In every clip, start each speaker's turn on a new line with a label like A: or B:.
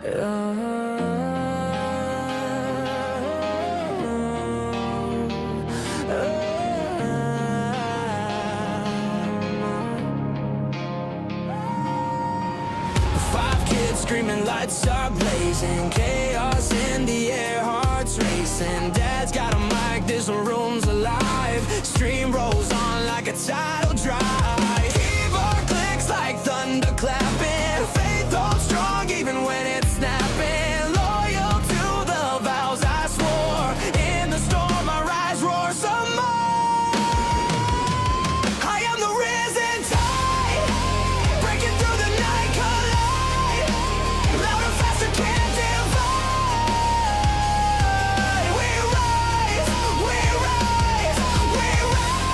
A: Five kids screaming, lights are blazing, chaos in the air, hearts racing. Dad's got a mic, this room's alive. Stream rolls on like a tidal drive. Keyboard clicks like thunder clapping. Faith holds strong even when it's snapping. Loyal to the vows I swore. In the storm I rise, roar some more. I am the risen tide, breaking through the night, collide. Louder, faster, can't divide. We rise, we rise, we rise.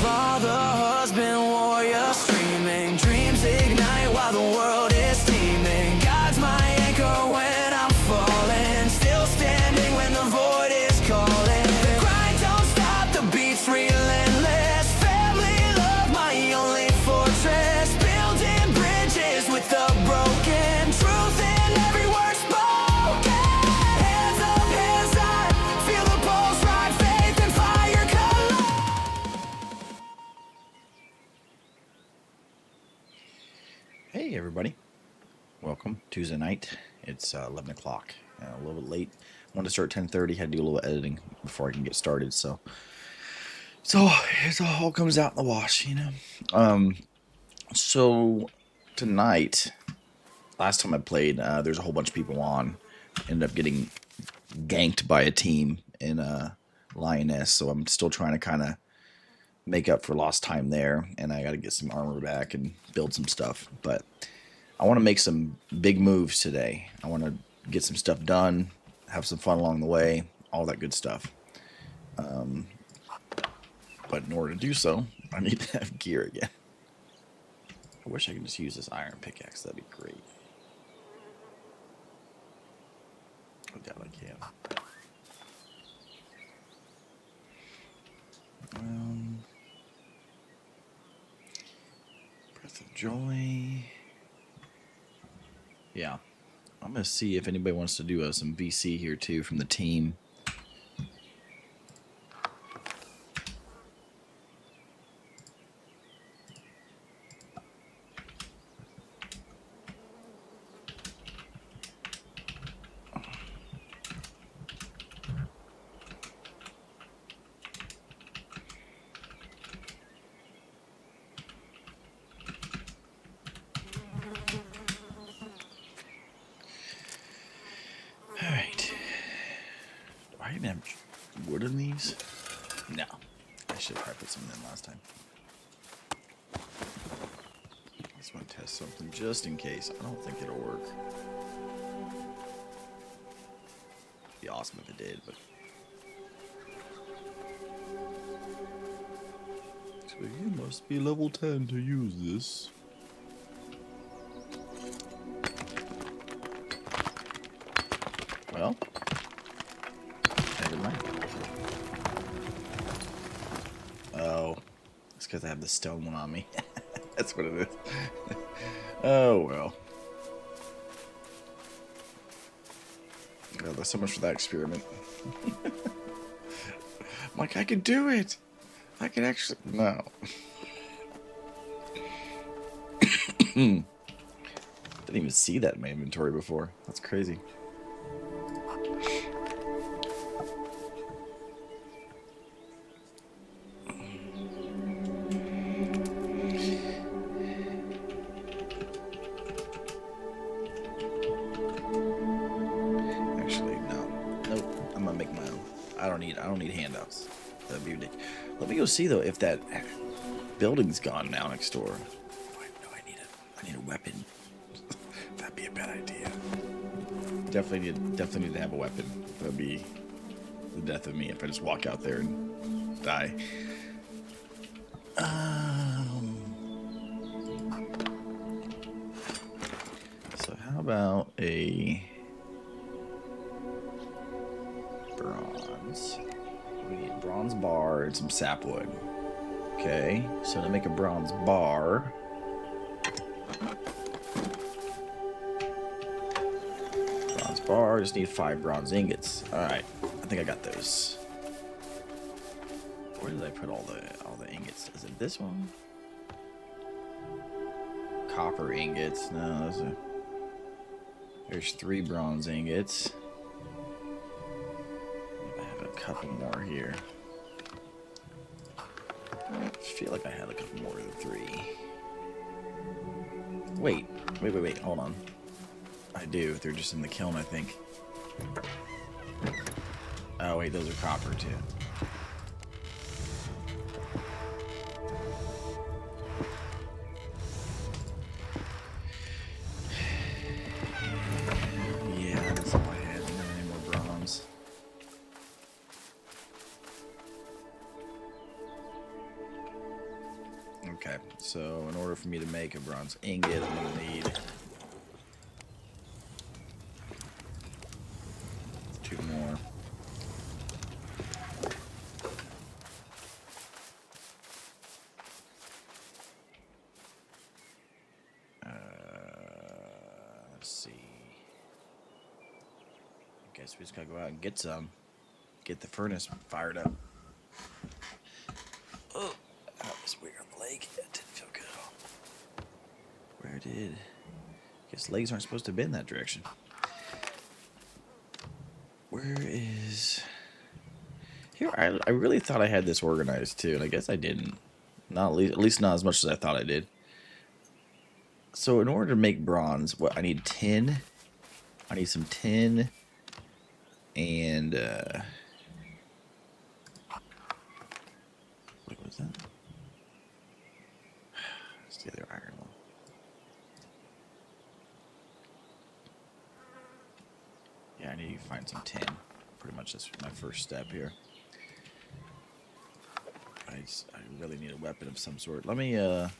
A: Father, husband, warrior, streaming. Dreams ignite while the world is teeming. God's my anchor when I'm falling. Still standing when the void is calling. The grind don't stop, the beat's relentless. Family love, my only fortress. Building bridges with the broken. Truth in every word spoken. Hands up, hands high. Feel the pulse, ride, faith and fire collide.
B: Hey everybody, welcome. Tuesday night. It's 11 o'clock, a little bit late. Wanted to start at 10:30. Had to do a little editing before I can get started. So it all comes out in the wash, you know. So tonight, last time I played, there's a whole bunch of people on. Ended up getting ganked by a team in Lioness, so I'm still trying to kind of make up for lost time there, and I got to get some armor back and build some stuff. But I want to make some big moves today. I want to get some stuff done, have some fun along the way, all that good stuff. But in order to do so, I need to have gear again. I wish I could just use this iron pickaxe. That'd be great. I doubt I can. Breath of Joy. Yeah. I'm going to see if anybody wants to do some VC here too from the team. Alright. Do I even have wood in these? No. I should have probably put some in last time. I just want to test something just in case. I don't think it'll work. It'd be awesome if it did, but... So you must be level 10 to use this. Well, never mind. Oh, it's because I have the stone one on me. That's what it is. Oh, well. Oh, there's so much for that experiment. I'm like, I can do it. I can actually... No. Didn't even see that in my inventory before. That's crazy. I don't need handouts. That'd be ridiculous. Let me go see though if that building's gone now next door. Oh, no, I need a weapon. That'd be a bad idea. Definitely need to have a weapon. That'd be the death of me if I just walk out there and die. So how about a bronze? bronze. We need a bronze bar and some sapwood. Okay, so to make a bronze bar, just need 5 bronze ingots. All right, I think I got those. Where did I put all the ingots? Is it this one? Copper ingots. No, there's 3 bronze ingots. I have a couple more here. I feel like I had a couple more than 3. Wait, hold on. I do. They're just in the kiln, I think. Oh, wait, those are copper, too. Yeah, that's all I had. I didn't have any more bronze. Okay, so in order for me to make a bronze ingot, I'm going to need 2 more. Let's see. I guess we just gotta go out and get some. Get the furnace fired up. Oh, that was weird on the leg. That didn't feel good at all. Where did... I guess legs aren't supposed to bend that direction. Where is... Here, I really thought I had this organized too, and I guess I didn't. Not at least not as much as I thought I did. So in order to make bronze, what I need tin. I need some tin and what was that? It's the other iron one. Yeah, I need to find some tin. Pretty much that's my first step here. I really need a weapon of some sort. Let me I'm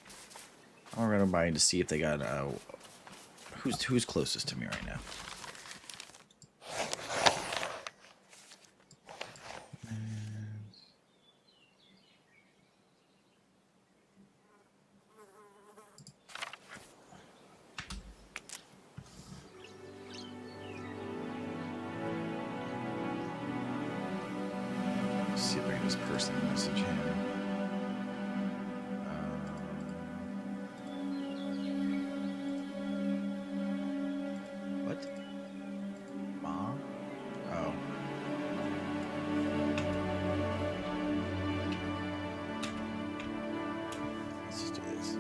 B: gonna run by to see if they got who's closest to me right now. Let's see if I can just personally message him. What? Mom? Oh. Let's just do this.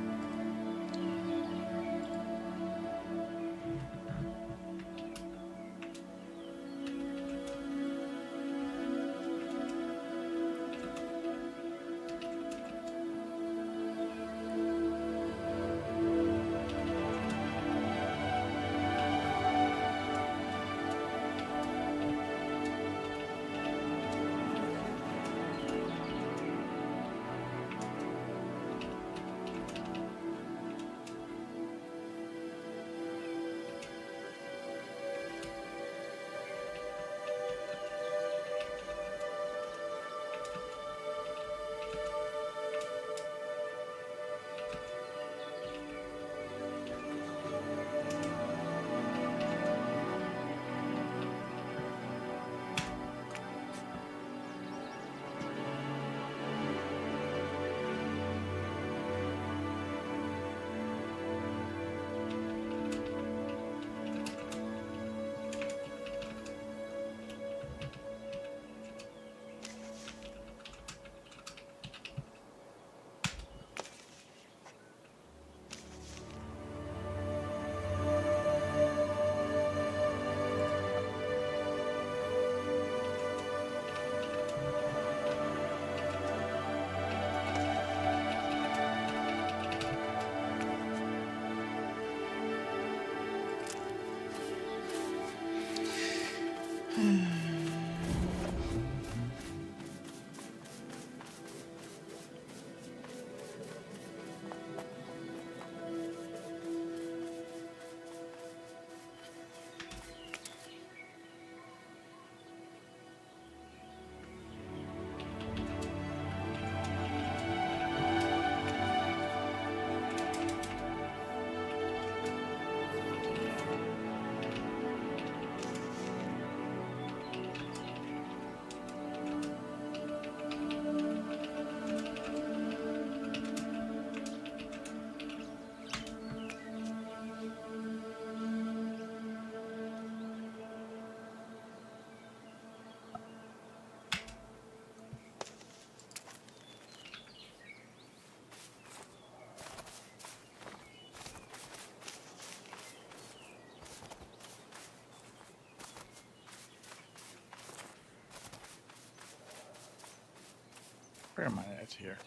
B: Where am I at here?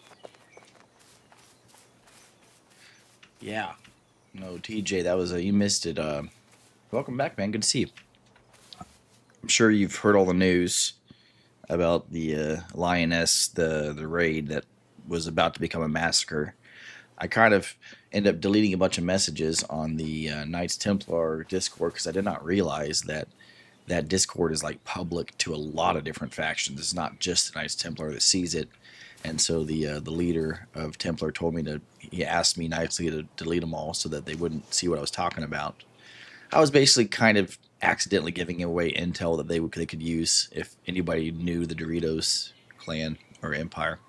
B: Yeah. No, TJ, that was you missed it. Welcome back, man. Good to see you. I'm sure you've heard all the news about the lioness, the raid that was about to become a massacre. I kind of ended up deleting a bunch of messages on the Knights Templar Discord because I did not realize that that Discord is like public to a lot of different factions. It's not just the Knights Templar that sees it. And so the leader of Templar told me he asked me nicely to delete them all so that they wouldn't see what I was talking about. I was basically kind of accidentally giving away intel that they could use if anybody knew the Doritos clan or empire.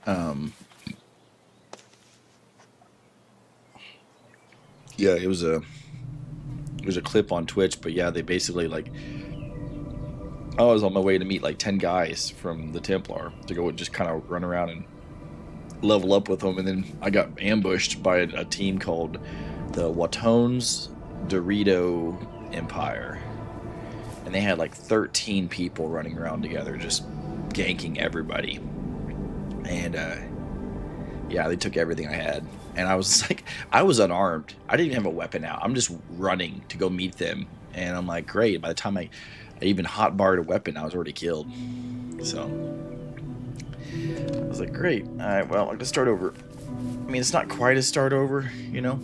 B: Yeah, it was a clip on Twitch, but yeah, they basically like I was on my way to meet like 10 guys from the Templar to go and just kind of run around and level up with them, and then I got ambushed by a team called the Watones Dorito Empire, and they had like 13 people running around together just ganking everybody, and yeah, they took everything I had, and I was like, I was unarmed, I didn't even have a weapon out, I'm just running to go meet them, and I'm like, great, by the time I even hotbarred a weapon, I was already killed. So I was like, great, alright, well, I'm gonna start over. I mean, it's not quite a start over, you know.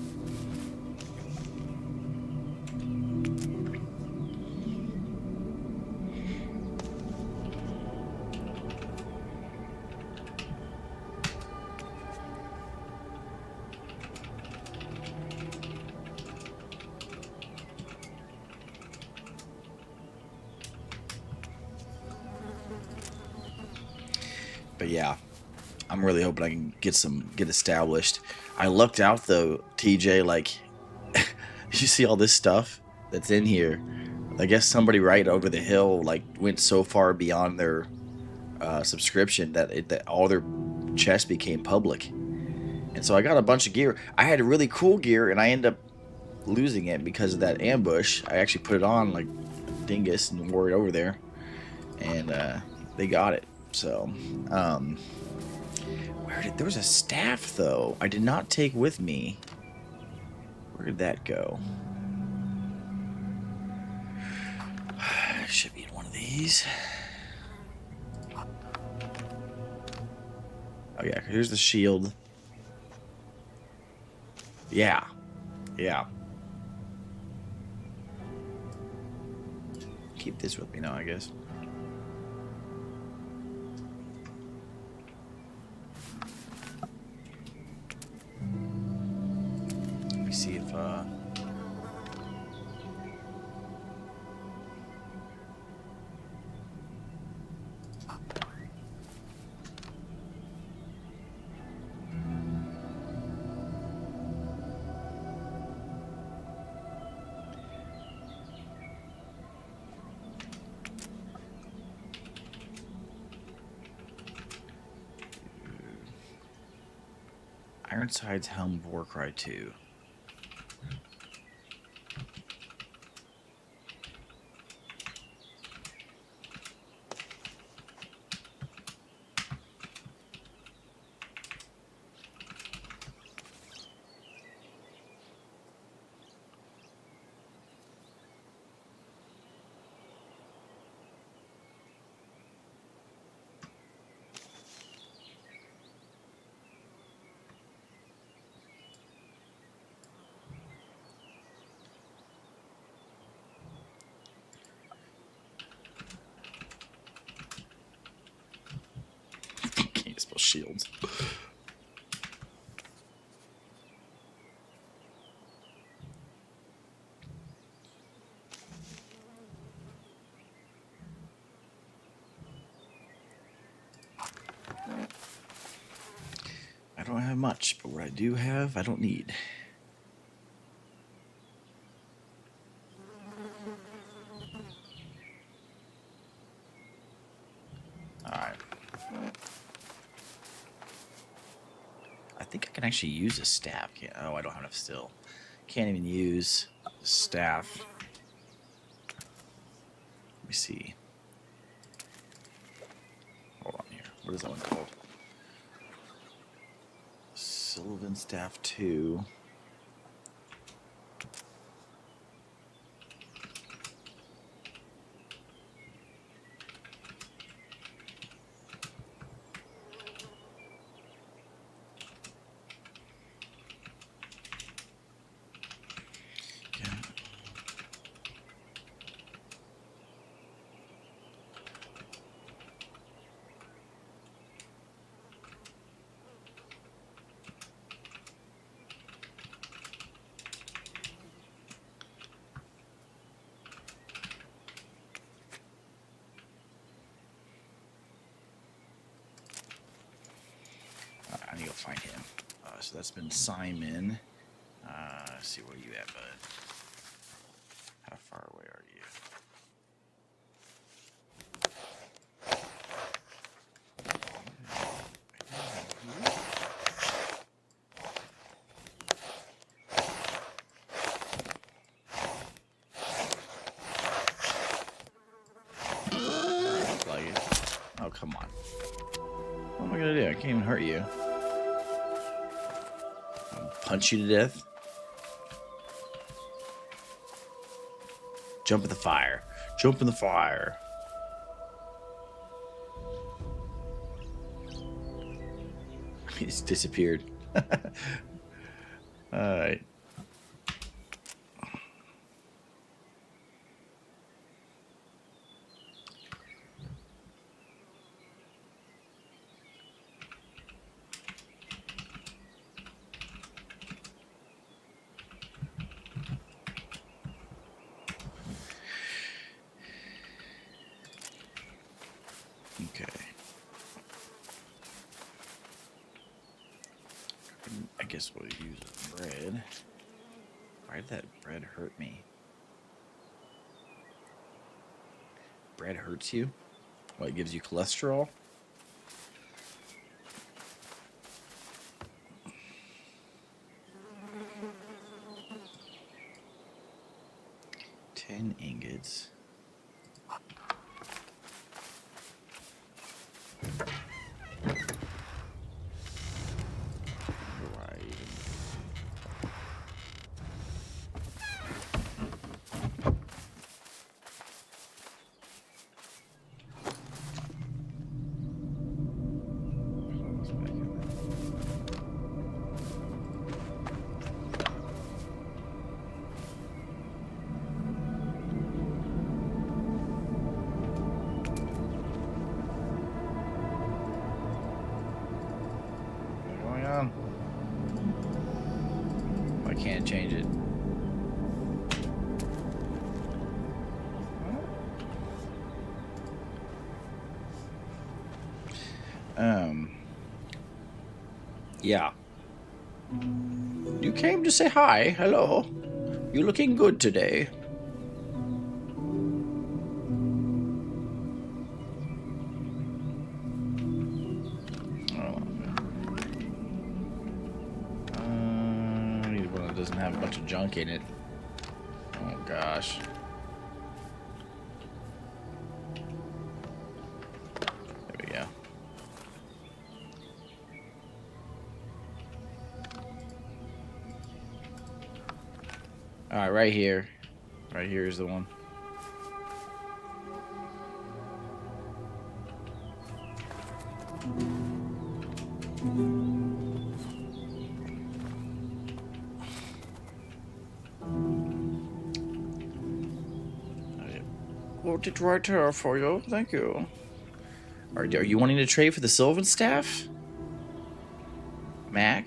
B: But yeah, I'm really hoping I can get established. I lucked out though, TJ. Like, you see all this stuff that's in here. I guess somebody right over the hill like went so far beyond their subscription that all their chests became public. And so I got a bunch of gear. I had really cool gear, and I ended up losing it because of that ambush. I actually put it on like dingus and wore it over there, and they got it. So, there was a staff though I did not take with me. Where did that go? Should be in one of these. Oh yeah, here's the shield. Yeah. Keep this with me now, I guess. Let me see if Ironside's Helm of Warcry 2. Can't spell shields. I don't have much, but what I do have, I don't need. Alright. I think I can actually use a staff. Oh, I don't have enough still. Can't even use the staff. Let me see. Hold on here. What is that one called? Sylvan Staff 2. I need to go find him. So that's been Simon. Let's see where you at, bud. How far away are you? Like it. Oh, come on. What am I gonna do? I can't even hurt you. I'll punch you to death. Jump in the fire. Jump in the fire. He's disappeared. Alright. Okay. I guess we'll use bread. Why did that bread hurt me? Bread hurts you? What, it gives you cholesterol? Ten ingots. I can't change it. Yeah. You came to say hi. Hello. You're looking good today. Doesn't have a bunch of junk in it. Oh gosh. There we go. Alright, right here. Right here is the one. Put it right here for you. Thank you. Are you wanting to trade for the Sylvan Staff? Mac?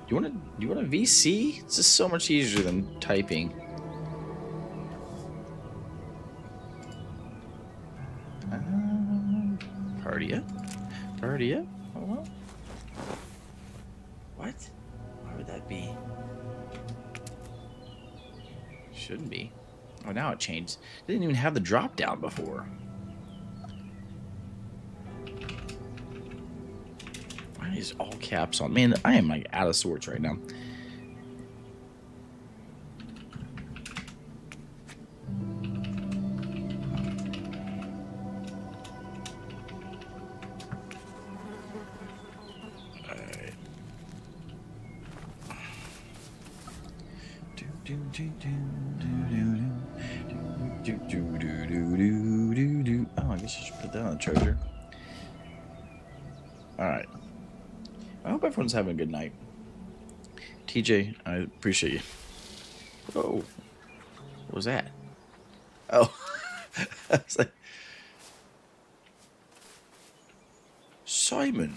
B: Do you want a VC? It's just so much easier than typing. Party up? Party up? Hello? What? Why would that be? Shouldn't be. Oh, now it changed. It didn't even have the drop down before. Why is all caps on? Man, I am like out of sorts right now. Oh, I guess I should put that on the charger. Alright. I hope everyone's having a good night. TJ, I appreciate you. Oh, what was that? Oh, I was like, Simon.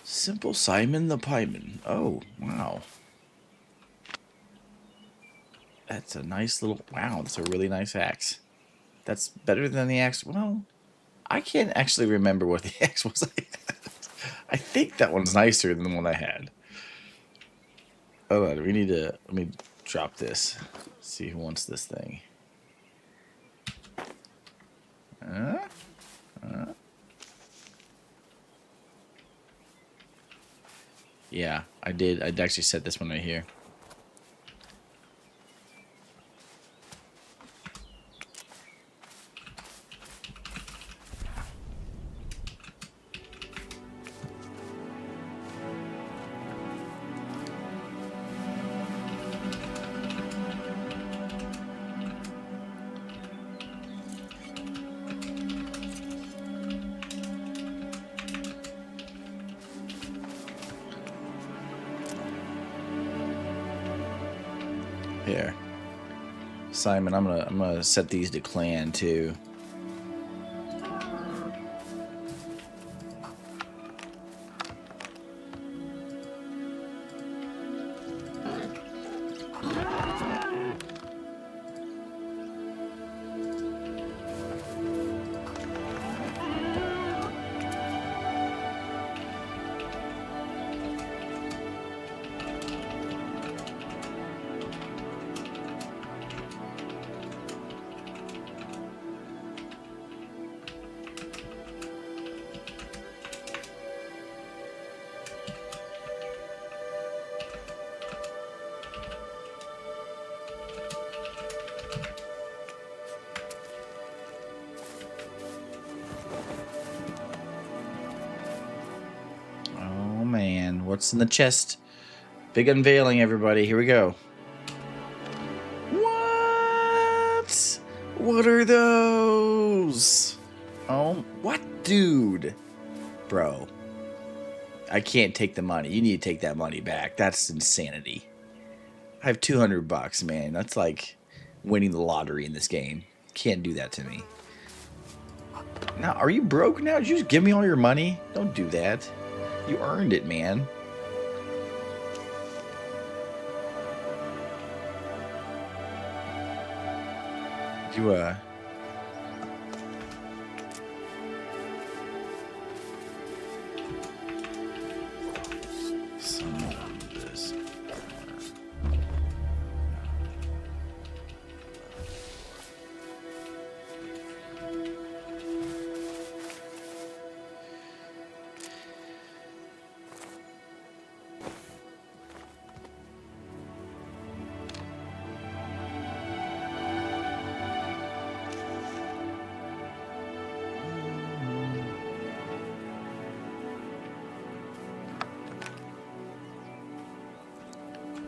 B: Simple Simon the Pieman. Oh, wow. That's a nice little... Wow, that's a really nice axe. That's better than the axe... Well, I can't actually remember what the axe was I had. I think that one's nicer than the one I had. Hold on, we need to... Let me drop this. See who wants this thing. Yeah, I did. I'd actually set this one right here. Here. Simon, I'm gonna set these to clan too. Oh man, what's in the chest? Big unveiling, everybody. Here we go. What? What are those? Oh, what, dude? Bro, I can't take the money. You need to take that money back. That's insanity. I have $200, man. That's like winning the lottery in this game. Can't do that to me. Now, are you broke now? Did you just give me all your money? Don't do that. You earned it, man. You, some of this.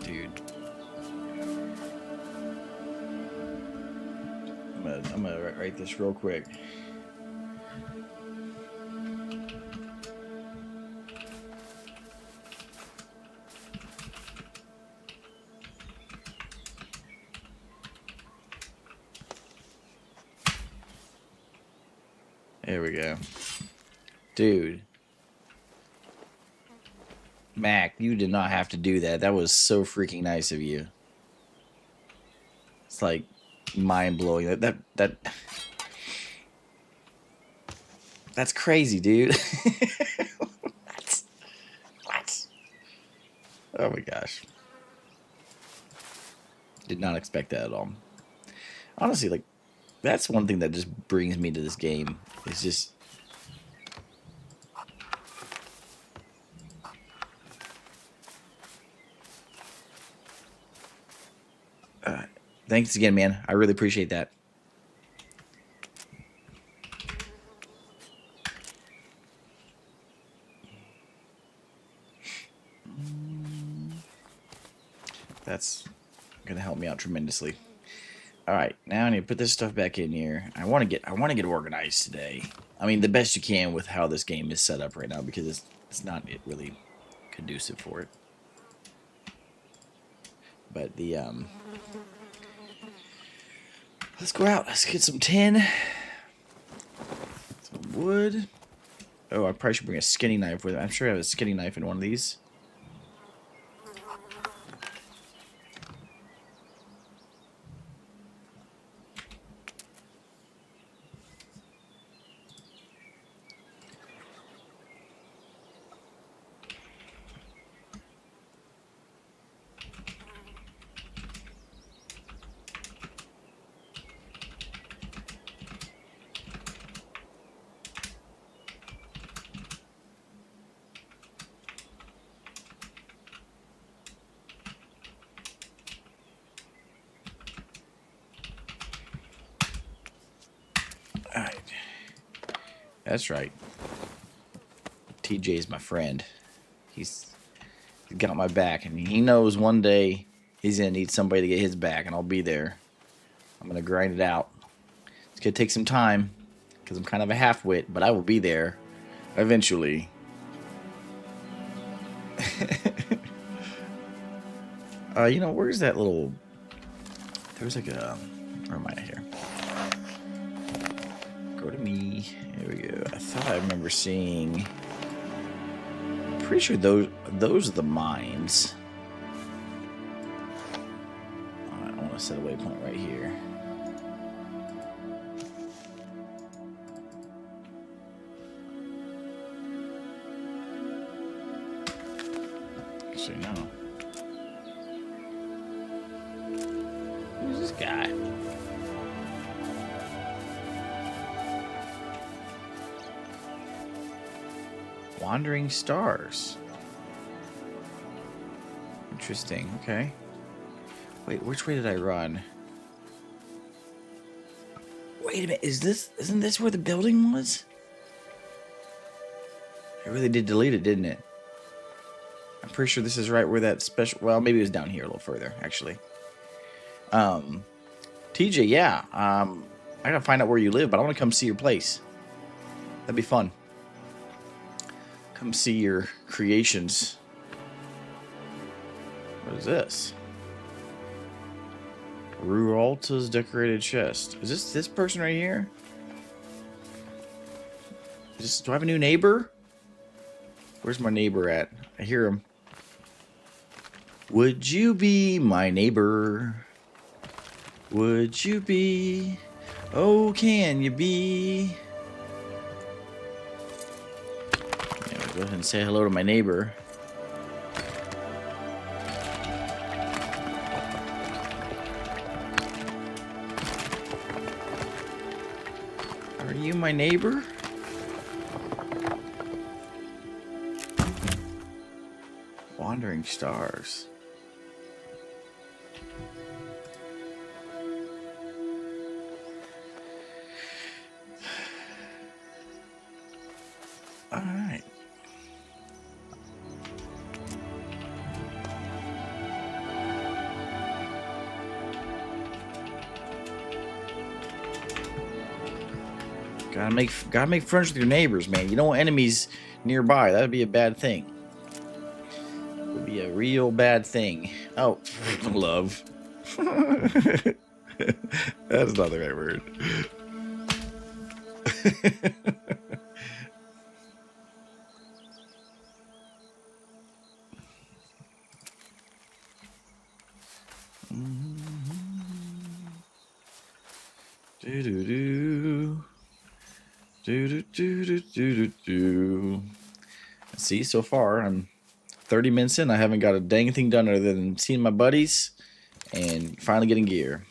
B: Dude. I'm gonna write this real quick. There we go. Dude. Mac, you did not have to do that. That was so freaking nice of you. It's like mind-blowing. That's crazy, dude. What? Oh my gosh. Did not expect that at all. Honestly, like, that's one thing that just brings me to this game. It's just... thanks again, man. I really appreciate that. That's gonna help me out tremendously. All right, now I need to put this stuff back in here. I want to get organized today. I mean, the best you can with how this game is set up right now, because it's not really conducive for it. But the let's go out. Let's get some tin, some wood. Oh, I probably should bring a skinning knife with me. I'm sure I have a skinning knife in one of these. Alright. That's right. TJ is my friend. He's got my back, and he knows one day he's gonna need somebody to get his back, and I'll be there. I'm gonna grind it out. It's gonna take some time, because I'm kind of a half-wit, but I will be there eventually. You know, where's that little... There's like a... Where am I here? Go to me. There we go. I thought I remember seeing... I'm pretty sure those are the mines. I want to set a waypoint right here. Actually, no. Who's this guy? Wandering stars. Interesting. Okay. Wait, which way did I run? Wait a minute. Isn't this where the building was? I really did delete it, didn't it? I'm pretty sure this is right where that special... Well, maybe it was down here a little further, actually. TJ, yeah. I gotta find out where you live, but I want to come see your place. That'd be fun. Come see your creations. What is this? Rualta's decorated chest. Is this person right here? Do I have a new neighbor? Where's my neighbor at? I hear him. Would you be my neighbor? Would you be? Oh, can you be? Yeah, go ahead and say hello to my neighbor. Are you my neighbor? Wandering stars. All right. Gotta make friends with your neighbors, man. You don't want enemies nearby. That'd be a bad thing. Would be a real bad thing. Oh, love. That's not the right word. Do do do. Do do do do do do do. See, so far I'm 30 minutes in. I haven't got a dang thing done other than seeing my buddies and finally getting gear.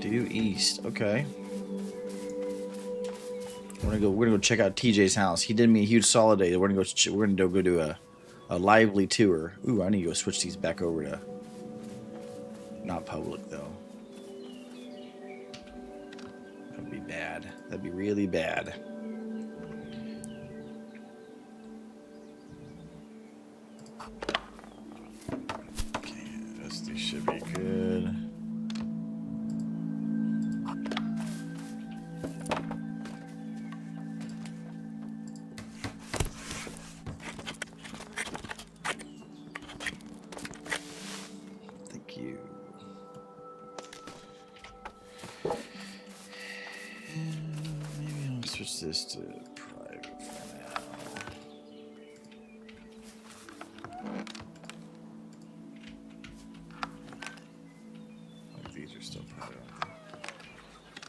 B: Due east. Okay. We're gonna go check out TJ's house. He did me a huge solid day. We're gonna go do a lively tour. Ooh, I need to go switch these back over to not public though. That'd be bad. That'd be really bad. Okay, this should be good. Thank you. Maybe I'll switch this to private for now. Like these are still private.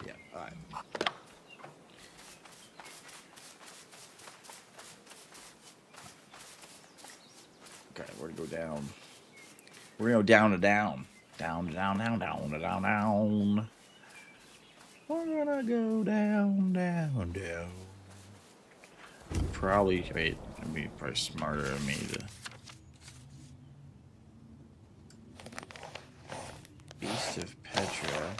B: Yeah, alright. Okay, we're gonna go down. We're gonna go down to down. Down to down, down, down to down, down. We're gonna go down, down, down. Probably, wait, it'd be probably smarter of me to. East of Petra.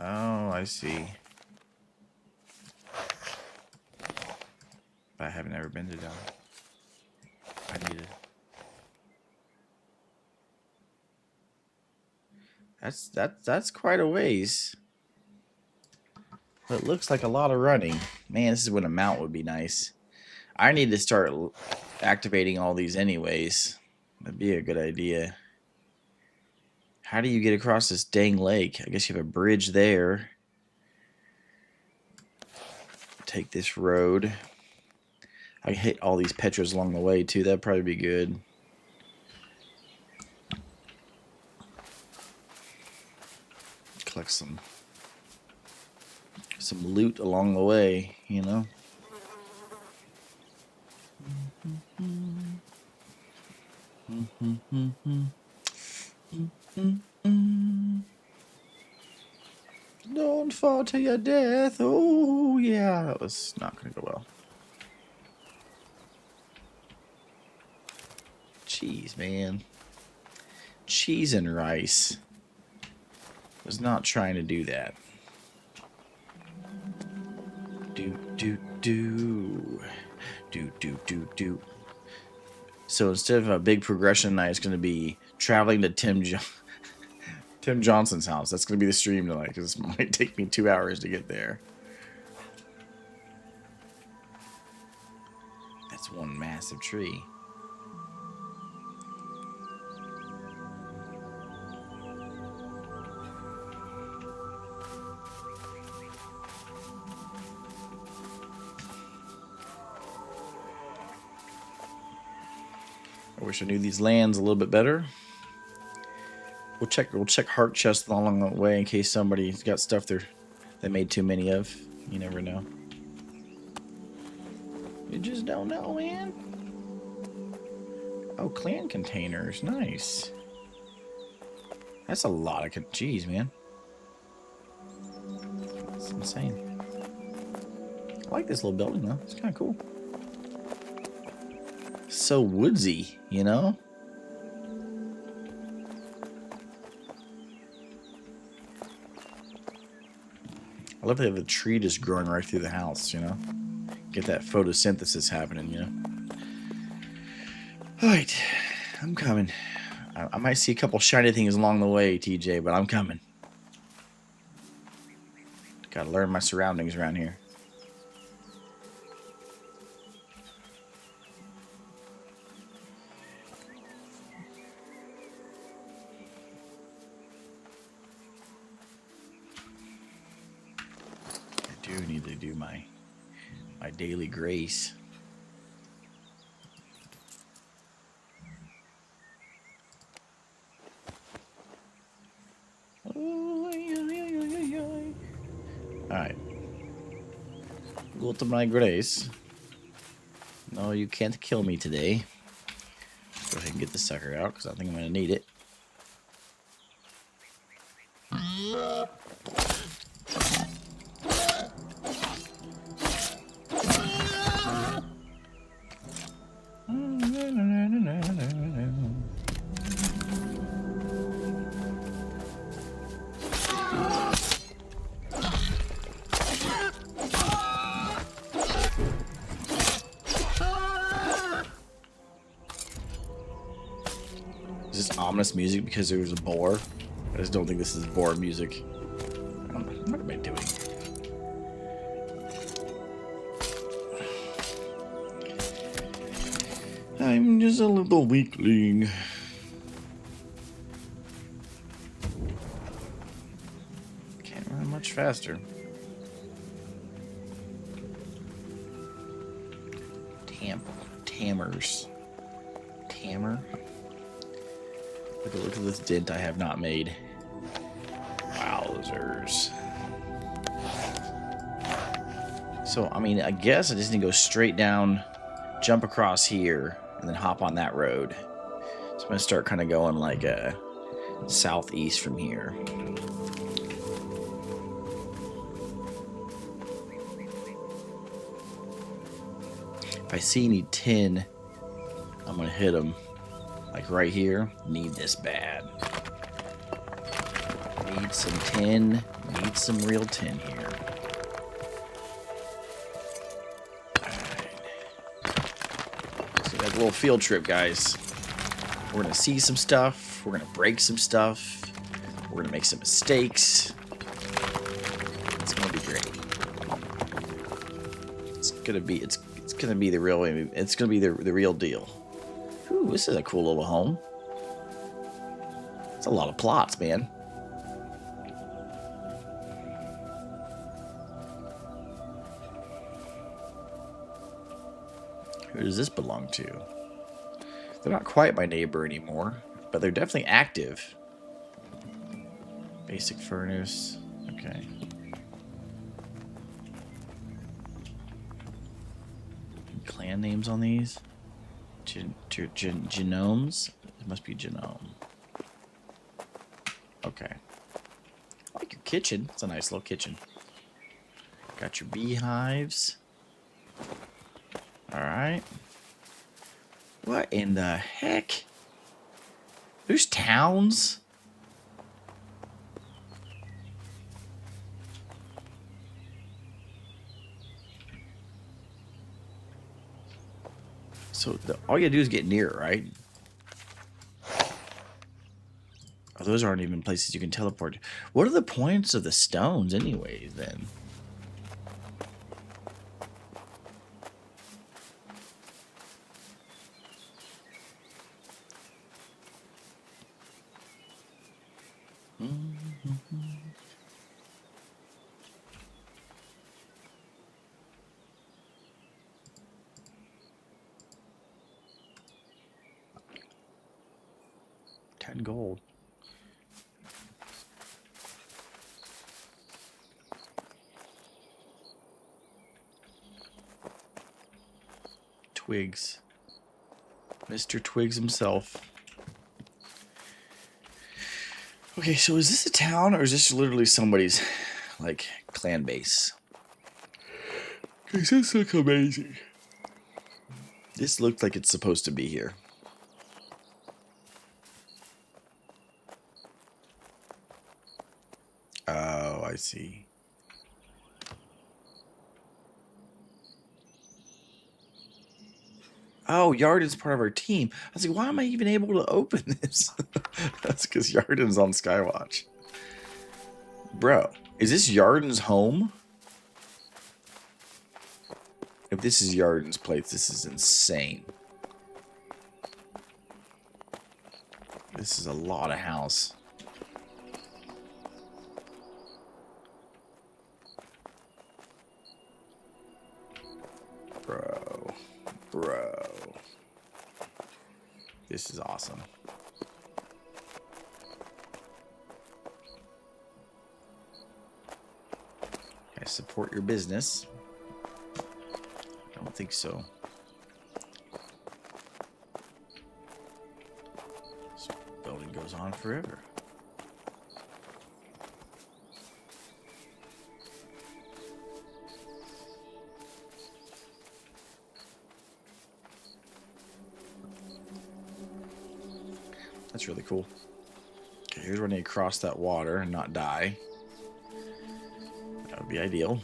B: Oh, I see. But I haven't ever been to down. I need it. That's quite a ways. But it looks like a lot of running. Man, this is when a mount would be nice. I need to start activating all these anyways. That'd be a good idea. How do you get across this dang lake? I guess you have a bridge there. Take this road. I hit all these Petras along the way too. That'd probably be good. Collect some loot along the way, you know. Don't fall to your death. Oh yeah, that was not gonna go well. Cheese, man. Cheese and rice. Was not trying to do that. Do. So instead of a big progression night, it's going to be traveling to Tim Johnson's house. That's going to be the stream tonight because it might take me 2 hours to get there. That's one massive tree. I wish I knew these lands a little bit better. We'll check heart chests along the way in case somebody's got stuff they made too many of. You never know. You just don't know, man. Oh, clan containers, nice. That's a lot of jeez, man. That's insane. I like this little building though. It's kind of cool. So woodsy, you know? I love that the tree just growing right through the house, you know? Get that photosynthesis happening, you know? Alright, I'm coming. I might see a couple shiny things along the way, TJ, but I'm coming. Gotta learn my surroundings around here. Need to do my daily grace. All right. Go to my grace. No, you can't kill me today. Go ahead and get the sucker out, because I think I'm going to need it. Is this ominous music because there was a boar? I just don't think this is boar music. I don't know. What am I doing? I'm just a little weakling. Can't run much faster. Tammers. Tammer? Look at this dent I have not made. Wowzers. So, I mean, I guess I just need to go straight down, jump across here, and then hop on that road. So I'm going to start kind of going like southeast from here. If I see any tin, I'm going to hit them. Like right here. Need this bad. Need some tin. Need some real tin here. So that little field trip, guys. We're going to see some stuff. We're going to break some stuff. We're going to make some mistakes. It's going to be great. It's going to be the real deal. Ooh, this is a cool little home. It's a lot of plots, man. Who does this belong to? They're not quite my neighbor anymore, but they're definitely active. Basic furnace. Okay. Clan names on these? Genomes? It must be genome. Okay. I like your kitchen. It's a nice little kitchen. Got your beehives. Alright. What in the heck? There's towns? So all you gotta do is get near, right? Oh, those aren't even places you can teleport. What are the points of the stones anyways, then? Gold. Twigs. Mr. Twigs himself. Okay, so is this a town or is this literally somebody's like clan base? Because this looks amazing. This looks like it's supposed to be here. Oh, I see. Oh, Yarden's part of our team. I was like, why am I even able to open this? That's because Yarden's on Skywatch. Bro, is this Yarden's home? If this is Yarden's place, this is insane. This is a lot of house. Bro. This is awesome. I support your business. don't think so. This building goes on forever. That's really cool. Okay, here's where I need to cross that water and not die. That would be ideal.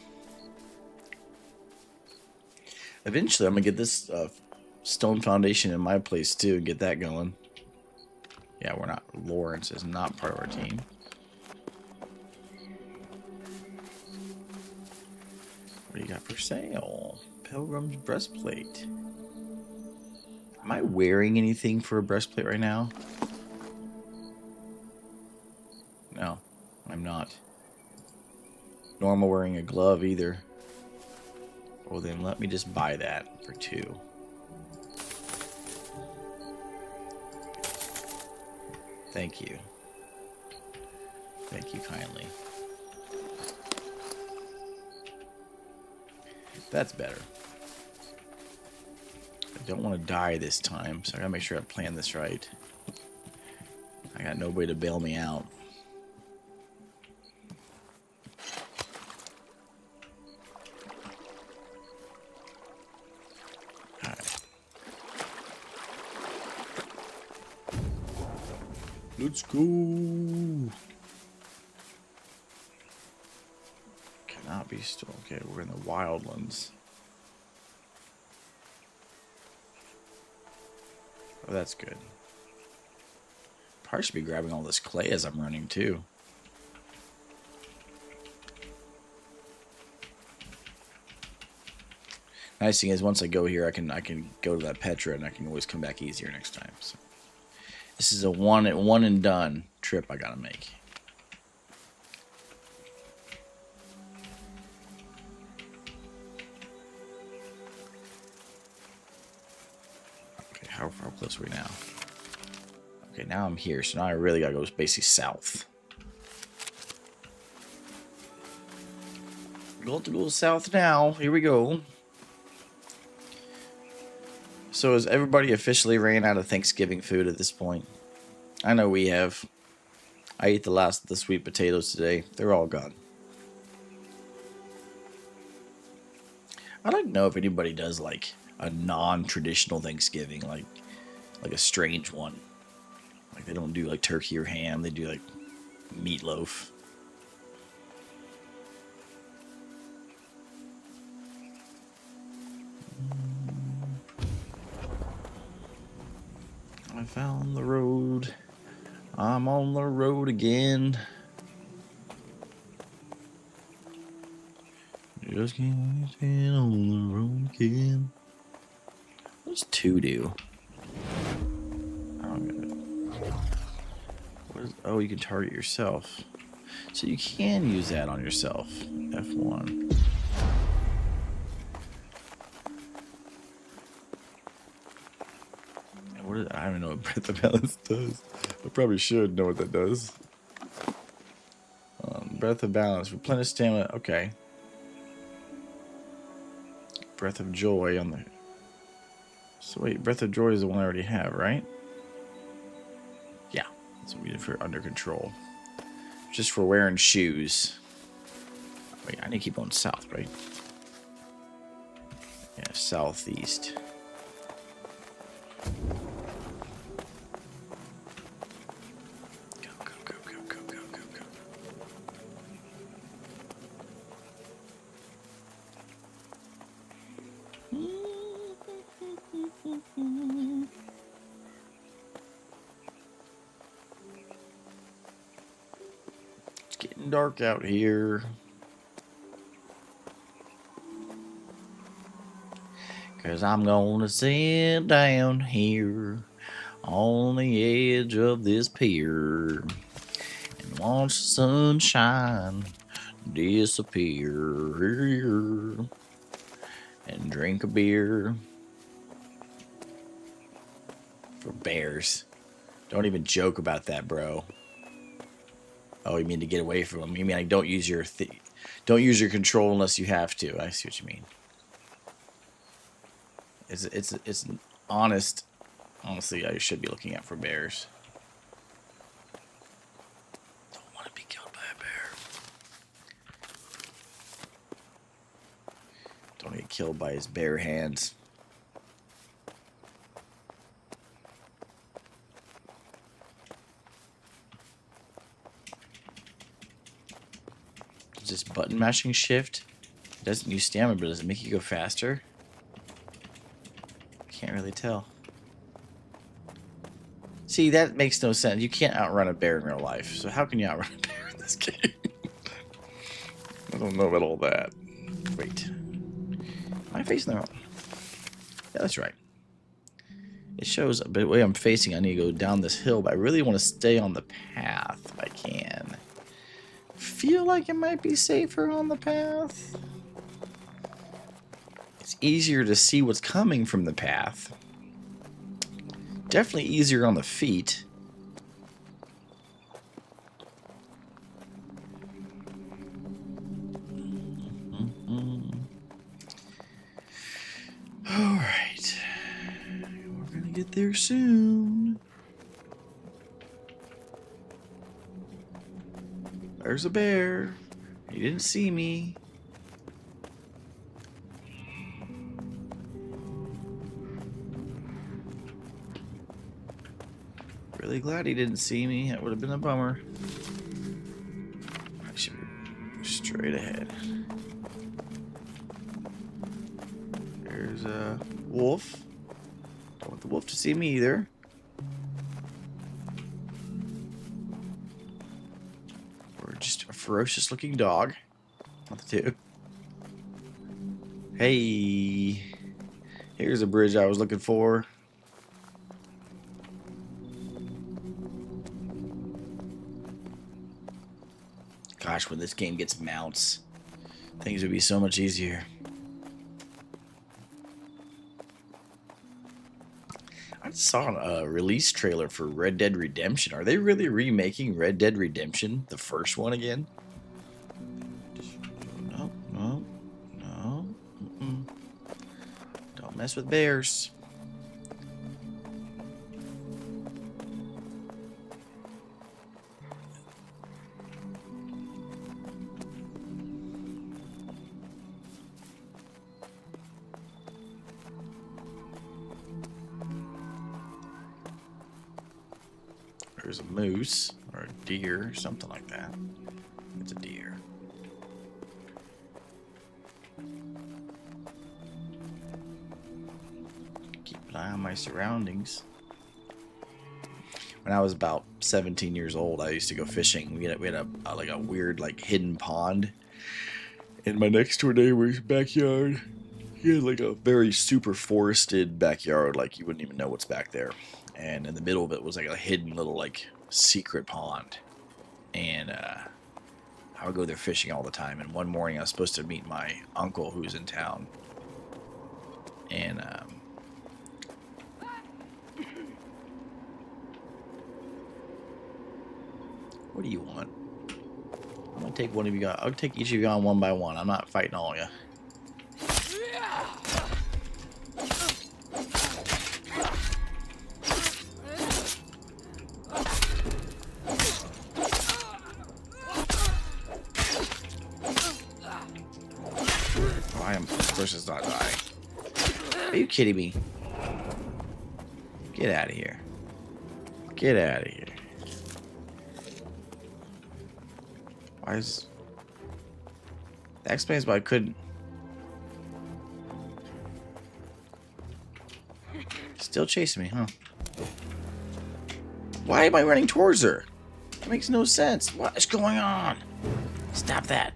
B: Eventually, I'm going to get this stone foundation in my place, too, and get that going. Yeah, we're not... Lawrence is not part of our team. What do you got for sale? Pilgrim's breastplate. Am I wearing anything for a breastplate right now? No, I'm not. Nor am I wearing a glove either. Well, then let me just buy that for 2. Thank you. Thank you kindly. That's better. I don't want to die this time, so I gotta make sure I plan this right. I got nobody to bail me out. Let's go. Cannot be still. Okay, we're in the wildlands. Oh, that's good. Probably should be grabbing all this clay as I'm running too. Nice thing is, once I go here, I can go to that Petra, and I can always come back easier next time. So. This is a one and done trip I gotta make. Okay, how close are we now? Okay, now I'm here, so now I really gotta go basically south. We're going to go south now. Here we go. So has everybody officially ran out of Thanksgiving food at this point? I know we have. I ate the last of the sweet potatoes today. They're all gone. I'd like to know if anybody does like a non-traditional Thanksgiving, like a strange one. Like they don't do like turkey or ham. They do like meatloaf. I found the road. I'm on the road again. Just can't stand on the road again. What does 2 do? I don't get it. What is, oh, you can target yourself. So you can use that on yourself. F1. I don't even know what Breath of Balance does. I probably should know what that does. Breath of Balance. Replenish stamina. Okay. Breath of Joy on the... So wait, Breath of Joy is the one I already have, right? Yeah. That's what we did for Under Control. Just for wearing shoes. Wait, I need to keep going south, right? Yeah, southeast. It's getting dark out here. 'Cause I'm gonna sit down here on the edge of this pier and watch the sunshine disappear and drink a beer. For bears. Don't even joke about that, bro. Oh, you mean to get away from them? You mean like don't use your control unless you have to? I see what you mean. It's honest. Honestly, I should be looking out for bears. Don't want to be killed by a bear. Don't get killed by his bare hands. Is this button mashing shift? It doesn't use stamina, but does it make you go faster? Can't really tell. See, that makes no sense. You can't outrun a bear in real life. So how can you outrun a bear in this game? I don't know about all that. Wait. Am I facing the wrong? Yeah, that's right. It shows the way I'm facing. I need to go down this hill, but I really want to stay on the path if I can. Feel like it might be safer on the path. It's easier to see what's coming from the path. Definitely easier on the feet. Alright. We're gonna get there soon. There's a bear. He didn't see me. Really glad he didn't see me. That would have been a bummer. I should be straight ahead. There's a wolf. Don't want the wolf to see me either. Or just a ferocious looking dog. Not the two. Hey. Here's a bridge I was looking for. Gosh, when this game gets mounts, things would be so much easier. I saw a release trailer for Red Dead Redemption. Are they really remaking Red Dead Redemption, the first one, again? No, no, no. Don't mess with bears. There's a moose or a deer, something like that. It's a deer. Keep an eye on my surroundings. When I was about 17 years old, I used to go fishing. We had a like a weird like hidden pond in my next door neighbor's backyard. He had like a very super forested backyard, like you wouldn't even know what's back there. And in the middle of it was like a hidden little like secret pond. And I would go there fishing all the time. And one morning I was supposed to meet my uncle who's in town. And what do you want? I'm gonna take one of you guys. I'll take each of you on one by one. I'm not fighting all of you. I am versus not dying. Are you kidding me? Get out of here. Get out of here. Why is... That explains why I couldn't... Still chasing me, huh? Why am I running towards her? That makes no sense. What is going on? Stop that.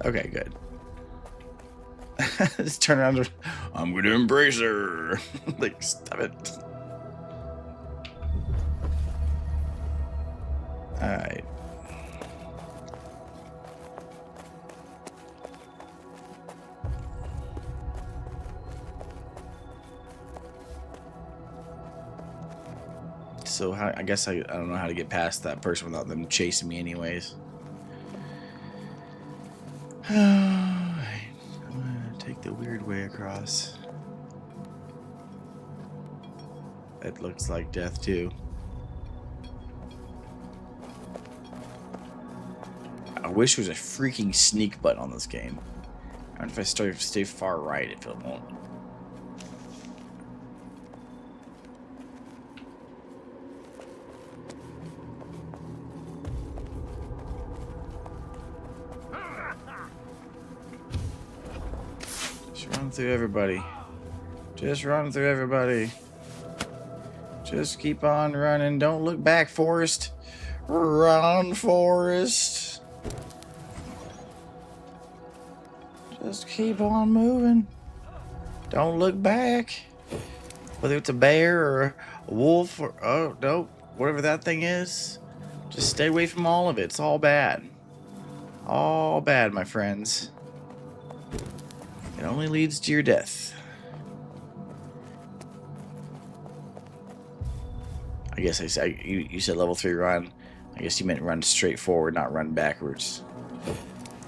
B: Okay, good. Just turn around. I'm gonna embrace her. Like, stop it. Alright. So how, I guess I don't know how to get past that person without them chasing me anyways. Alright, I'm gonna take the weird way across. That looks like death too. I wish there was a freaking sneak button on this game. And if I stay far right, if it won't. Just run through everybody. Just run through everybody. Just keep on running. Don't look back, Forrest. Run, Forrest. Just keep on moving. Don't look back. Whether it's a bear or a wolf or, oh, no, whatever that thing is. Just stay away from all of it. It's all bad. All bad, my friends. It only leads to your death. I guess you said level 3 run. I guess you meant run straight forward, not run backwards.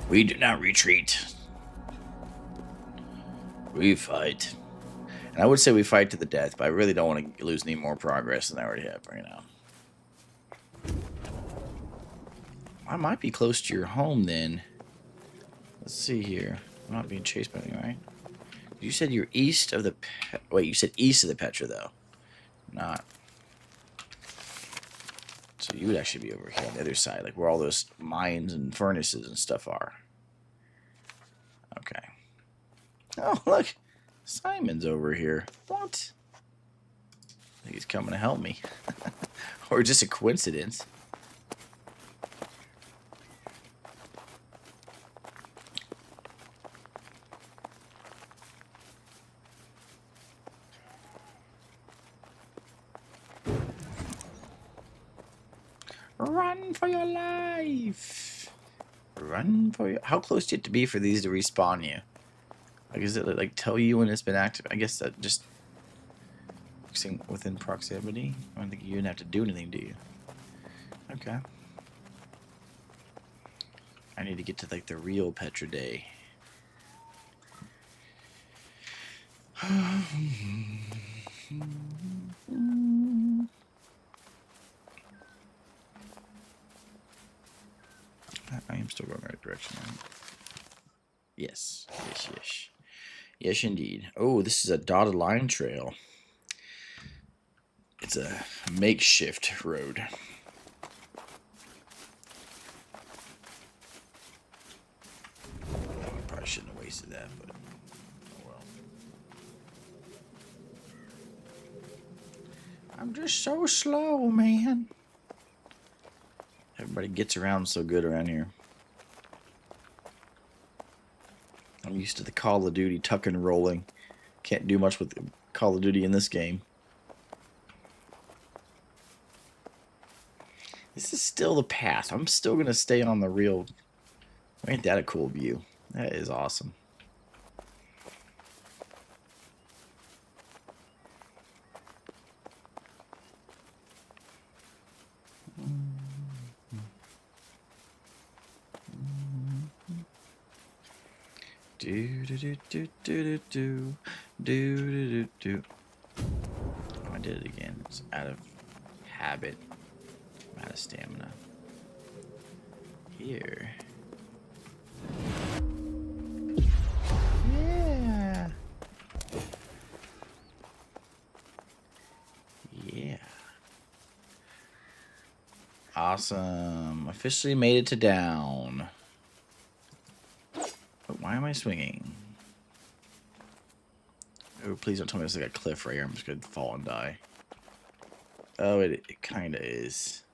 B: We do not retreat. We fight. And I would say we fight to the death, but I really don't want to lose any more progress than I already have right now. I might be close to your home then. Let's see here. I'm not being chased by anything, right? You said you're east of the... Wait, you said east of the Petra, though. Not... So you would actually be over here on the other side, like where all those mines and furnaces and stuff are. Okay. Oh, look. Simon's over here. What? I think he's coming to help me. Or just a coincidence. Run for your life. Run for your... How close do you have to be for these to respawn you? Like, is it like tell you when it's been active? I guess that just within proximity. I don't think you even have to do anything, do you? Okay. I need to get to like the real Petra Day. I am still going the right direction. Yes. Yes, yes. Yes, indeed. Oh, this is a dotted line trail. It's a makeshift road. I probably shouldn't have wasted that, but oh well. I'm just so slow, man. Everybody gets around so good around here. I'm used to the Call of Duty tuck and rolling. Can't do much with Call of Duty in this game. This is still the path. I'm still going to stay on the real... Ain't that a cool view? That is awesome. Do do do do do do do do do. Oh, I did it again. It's out of habit. I'm out of stamina. Here. Yeah. Yeah. Awesome. Officially made it to down. Why am I swinging? Oh, please don't tell me it's like a cliff right here. I'm just going to fall and die. Oh, it kind of is.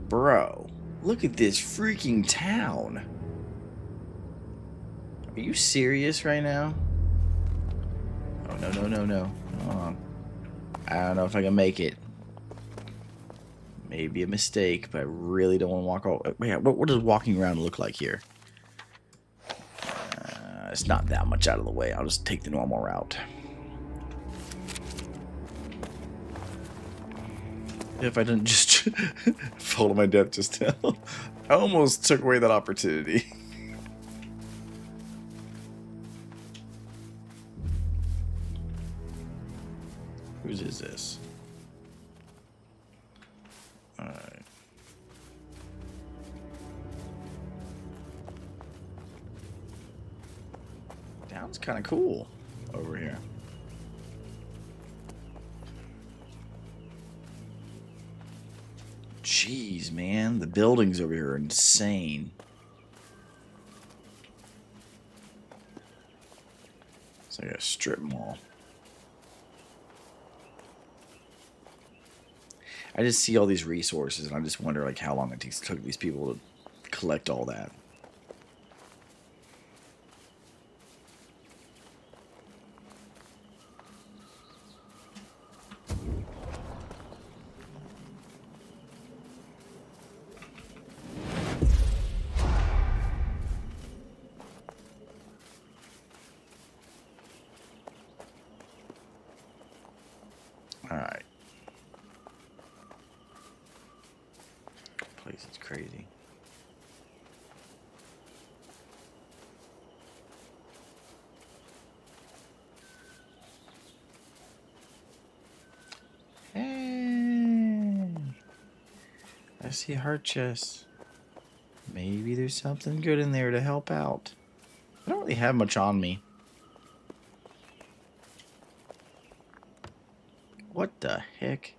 B: Bro, look at this freaking town. Are you serious right now? Oh, no, no, no, no. Hold on. I don't know if I can make it. Maybe a mistake, but I really don't want to walk all... Wait, what does walking around look like here? It's not that much out of the way. I'll just take the normal route. If I didn't just fall to my death just now. I almost took away that opportunity. Whose is this? Alright. Down's kind of cool over here. Jeez, man. The buildings over here are insane. It's like a strip mall. I just see all these resources, and I just wonder like how long it took these people to collect all that. All right. Place is crazy. Hey, I see a heart chest. Maybe there's something good in there to help out. I don't really have much on me. What the heck?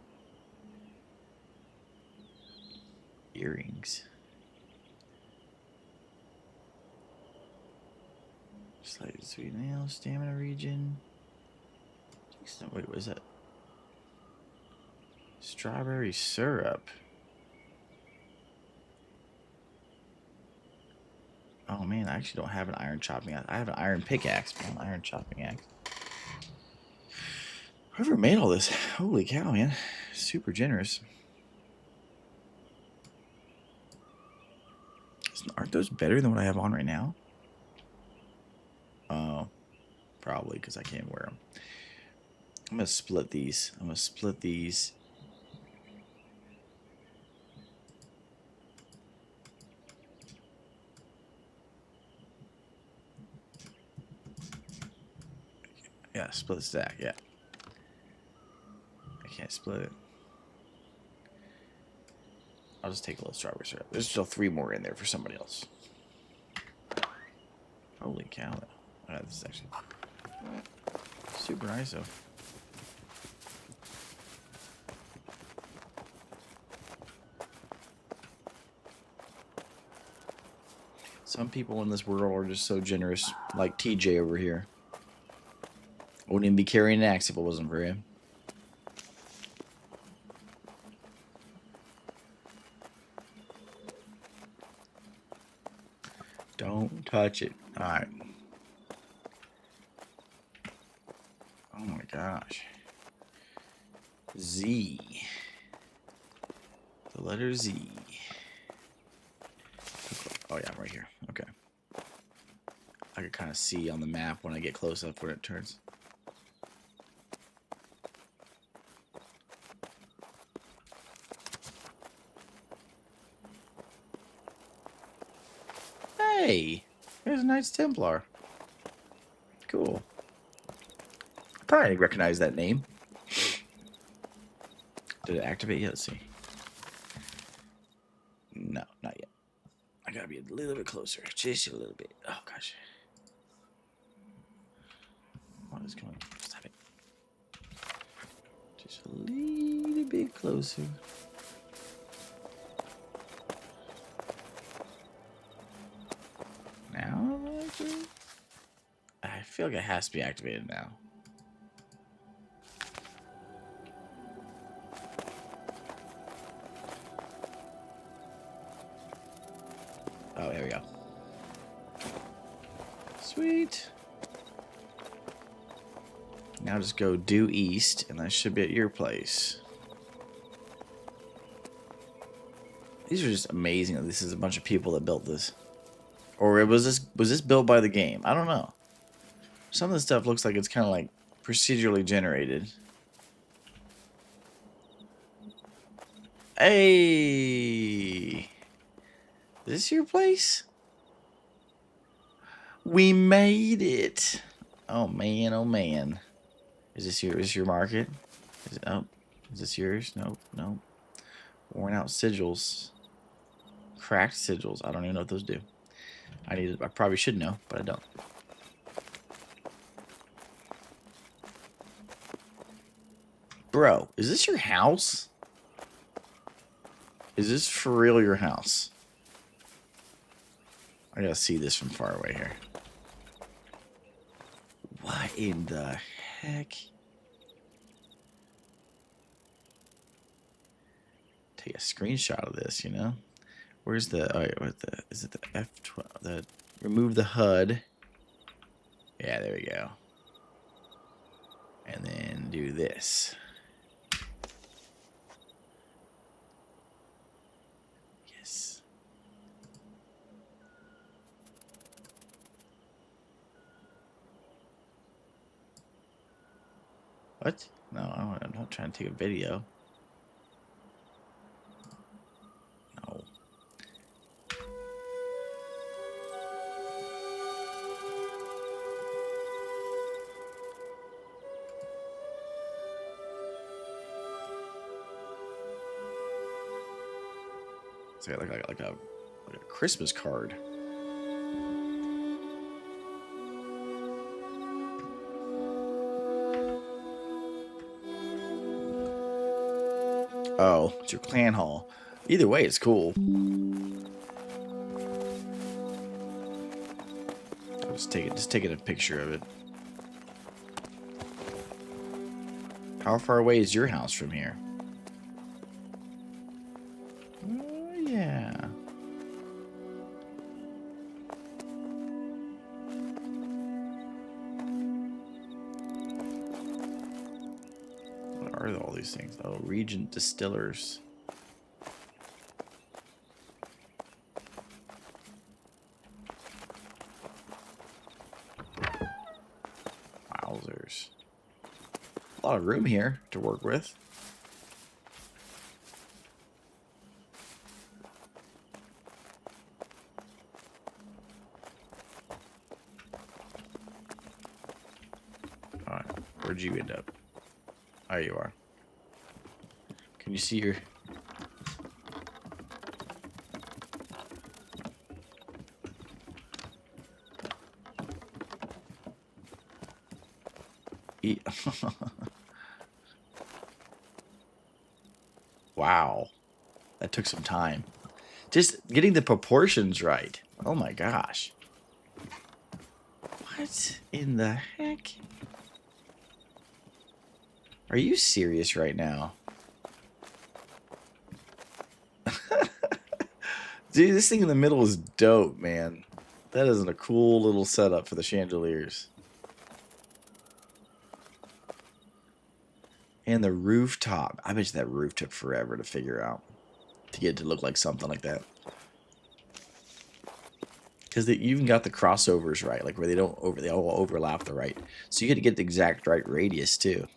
B: Earrings. Slightly sweet nail, stamina region. Wait, what is that? Strawberry syrup. Oh man, I actually don't have an iron chopping axe. I have an iron pickaxe, but an iron chopping axe. Whoever made all this, holy cow, man. Super generous. Aren't those better than what I have on right now? Oh, probably because I can't wear them. I'm going to split these. I'm going to split these. Yeah, split stack, yeah. I can't split it. I'll just take a little strawberry syrup. There's still 3 more in there for somebody else. Holy cow. This is actually super ISO. Some people in this world are just so generous, like TJ over here. I wouldn't even be carrying an axe if it wasn't for him. Don't touch it. Alright. Oh my gosh. Z. The letter Z. Oh yeah, I'm right here. Okay. I can kind of see on the map when I get close up where it turns. Hey, there's a Knights Templar. Cool. I thought I recognized that name. Did it activate yet? Let's see. No, not yet. I gotta be a little bit closer. Just a little bit. Oh, gosh. What is going on? Stop it. Just a little bit closer. Now, I feel like it has to be activated now. Oh, there we go. Sweet. Now just go due east, and that should be at your place. These are just amazing. This is a bunch of people that built this. Or was this built by the game? I don't know. Some of the stuff looks like it's kind of like procedurally generated. Hey, is this your place? We made it. Oh man, oh man. Is your market? Is it, oh, is this yours? Nope, nope. Worn out sigils. Cracked sigils. I don't even know what those do. I probably should know, but I don't. Bro, is this your house? Is this for real your house? I gotta see this from far away here. What in the heck? Take a screenshot of this, you know? Where's the, oh, wait, what the, is it the F12? The, remove the HUD. Yeah, there we go. And then do this. Yes. What? No, I'm not trying to take a video. No. It's like a Christmas card. Oh, it's your clan hall. Either way, it's cool. I'll just taking a picture of it. How far away is your house from here? Oh, yeah. What are all these things? Oh, Regent Distillers. Wowzers. A lot of room here to work with. Alright, where'd you end up? There you are. Can you see your... Wow. That took some time. Just getting the proportions right. Oh my gosh. What in the heck? Are you serious right now? Dude, this thing in the middle is dope, man. That is a cool little setup for the chandeliers. And the rooftop. I bet you that roof took forever to figure out. To get it to look like something like that. Because they even got the crossovers right. Like where they all overlap the right. So you got to get the exact right radius too.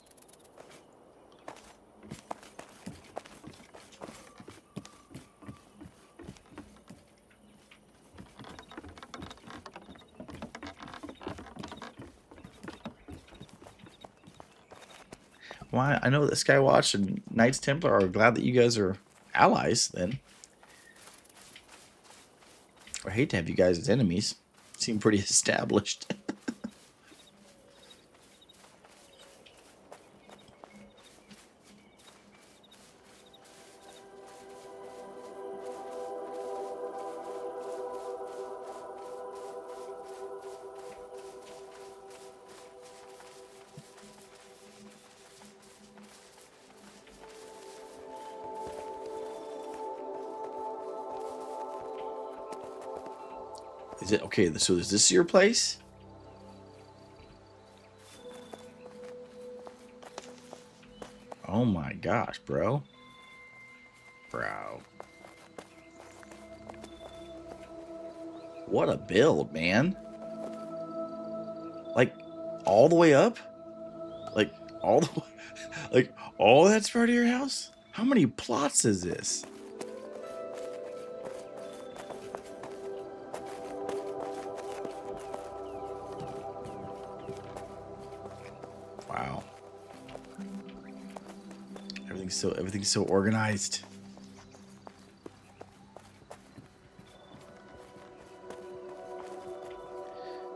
B: Well, I know that Skywatch and Knights Templar are glad that you guys are allies, then. I hate to have you guys as enemies. Seem pretty established. Is it okay? So is this your place? Oh my gosh, bro. Bro. What a build, man. Like, all the way up? Like, all the way, like, all that's part of your house? How many plots is this? Wow. Everything's so organized.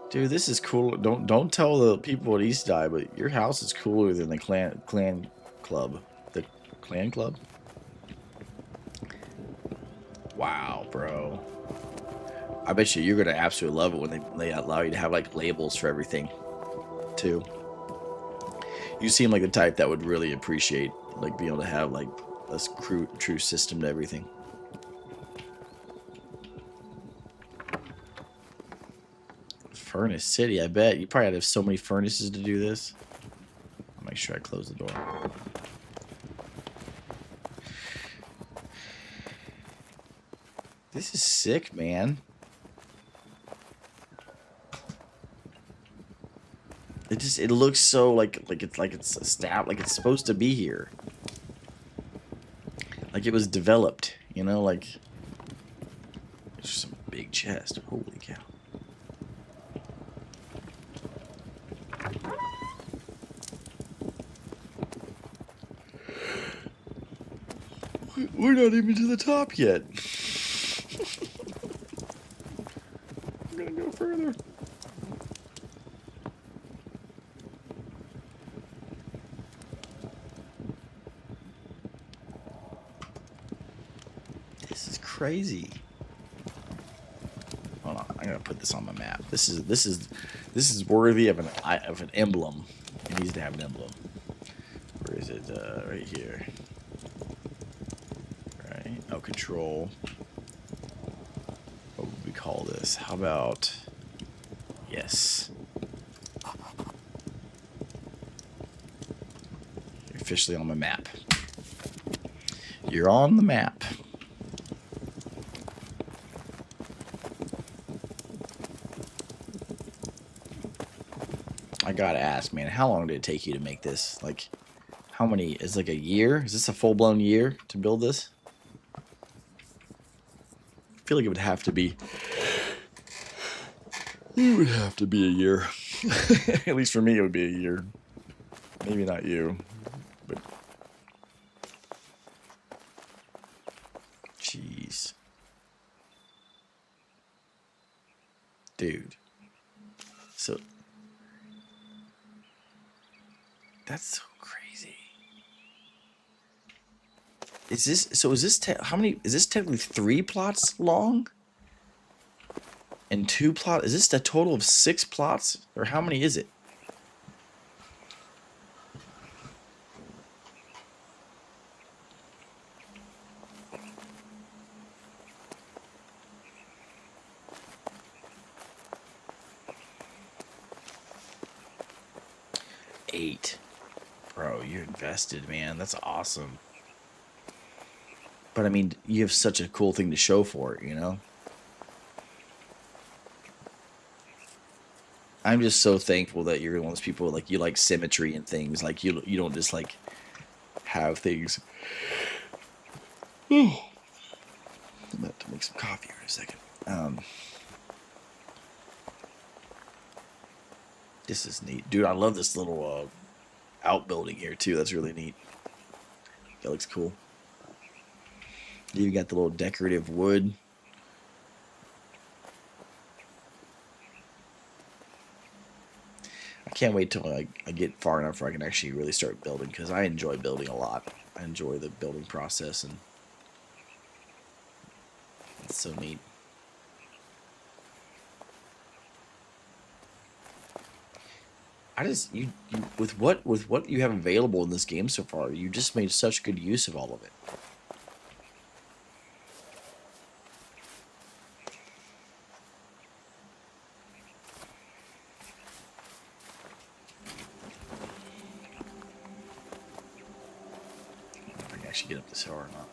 B: Dude, this is cool. Don't tell the people at East Die, but your house is cooler than the clan club. The clan club? Wow, bro. I bet you're gonna absolutely love it when they allow you to have like labels for everything too. You seem like the type that would really appreciate like being able to have like a true system to everything. Furnace City, I bet. You probably have so many furnaces to do this. I'll make sure I close the door. This is sick, man. It looks so like it's a stab, like it's supposed to be here. Like it was developed, you know, like there's some big chest. Holy cow. We're not even to the top yet. I'm gonna go further. This is crazy. Hold on, I'm gonna put this on my map. This is worthy of an emblem. It needs to have an emblem. Where is it? Right here. Right. Oh, control. What would we call this? How about? Yes. You're officially on my map. You're on the map. I gotta ask, man, how long did it take you to make this? Like, how many? Is like a year? Is this a full-blown year to build this? I feel like it would have to be. It would have to be a year. At least for me, it would be a year. Maybe not you, but. Jeez. Dude. So. That's so crazy. Is this how many? Is this technically 3 plots long? And 2 plots? Is this a total of 6 plots? Or how many is it? Eight. Bro, you're invested, man. That's awesome. But I mean, you have such a cool thing to show for it, you know? I'm just so thankful that you're one of those people like you like symmetry and things. Like you don't just like have things. I'm about to make some coffee here in a second. This is neat, dude. I love this little outbuilding here too. That's really neat. That looks cool. You got the little decorative wood. I can't wait till I get far enough where I can actually really start building, because I enjoy building a lot. I enjoy the building process, and it's so neat. I just you with what you have available in this game so far, you just made such good use of all of it. If I can actually get up this hill or not.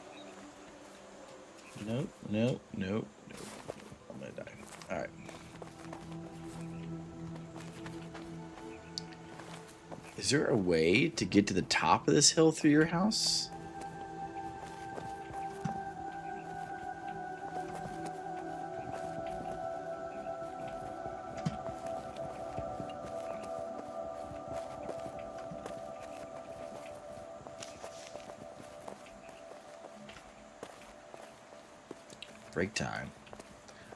B: Nope, nope, nope, nope. I'm gonna die. Alright. Is there a way to get to the top of this hill through your house? Break time.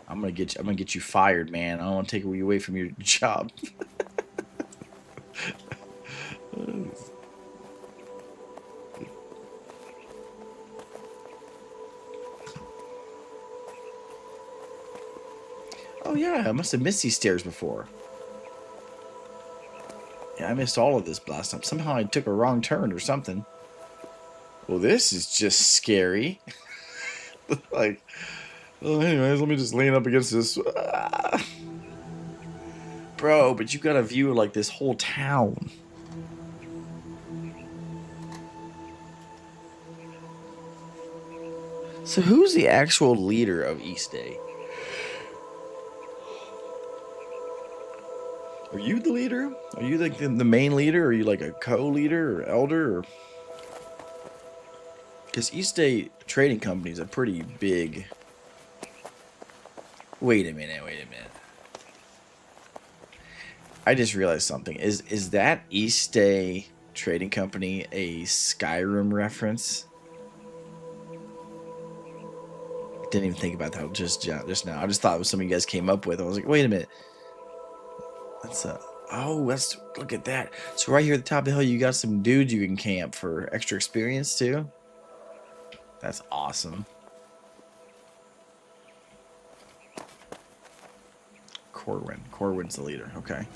B: I'm gonna get you fired, man. I don't want to take you away from your job. Oh yeah, I must have missed these stairs before. Yeah, I missed all of this last time. Somehow I took a wrong turn or something. Well, this is just scary. Like, well, anyways, let me just lean up against this. Ah. Bro, but you got a view of like this whole town. So who's the actual leader of East Day? Are you the leader? Are you like the main leader? Or are you like a co-leader or elder? Or... Because East Day Trading Company is a pretty big... Wait a minute. I just realized something. Is that East Day Trading Company a Skyrim reference? Didn't even think about that just now. I just thought it was something you guys came up with. I was like, wait a minute. That's look at that. So right here at the top of the hill, you got some dudes you can camp for extra experience too. That's awesome. Corwin's the leader. Okay.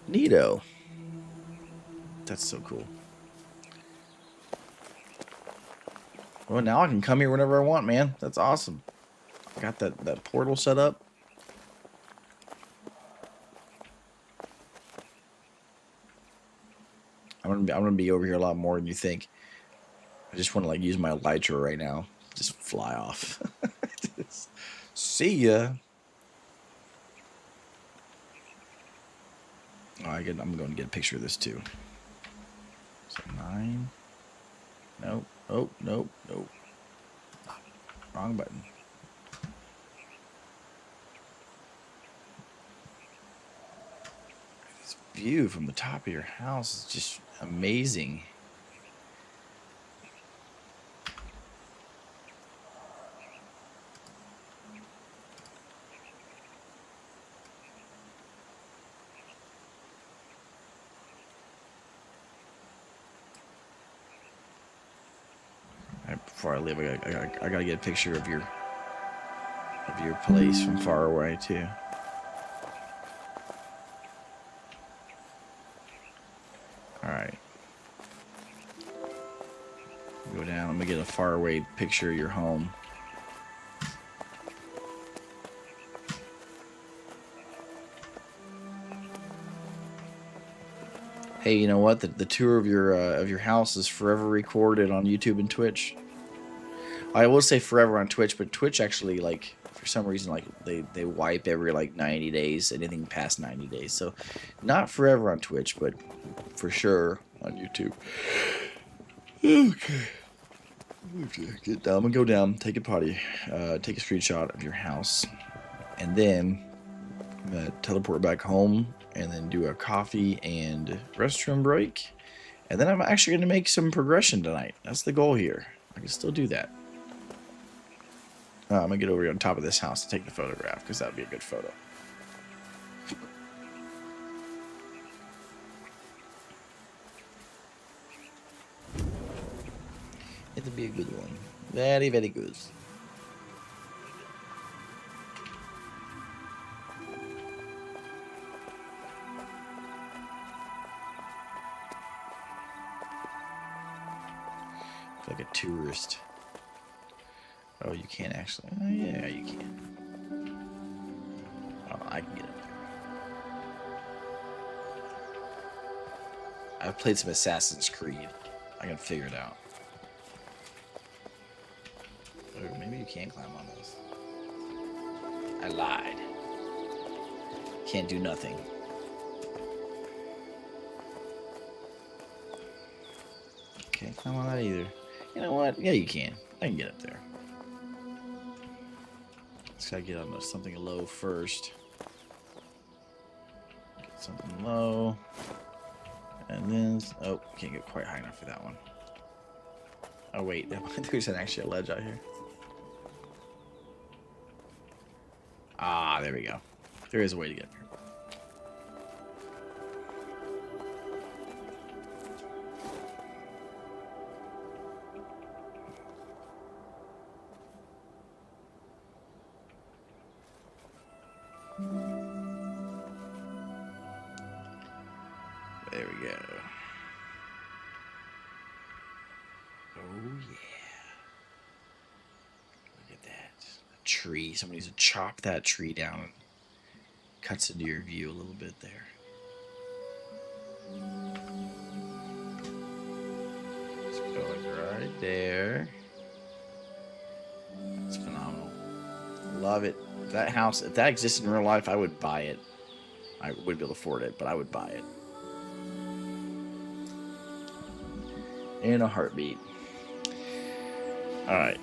B: Neato. That's so cool. Well, now I can come here whenever I want, man. That's awesome. I got that portal set up. I'm gonna be over here a lot more than you think. I just want to like use my elytra right now. Just fly off. Just, see ya. Oh, I'm going to get a picture of this too. So 9. Nope. Oh, nope. Wrong button. This view from the top of your house is just amazing. Before I leave, I gotta get a picture of your place from far away too. All right, go down. Let me get a far away picture of your home. Hey, you know what? The tour of your house is forever recorded on YouTube and Twitch. I will say forever on Twitch, but Twitch actually, like, for some reason, like, they wipe every, like, 90 days, anything past 90 days. So, not forever on Twitch, but for sure on YouTube. Okay. Get down. I'm gonna go down, take a potty, take a screenshot of your house, and then I'm gonna teleport back home, and then do a coffee and restroom break. And then I'm actually gonna make some progression tonight. That's the goal here. I can still do that. I'm gonna get over here on top of this house to take the photograph because that would be a good photo. It'll be a good one. Very, very good. Like a tourist. Oh, you can't actually. Oh, yeah, you can. Oh, I can get up there. I've played some Assassin's Creed. I can figure it out. Oh, maybe you can climb on this. I lied. Can't do nothing. Can't climb on that either. You know what? Yeah, you can. I can get up there. Just gotta get on something low first. Get something low. And then... Oh, can't get quite high enough for that one. Oh wait, there's actually a ledge out here. Ah, there we go. There is a way to get there. There we go. Oh yeah. Look at that. A tree. Somebody needs to chop that tree down and cuts into your view a little bit there. Let's go like right there. That's phenomenal. Love it. If that house, if that existed in real life, I would buy it. I wouldn't be able to afford it, but I would buy it. In a heartbeat. Alright.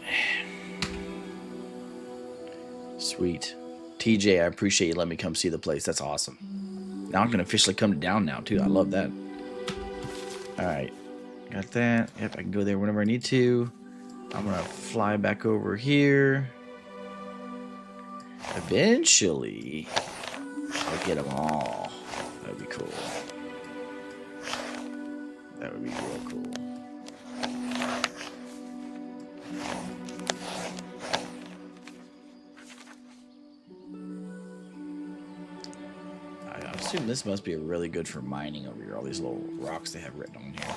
B: Sweet. TJ, I appreciate you letting me come see the place. That's awesome. Now I'm going to officially come down now, too. I love that. Alright. Got that. Yep, I can go there whenever I need to. I'm going to fly back over here. Eventually, I'll get them all. That would be cool. That would be real cool. I assume this must be really good for mining over here. All these little rocks they have written on here.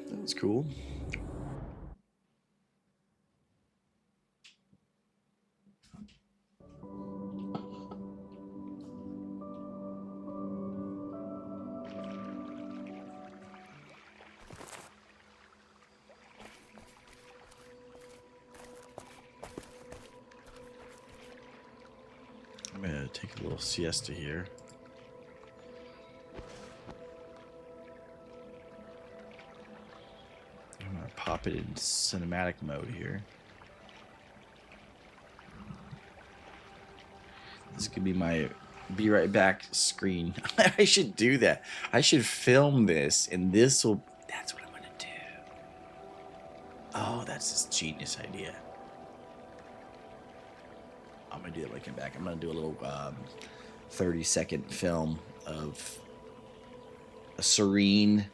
B: That was cool. I'm gonna take a little siesta here. I'm gonna pop it in cinematic mode here. This could be my be right back screen. I should do that. I should film this, and this will. That's what I'm gonna do. Oh, that's a genius idea. I'm gonna do that when I come back. I'm gonna do a little 30-second film of a serene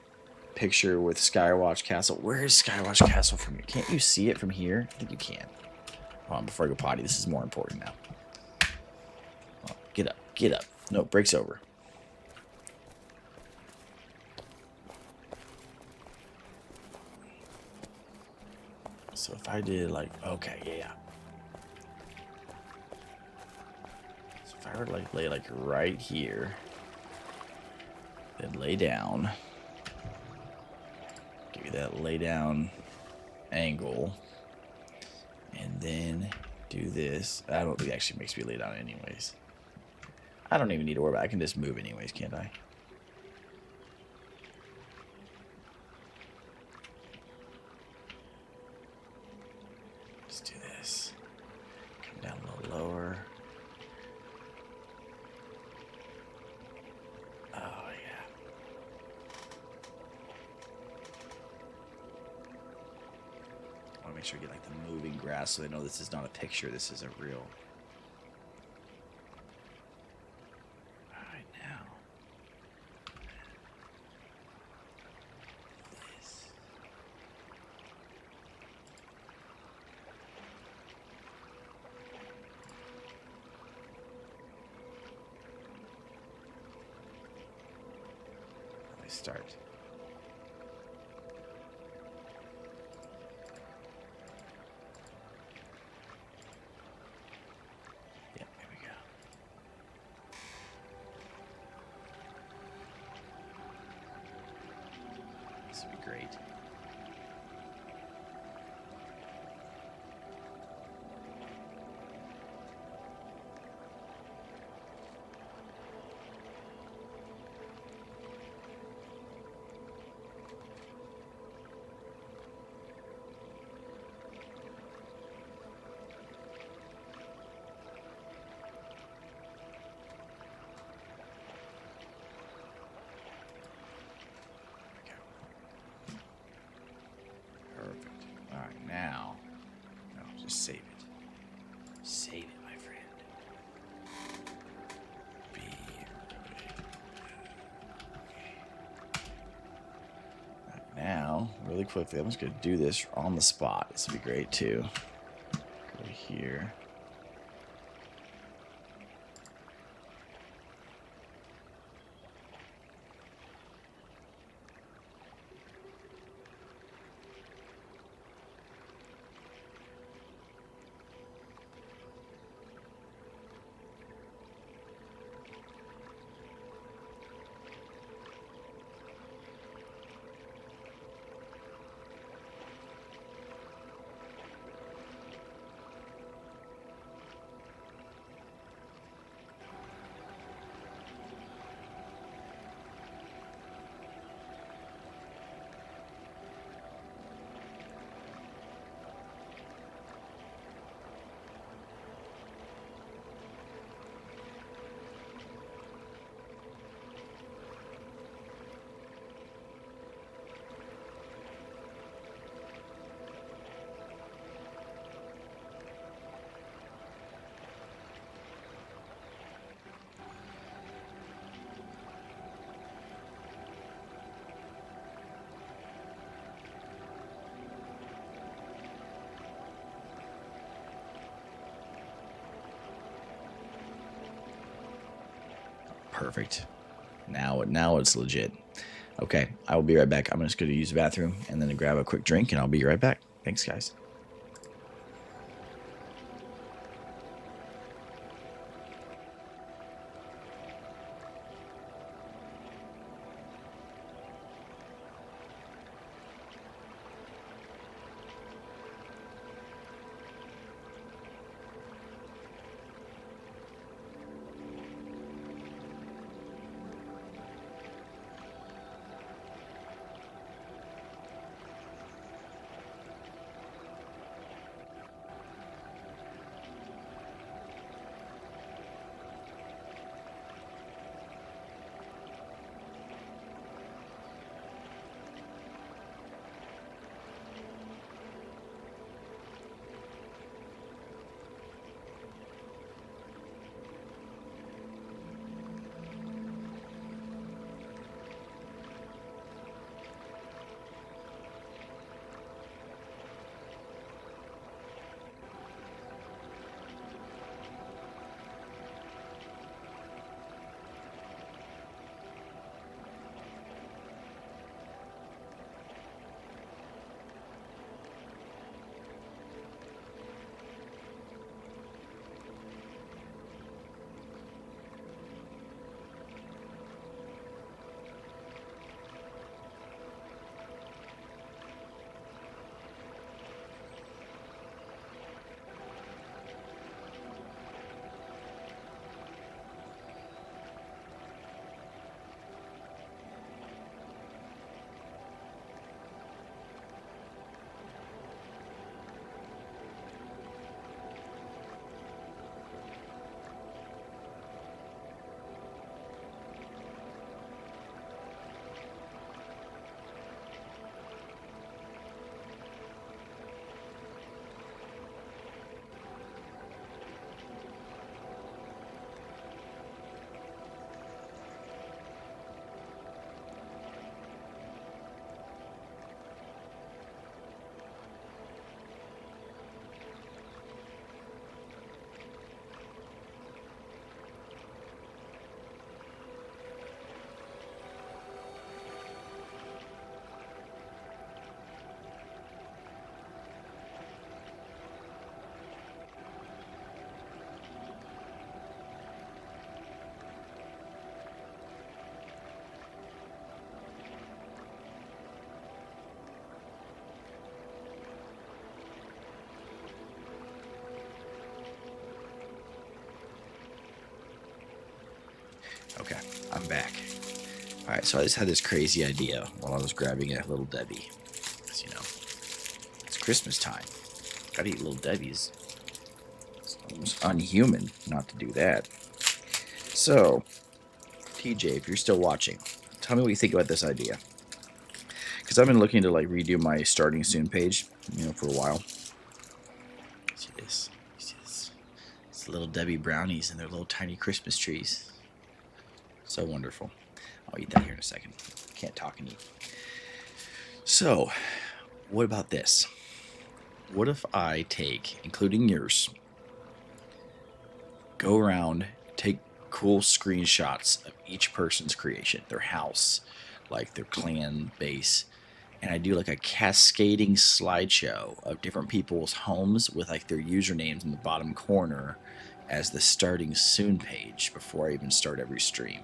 B: picture with Skywatch Castle. Where is Skywatch Castle from here? Can't you see it from here? I think you can. Hold on, before I go potty, this is more important now. Oh, get up, get up. No, break's over. So if I did like, okay, yeah. If I were to like lay like right here, then lay down, give you that lay down angle, and then do this. I don't think it actually makes me lay down anyways. I don't even need to worry about it. I can just move anyways, can't I? Let's do this. Come down a little lower. Make sure you get like the moving grass so they know this is not a picture, this is a real. Alright, now. This. Let me start. This would be great. now, really quickly, I'm just going to do this on the spot. This would be great too. Go here. Perfect. Now it's legit. Okay, I will be right back. I'm just going to use the bathroom and then grab a quick drink, and I'll be right back. Thanks, guys. Okay, I'm back. All right, so I just had this crazy idea while I was grabbing a Little Debbie. Because, you know, it's Christmas time. Gotta eat Little Debbie's. It's almost unhuman not to do that. So, TJ, if you're still watching, tell me what you think about this idea. Because I've been looking to like redo my starting soon page, you know, for a while. See this? See this? It's Little Debbie brownies and their little tiny Christmas trees. So wonderful. I'll eat that here in a second. Can't talk and eat. So, what about this? What if I take, including yours, go around, take cool screenshots of each person's creation, their house, like their clan base, and I do like a cascading slideshow of different people's homes with like their usernames in the bottom corner as the starting soon page before I even start every stream.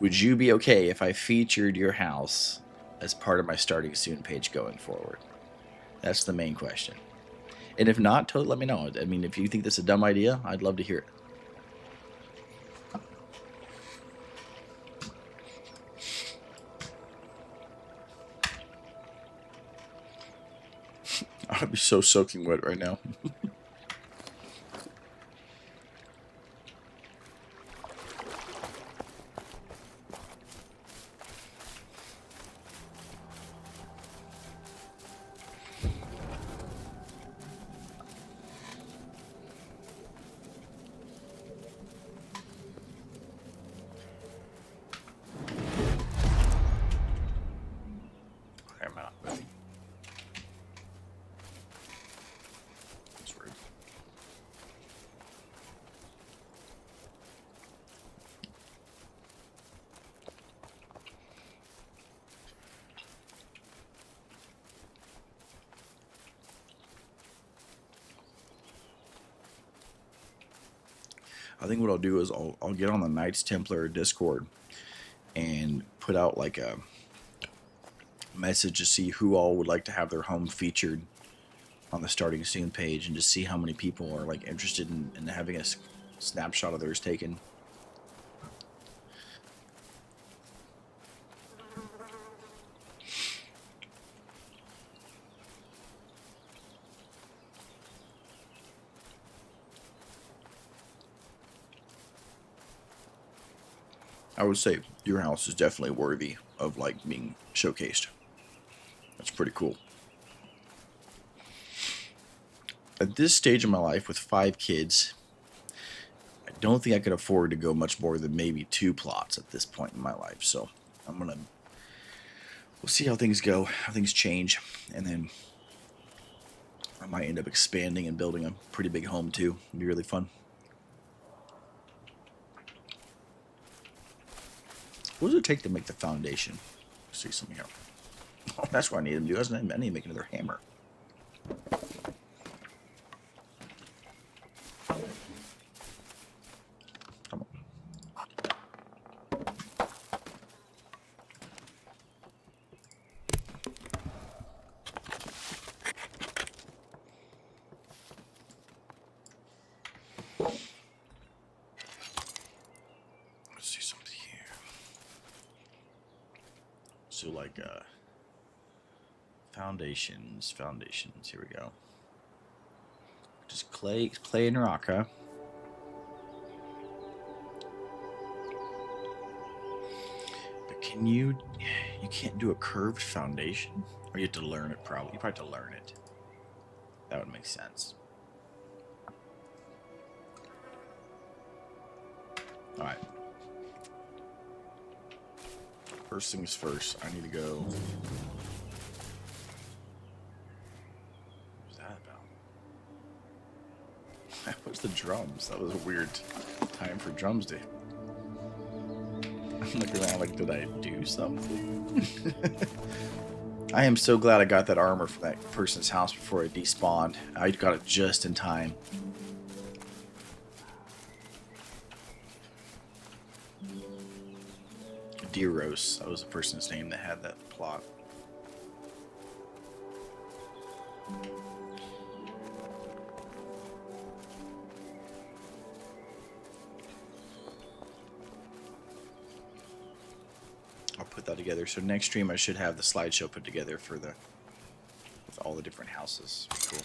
B: Would you be okay if I featured your house as part of my starting soon page going forward? That's the main question. And if not, totally let me know. I mean, if you think this is a dumb idea, I'd love to hear it. I'd be so soaking wet right now. I'm not moving. That's rude. I think what I'll do is I'll get on the Knights Templar Discord and put out like a message to see who all would like to have their home featured on the starting soon page, and just see how many people are like interested in having a snapshot of theirs taken. I would say your house is definitely worthy of like being showcased. That's pretty cool. At this stage of my life with 5 kids, I don't think I could afford to go much more than maybe 2 plots at this point in my life. So we'll see how things go, how things change, and then I might end up expanding and building a pretty big home too. It'd be really fun. What does it take to make the foundation? Let's see some here. Oh, that's what I need to do. I need to make another hammer. Come on. Let's see something here. So like foundations. Here we go. Just clay and rock, huh? But you can't do a curved foundation? Or you have to learn it probably. You probably have to learn it. That would make sense. Alright. First things first, I need to go. What was that about? That was the drums. That was a weird time for drums to look around like, did I do something? I am so glad I got that armor from that person's house before it despawned. I got it just in time. Deeros, that was the person's name that had that plot. I'll put that together. So next stream I should have the slideshow put together for with all the different houses. Cool.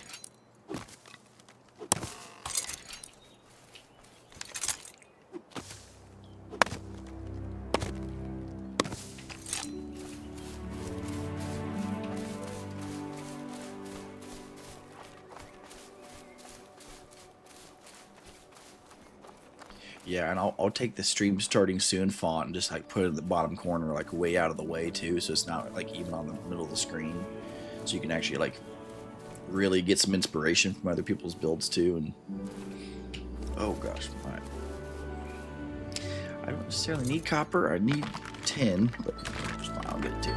B: Yeah, and I'll take the stream starting soon font and just like put it in the bottom corner, like way out of the way too, so it's not like even on the middle of the screen, so you can actually like really get some inspiration from other people's builds too. And oh gosh, all right. I don't necessarily need copper. I need tin, but it's fine. I'll get it too.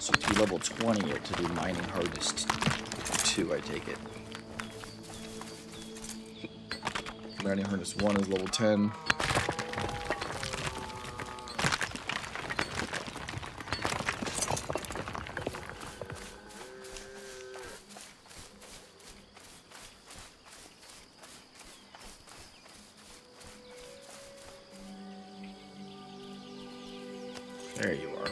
B: So to be level 20 to do mining harvest 2, I take it. Mining harvest 1 is level 10. There you are.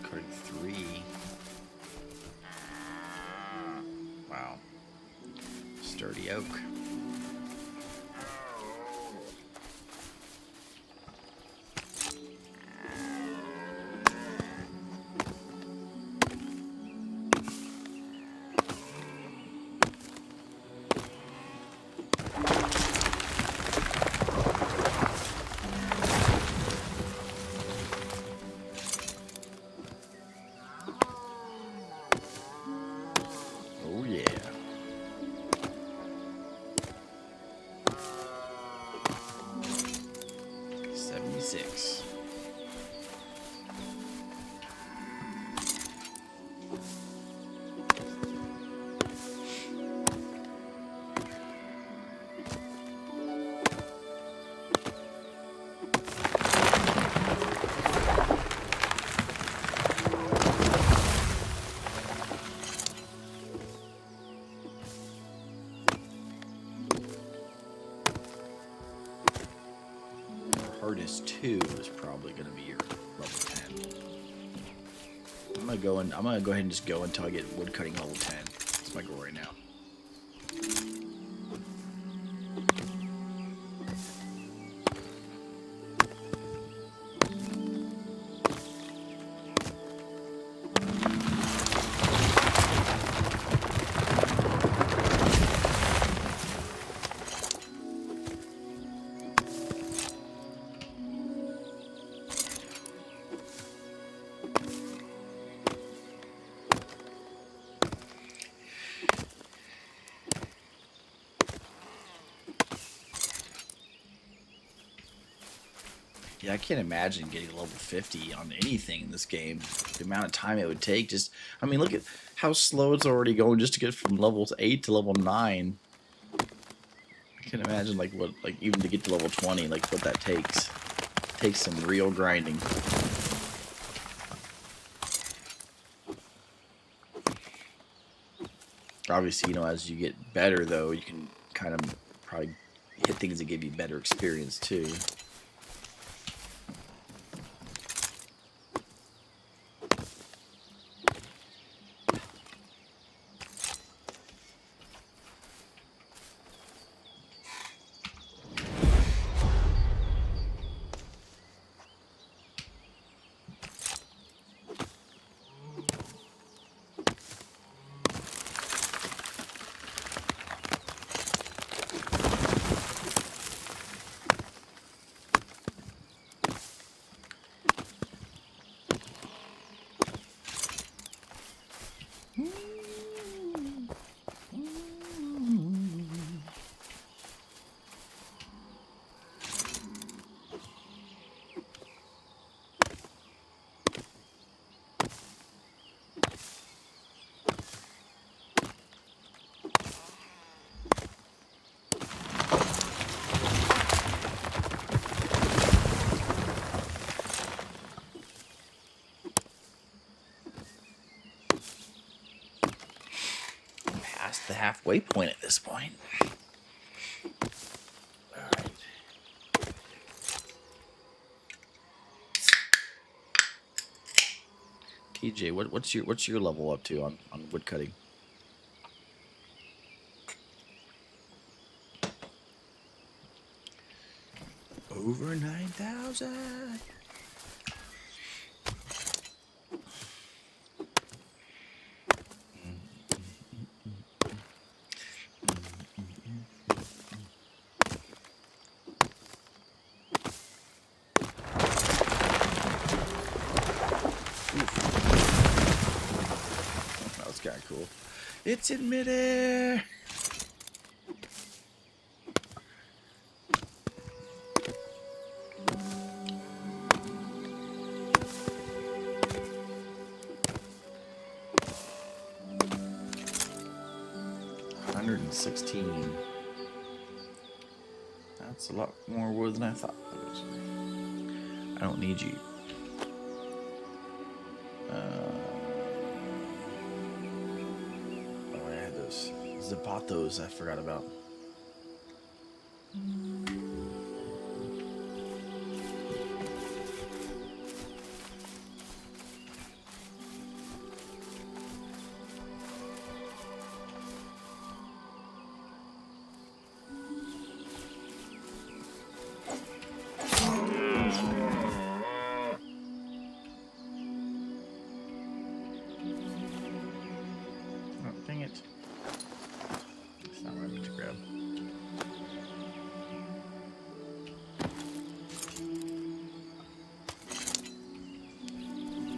B: Card 3. Wow. Sturdy oak. Oh yeah. $76. Hardest 2 is probably going to be your level 10. I'm gonna go ahead and just go until I get woodcutting level 10. That's my goal right now. Yeah, I can't imagine getting level 50 on anything in this game. The amount of time it would take. Just, I mean, look at how slow it's already going just to get from level 8 to level 9. I can't imagine like what, like even to get to level 20, like what that takes. It takes some real grinding. Obviously, you know, as you get better though, you can kind of probably hit things that give you better experience too. halfway point at this point. All right. TJ, what's your level up to on wood cutting? Over 9,000. That was kind of cool. It's in midair. $116. That's a lot more wood than I thought it was. I don't need you. Oh, I had those zapatos I forgot about. Dang it. That's not what I meant to grab.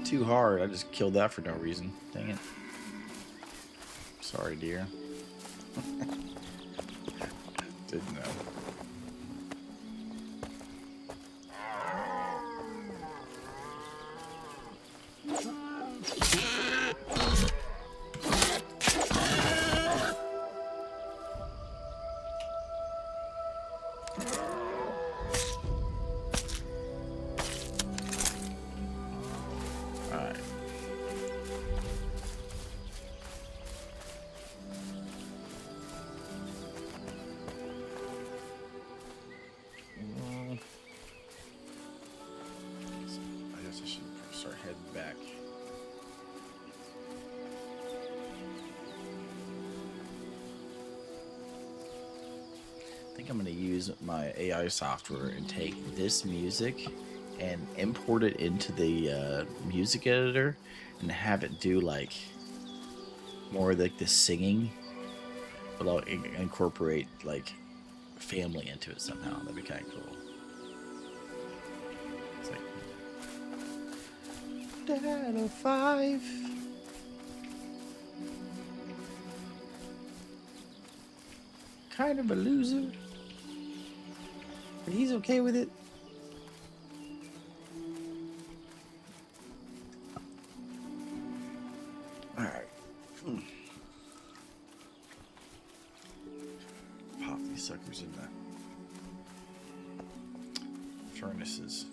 B: Too hard. I just killed that for no reason. Dang it. Sorry, dear. Didn't know. Alright. I guess I should start heading back. I think I'm going to use my AI software and take this music and import it into the music editor and have it do like more like the singing, but I'll incorporate like family into it somehow. That'd be kind of cool. It's like Dad of 5. Kind of a loser, but he's okay with it. All right. Pop these suckers in the furnaces.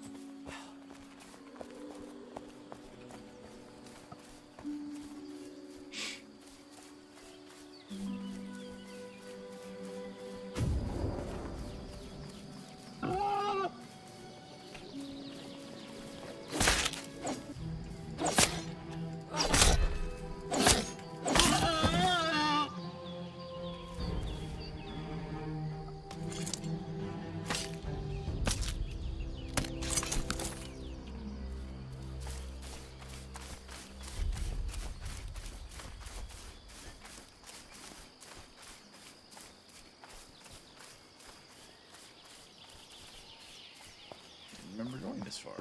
B: Remember going this far.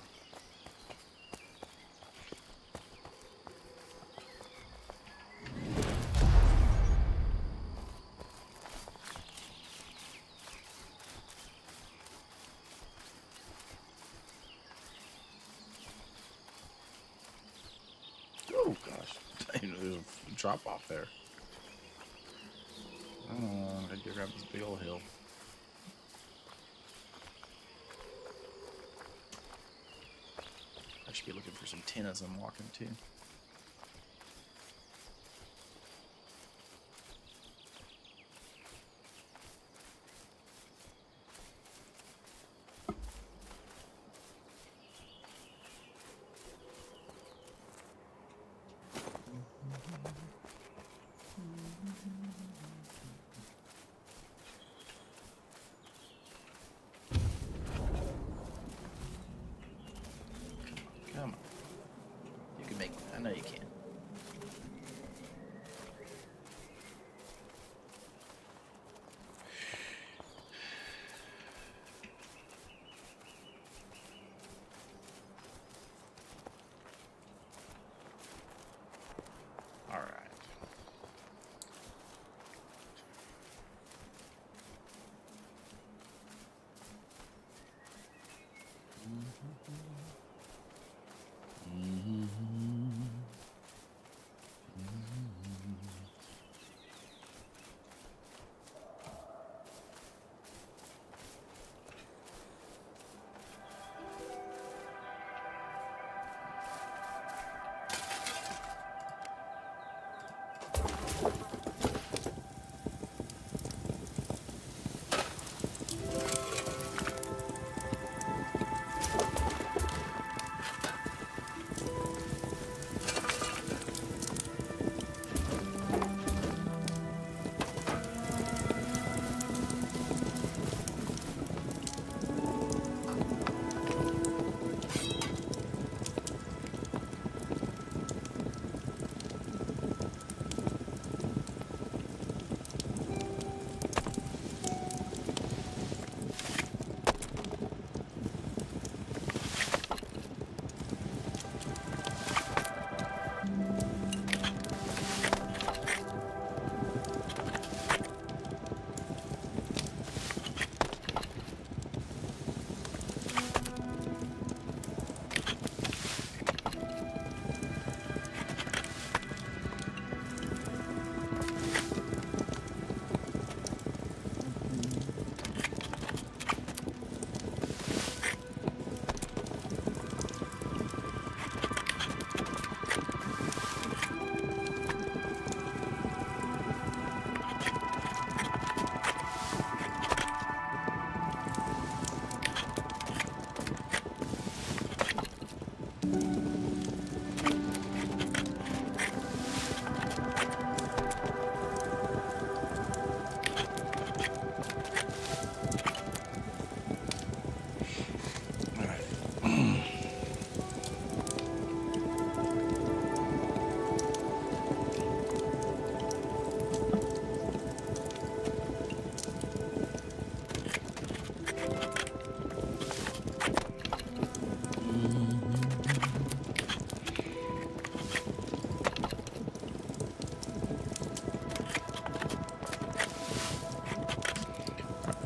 B: Oh gosh, there's a drop off there. Oh, I did grab this big old hill. I should be looking for some tin as I'm walking too.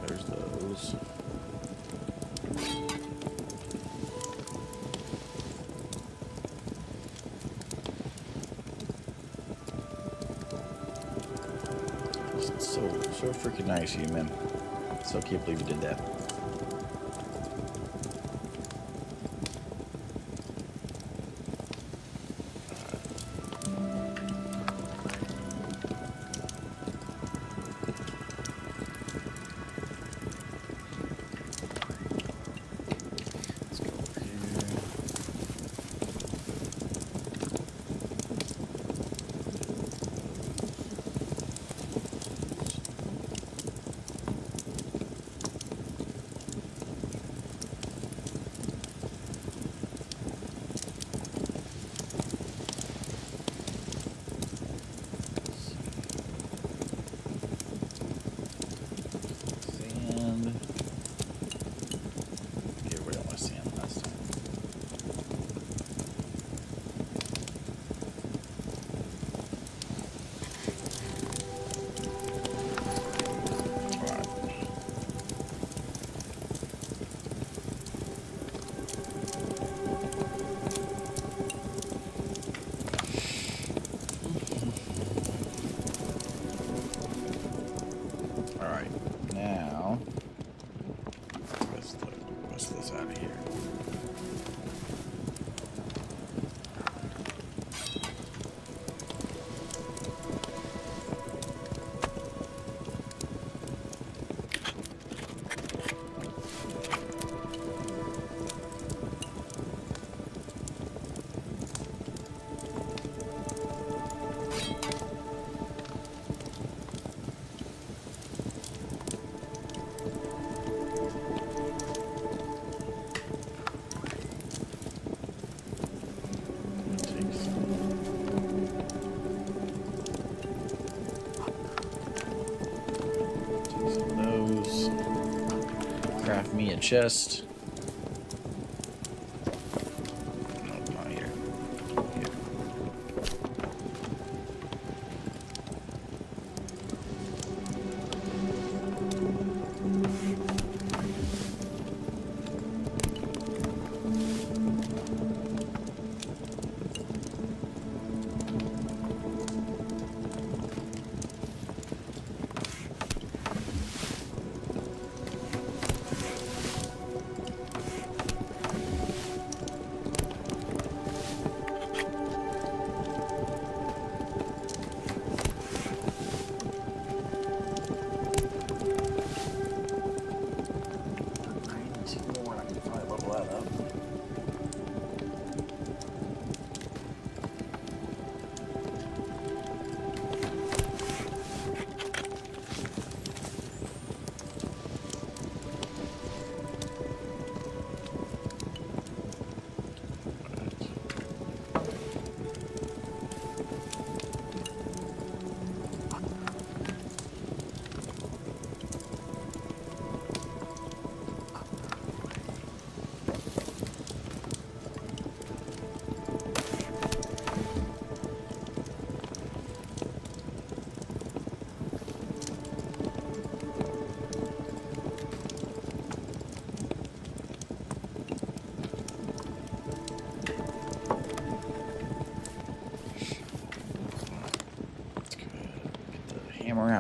B: There's those. So freaking nice of you, man. So can't believe you did that. Let's go over here. Sand. Get rid of my sand last time. Alright. Alright, now let's the rest of this out of here. Take some of those. Craft me a chest. Nope, not here. Here.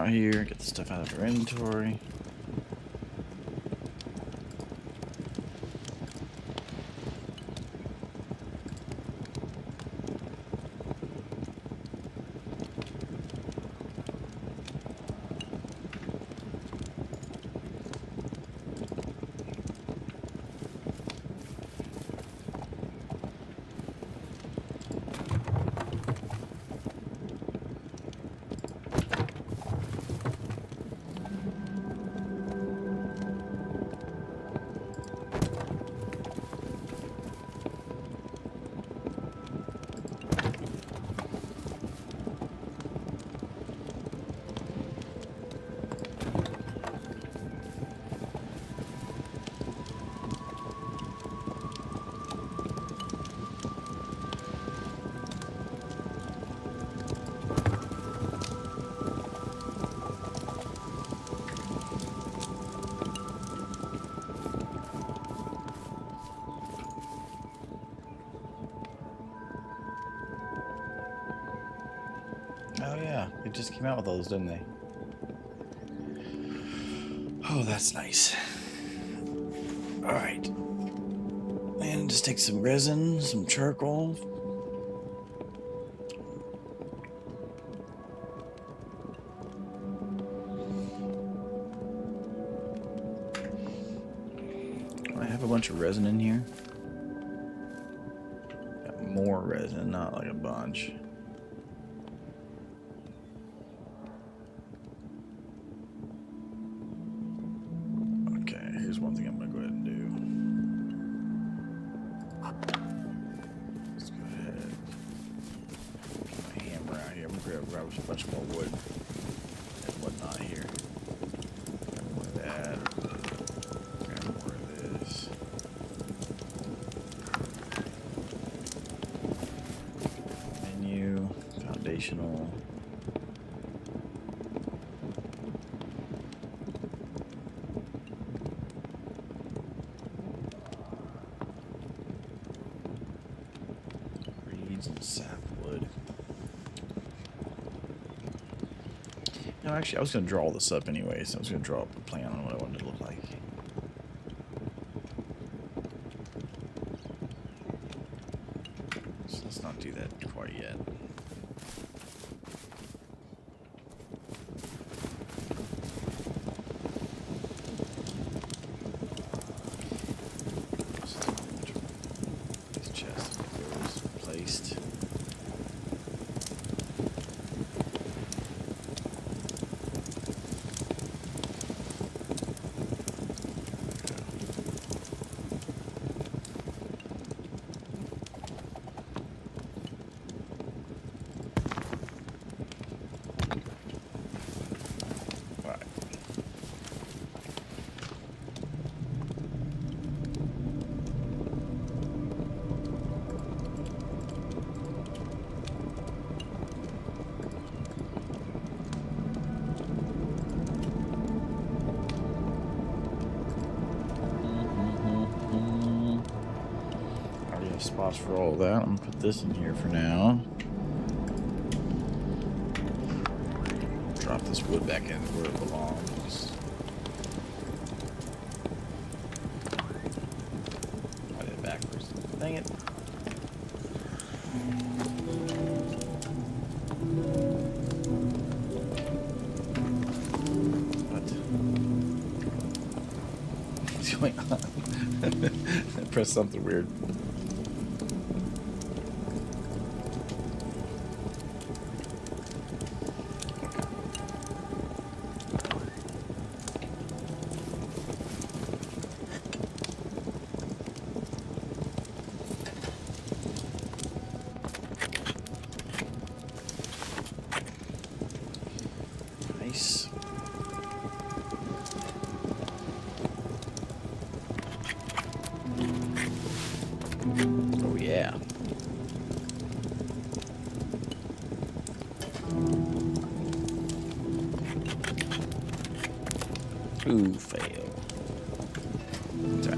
B: out here, get the stuff out of our inventory. Oh yeah, they just came out with those, didn't they? Oh, that's nice. Alright. And just take some resin, some charcoal. I have a bunch of resin in here. Got more resin, not like a bunch. Here's one thing I'm going to go ahead and do. Let's go ahead. Get my hammer out here. I'm going to grab a bunch more wood and whatnot here. Grab more of that. Grab more of this. Menu. Foundational. And sapwood. No, actually, I was going to draw all this up anyway, so I was going to draw up a plan on what I wanted it to look like. So let's not do that quite yet. These chests placed. Spots for all of that. I'm gonna put this in here for now. Drop this wood back in where it belongs. I did it backwards. Dang it. What's going on? I pressed something weird. Nice. Oh yeah. Ooh, fail. Okay.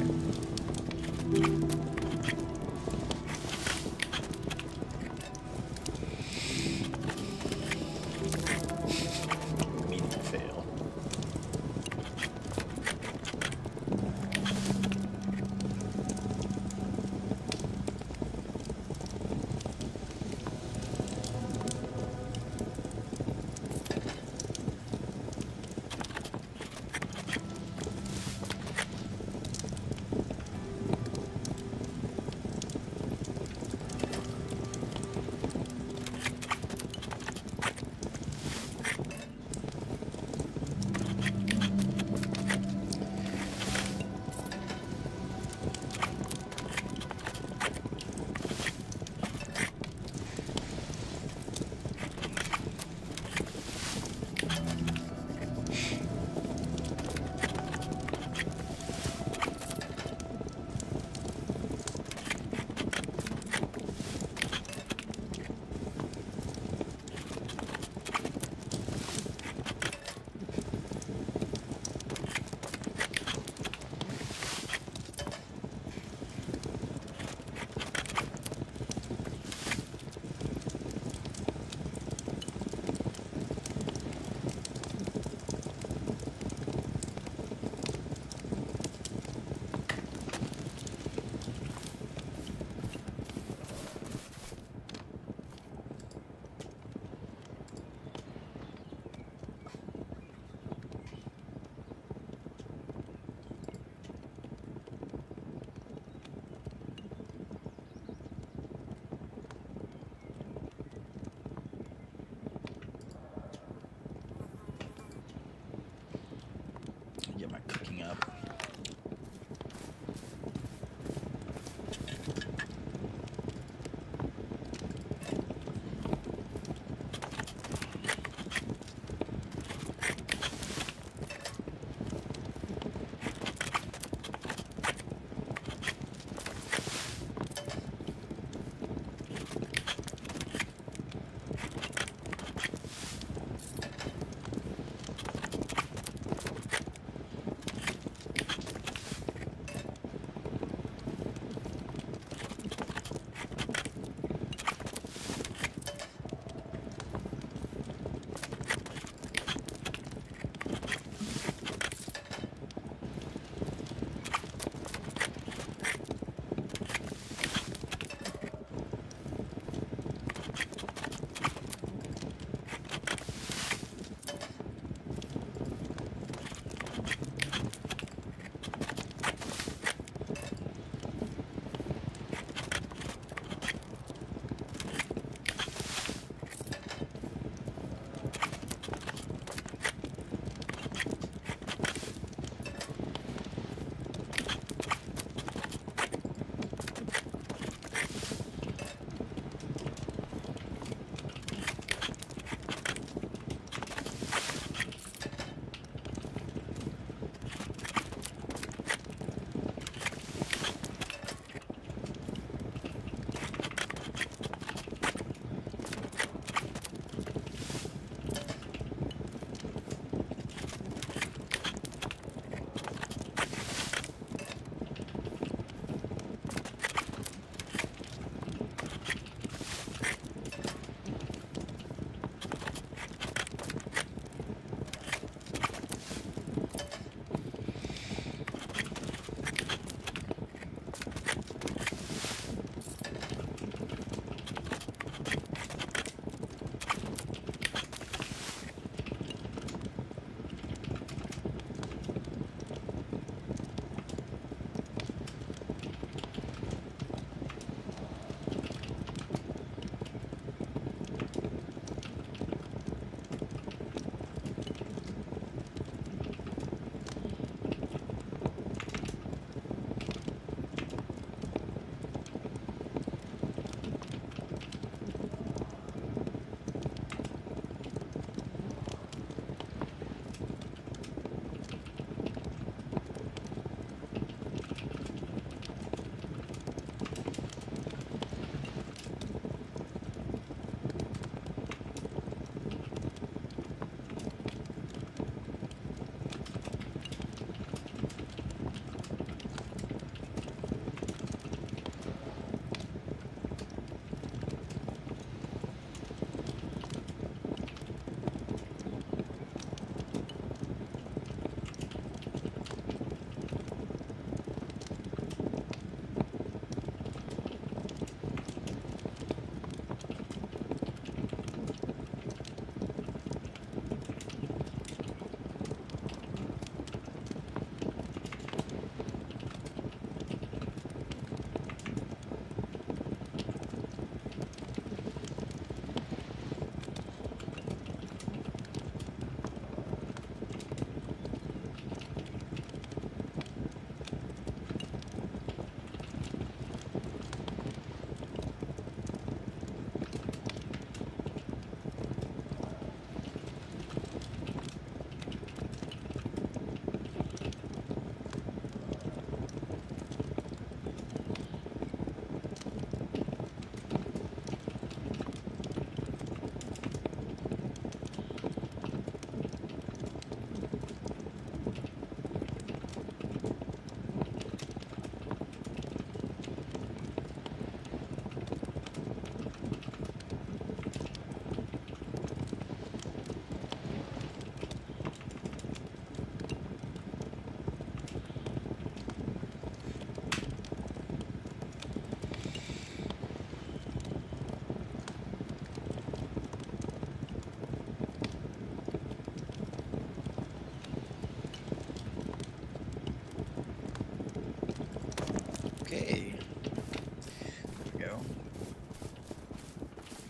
B: Okay. There we go.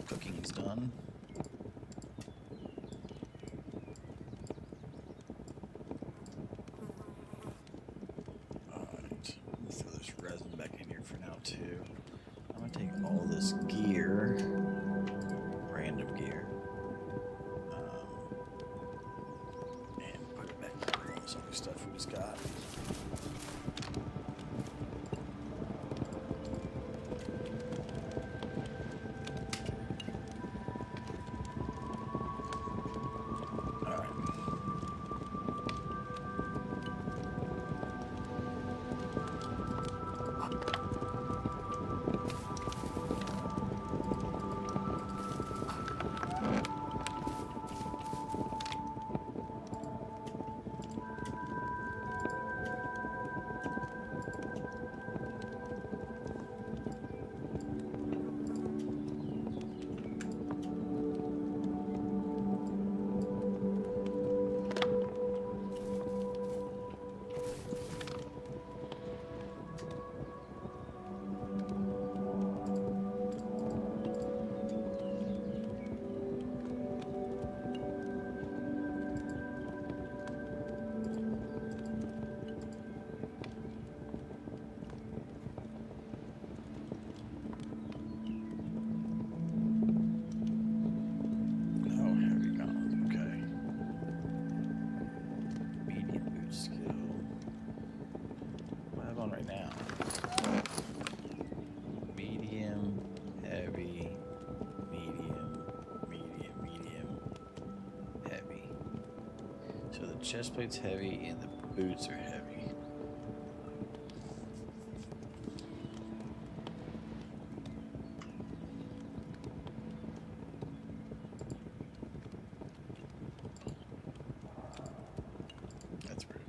B: Cooking's done. Alright. Throw this resin back in here for now, too. I'm going to take all this gear, random gear, and put it back in all this other stuff we just got. Chest plate's heavy and the boots are heavy. That's rude.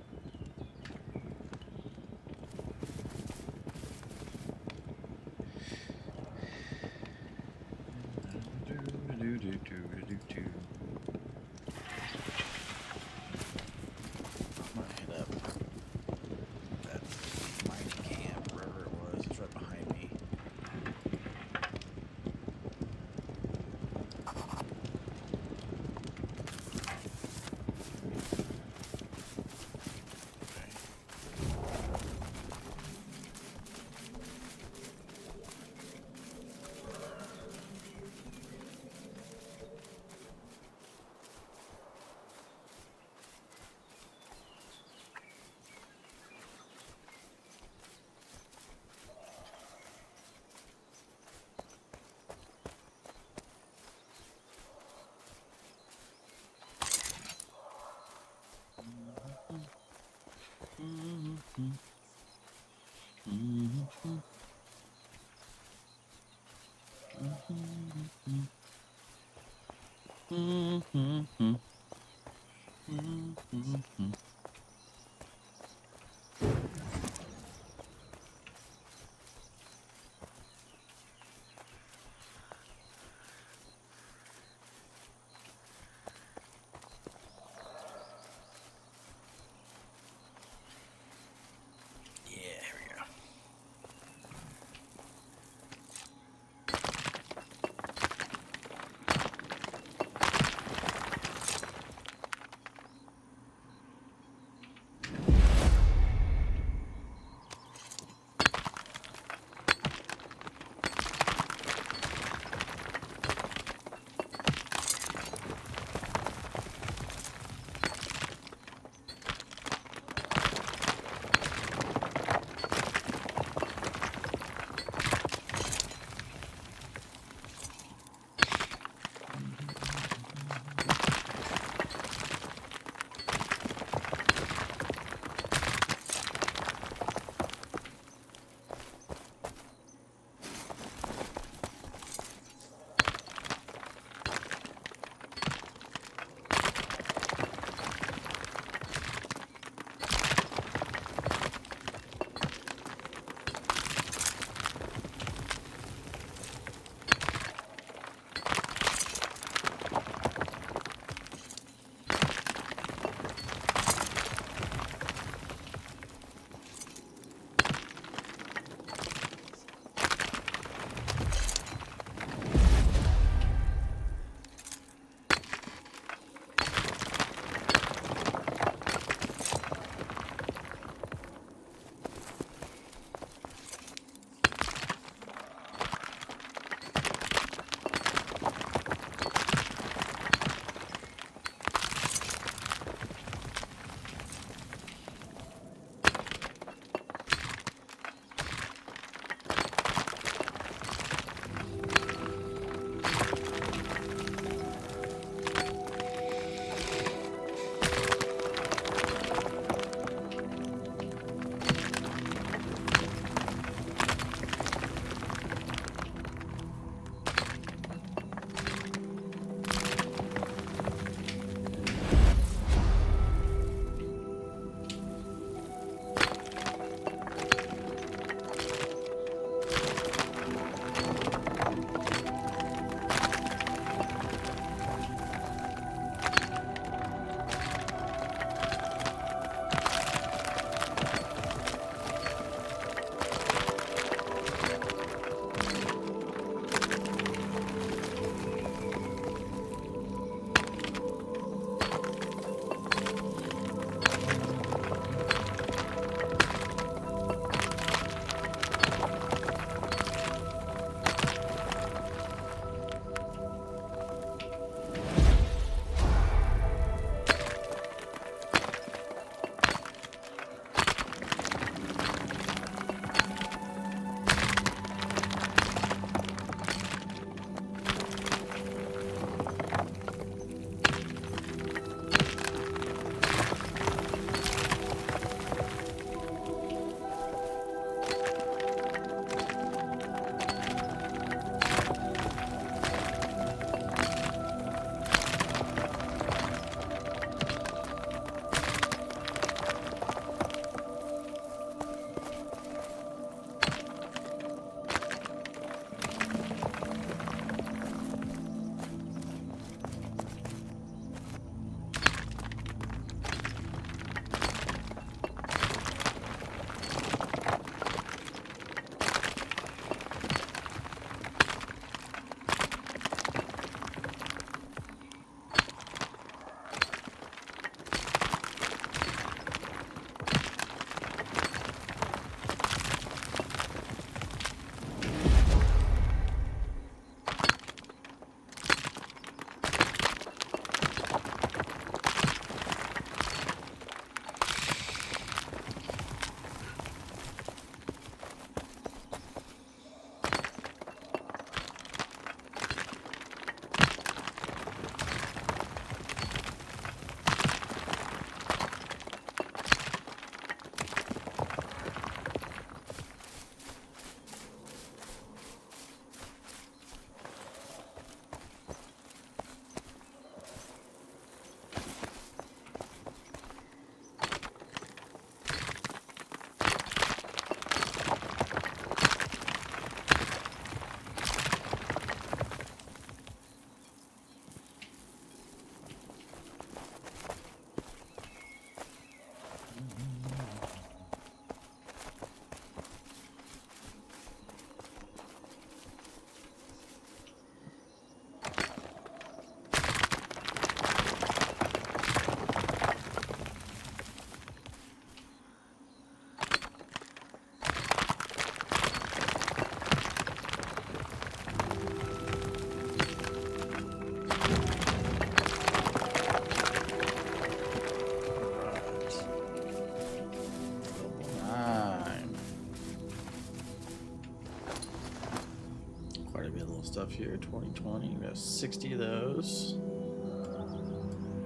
B: stuff here. 2020. We have 60 of those.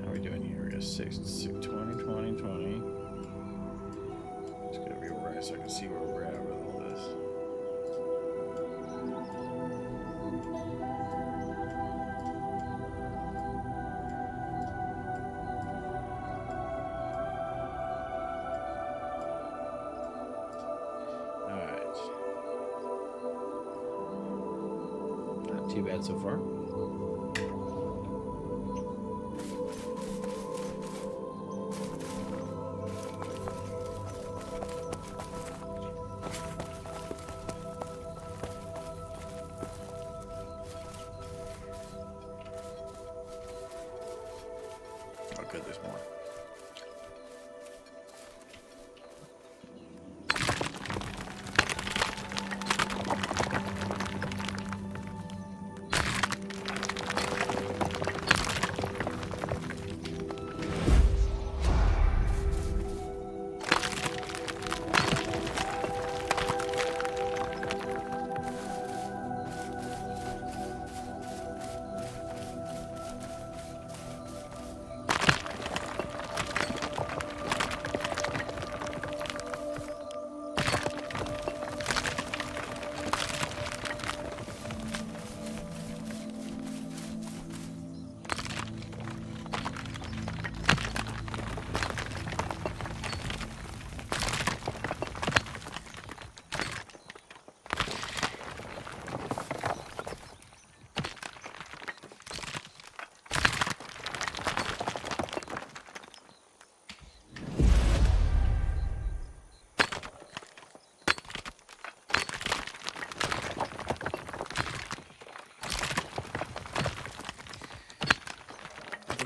B: How are we doing here? We got 6, 20, 20, 20. Just gotta reorganize so I can see where we're at with all this. Too bad so far. Oh, good, there's more.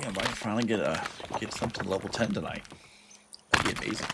B: I might finally get something level 10 tonight. That'd be amazing.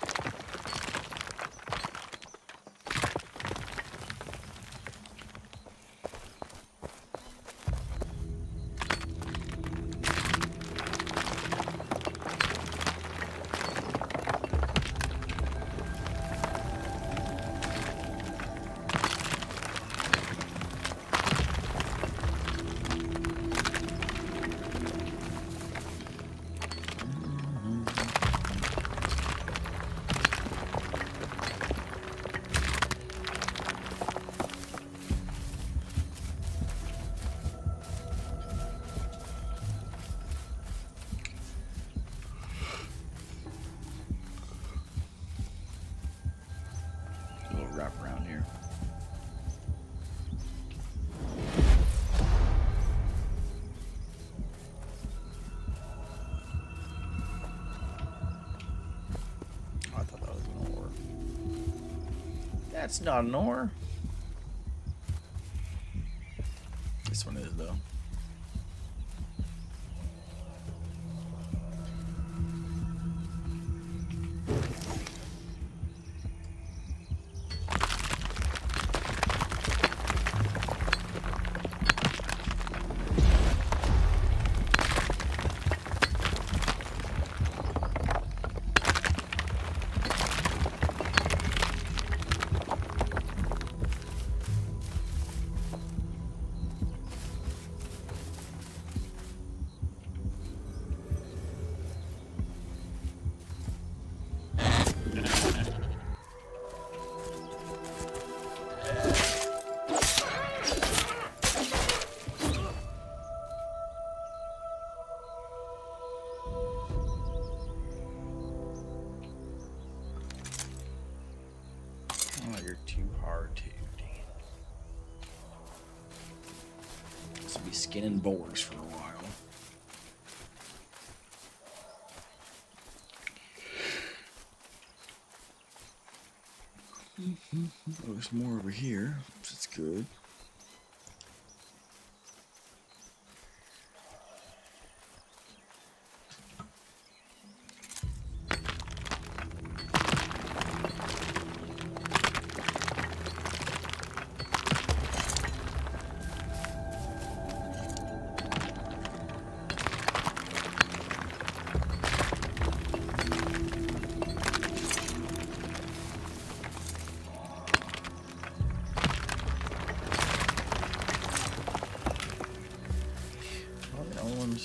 B: Wrap around here. Oh, I thought that was an ore. That's not an ore. This one is though. Oh, you're too hard to. This will be skinning boars for a while. Oh, there's more over here. That's good.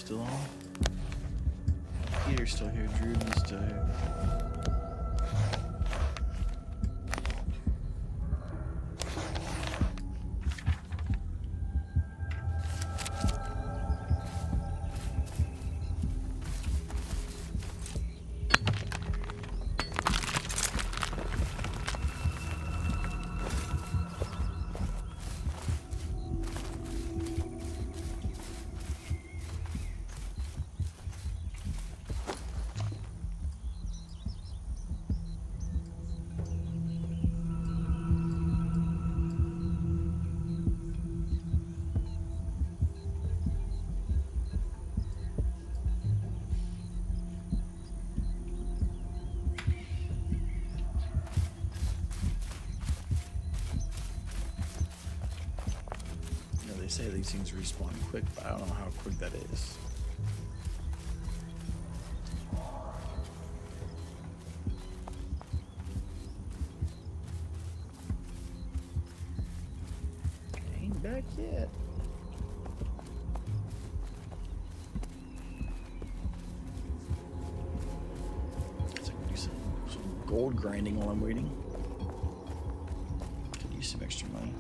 B: still on? Peter's still here. Druden's still here. They say these things respawn quick, but I don't know how quick that is. Ain't back yet. Let's do some gold grinding while I'm waiting. Could use some extra money.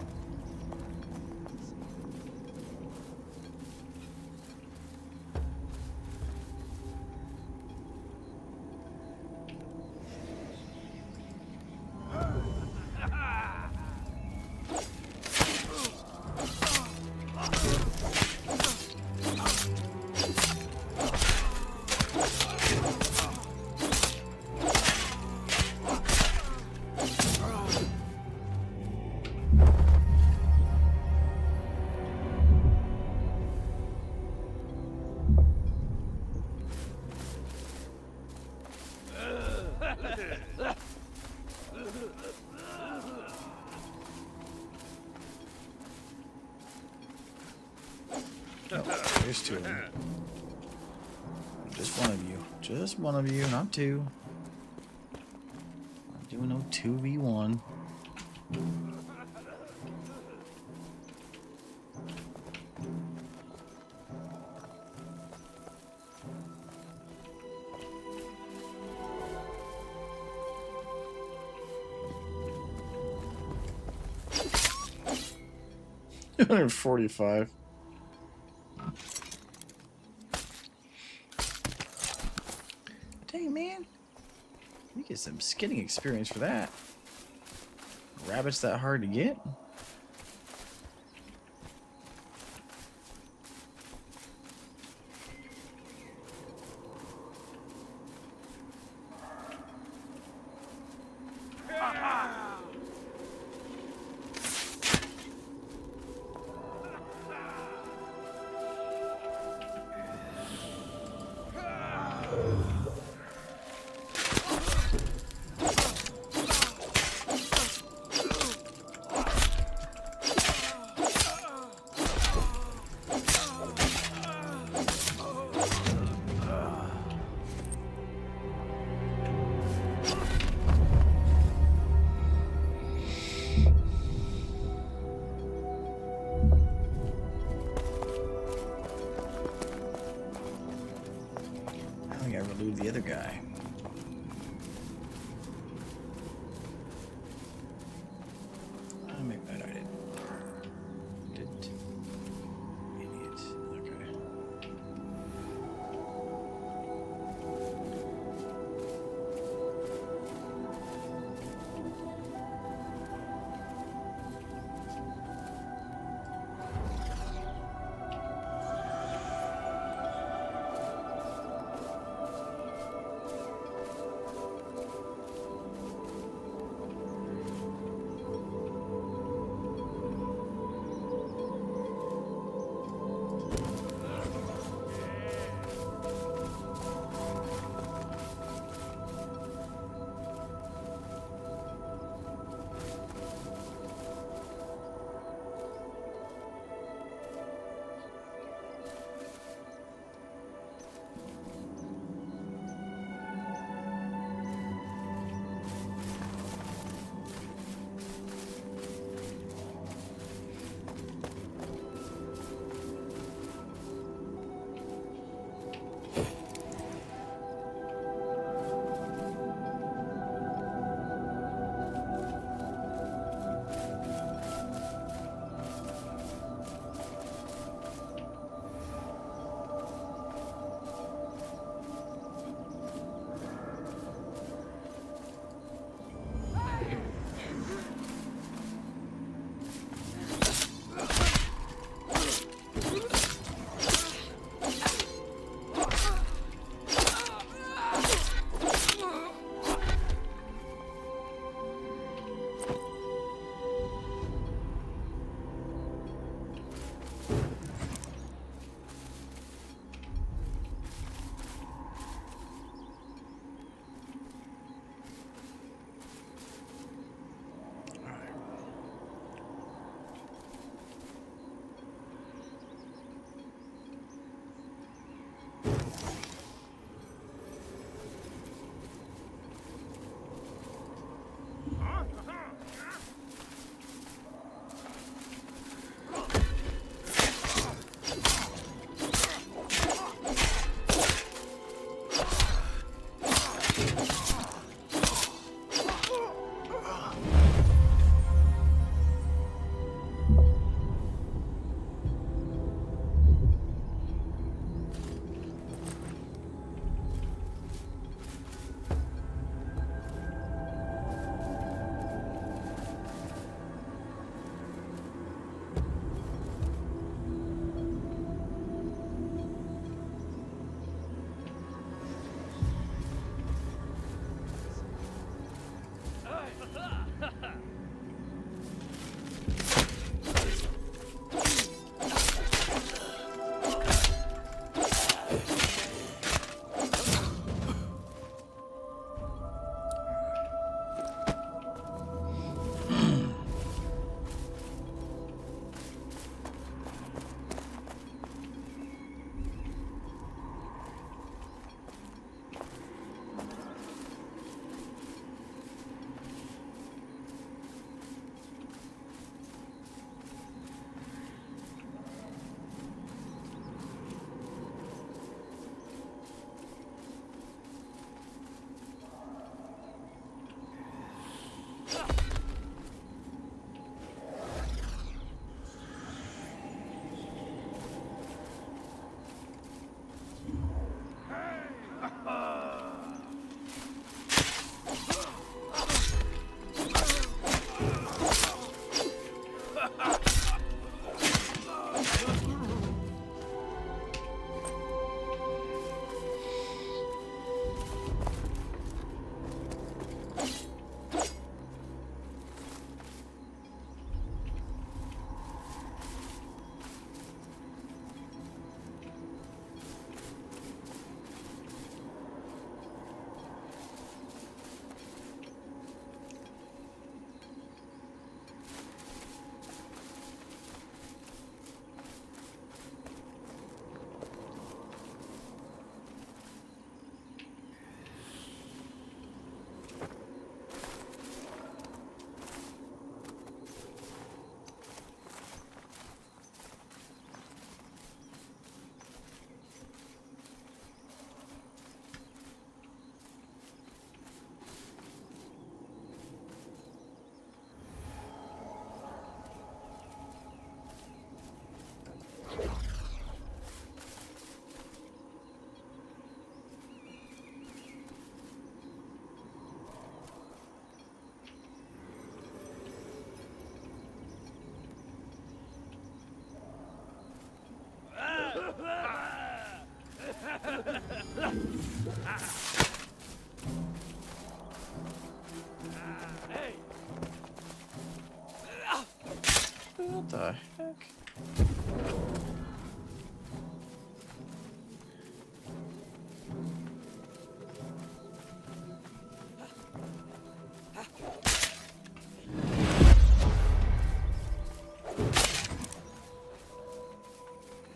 B: Oh, there's two of them. Just one of you. Just one of you, not two. Not doing no 2v1. $245. Dang, man. You get some skinning experience for that. Rabbits that hard to get? The other guy. I didn't. Idiot. Okay. What the heck?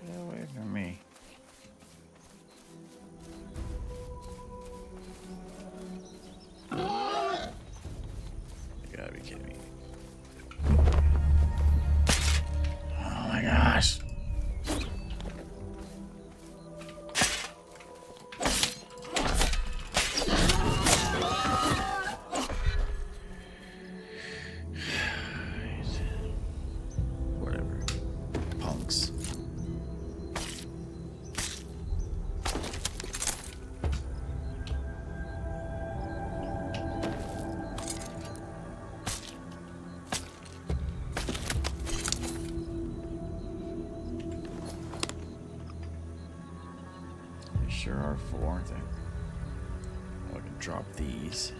B: Get away from me. You gotta be kidding me. Oh my gosh. Whatever. Punks. They sure are full, aren't they? Oh, I can drop these.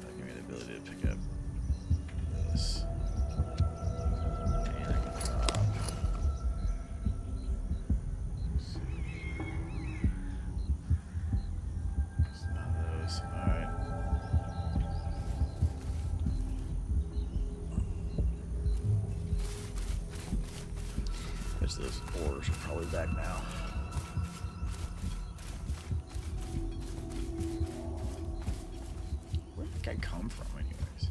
B: That'll give me the ability to pick up this. And I can drop. It's none of those. Alright. Guess those ores are probably back now. Where did that guy come from, anyways?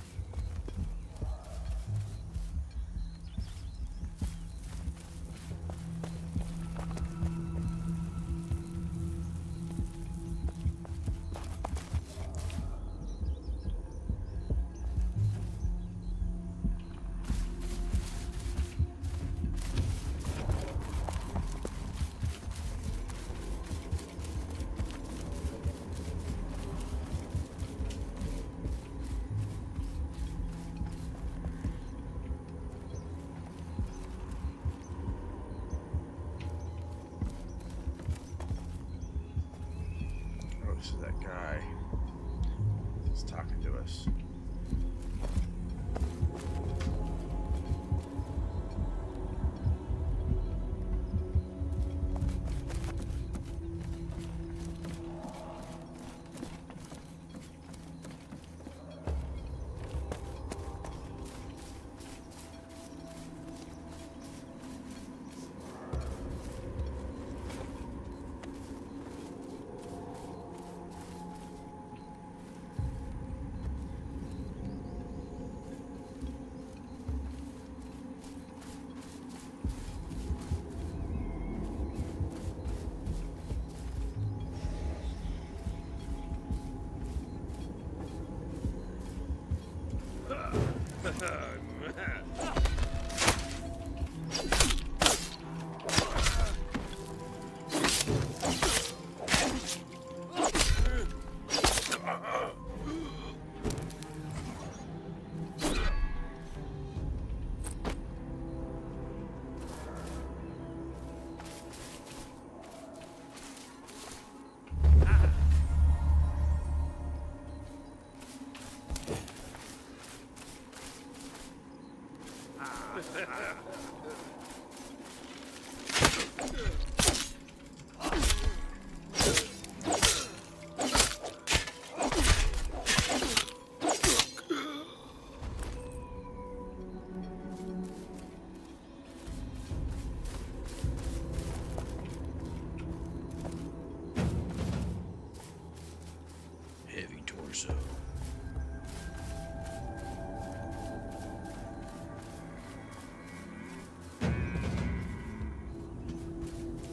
B: Oh, this is that guy. He's talking to us. Heavy torso.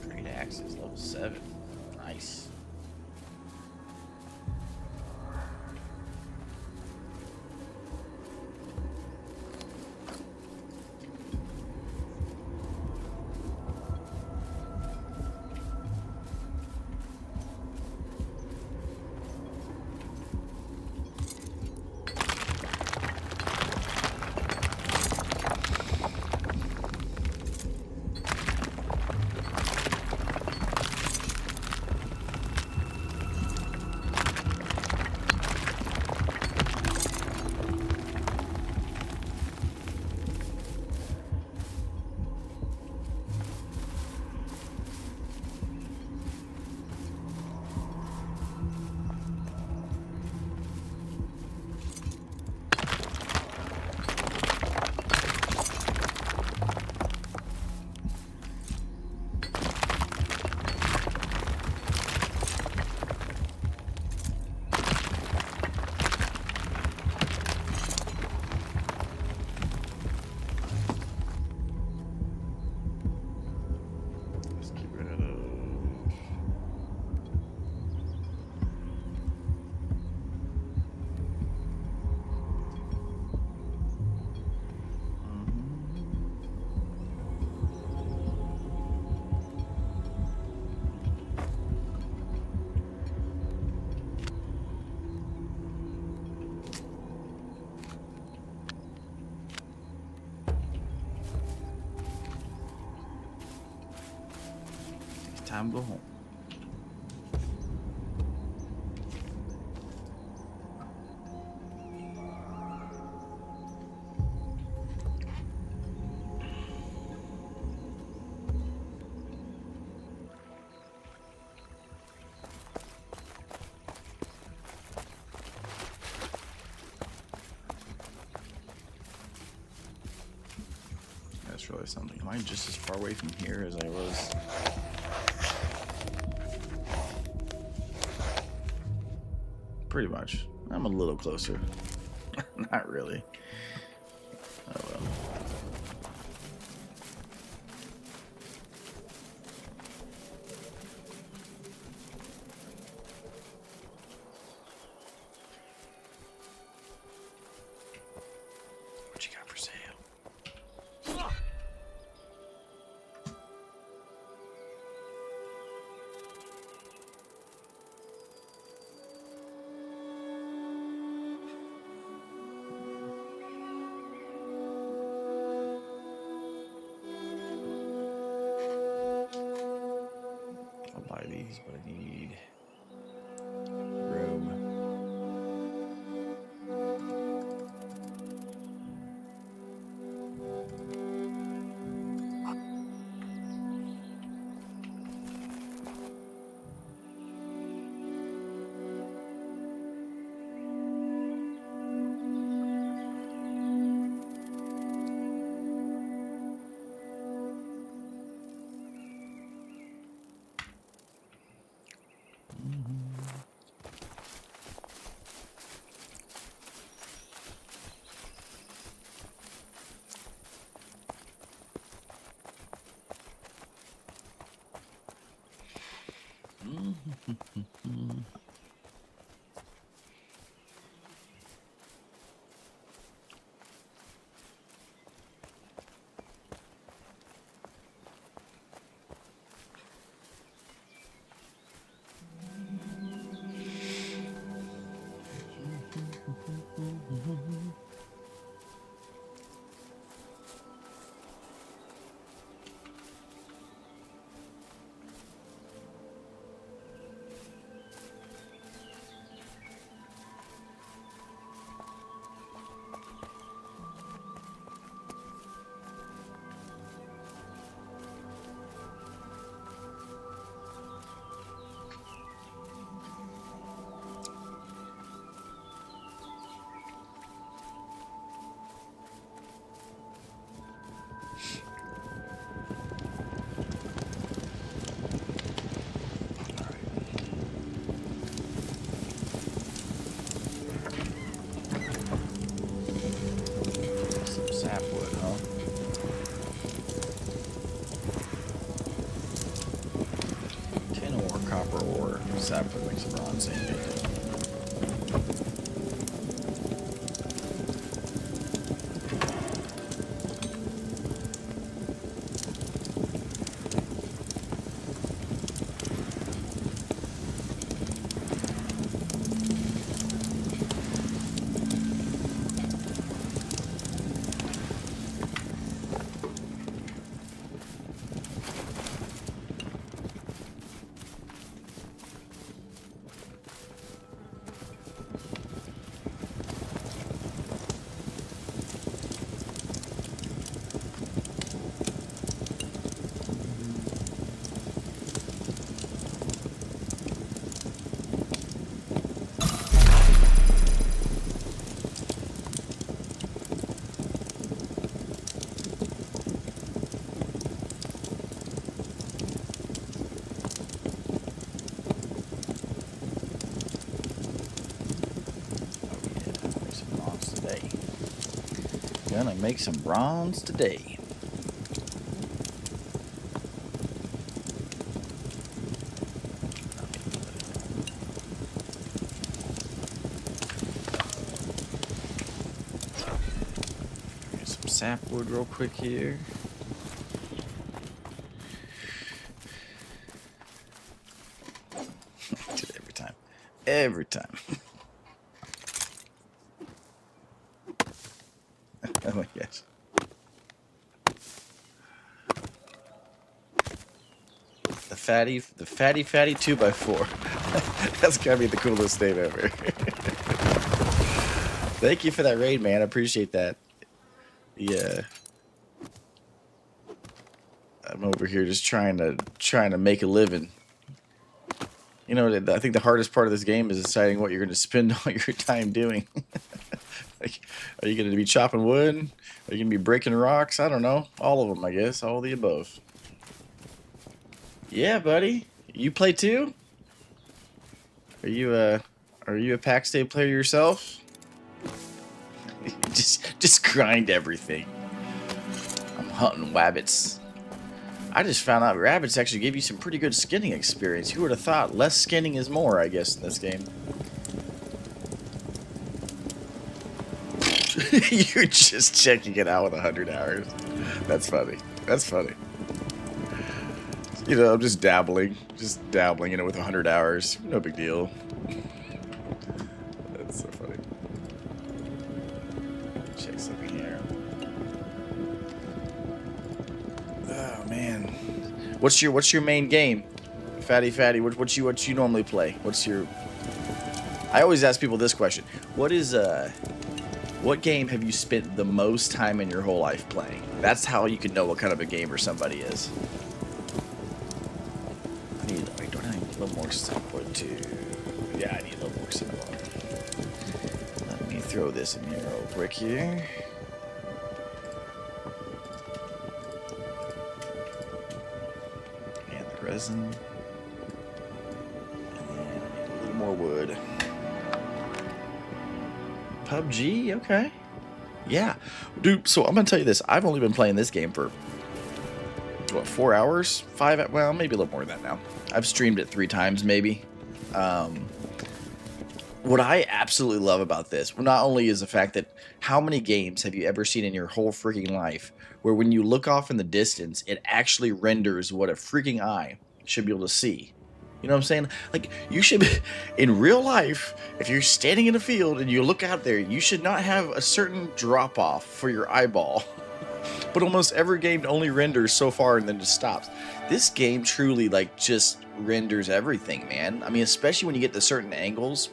B: Great axes, level 7. Nice. time to go home. That's really something. Am I just as far away from here as I was? Pretty much. I'm a little closer. Not really. Oh well. What you got for sale? I'll buy these, but I need room. Some sapwood, huh? Tin ore, copper ore, sapwood makes a bronze ingot. Gonna make some bronze today. Get some sapwood real quick here. Every time. Every time. Oh my gosh. the fatty 2x4. That's gotta be the coolest name ever. Thank you for that raid, man. I appreciate that. Yeah. I'm over here just trying to make a living. You know, I think the hardest part of this game is deciding what you're going to spend all your time doing. Like, are you going to be chopping wood? Are you going to be breaking rocks? I don't know. All of them, I guess. All of the above. Yeah, buddy. You play too? Are you a Pax Day player yourself? just grind everything. I'm hunting wabbits. I just found out rabbits actually give you some pretty good skinning experience. Who would have thought? Less skinning is more, I guess, in this game. You're just checking it out with 100 hours. That's funny. That's funny. You know, I'm just dabbling in it with 100 hours. No big deal. That's so funny. Check something here. Oh man, what's your main game, Fatty? What you normally play? What's your? I always ask people this question. What game have you spent the most time in your whole life playing? That's how you can know what kind of a gamer somebody is. Don't I need a little more support too? Yeah, I need a little more support. Let me throw this in here real quick here. And the resin. And then I need a little more wood. PUBG, okay. Yeah. Dude, so I'm gonna tell you this. I've only been playing this game for what, 4 hours? 5, well, maybe a little more than that now. I've streamed it 3 times maybe. What I absolutely love about this, not only is the fact that how many games have you ever seen in your whole freaking life where when you look off in the distance, it actually renders what a freaking eye should be able to see. You know what I'm saying? Like, you should be, in real life, if you're standing in a field and you look out there, you should not have a certain drop off for your eyeball. But almost every game only renders so far and then just stops. This game truly, like, just renders everything, man. I mean, especially when you get to certain angles.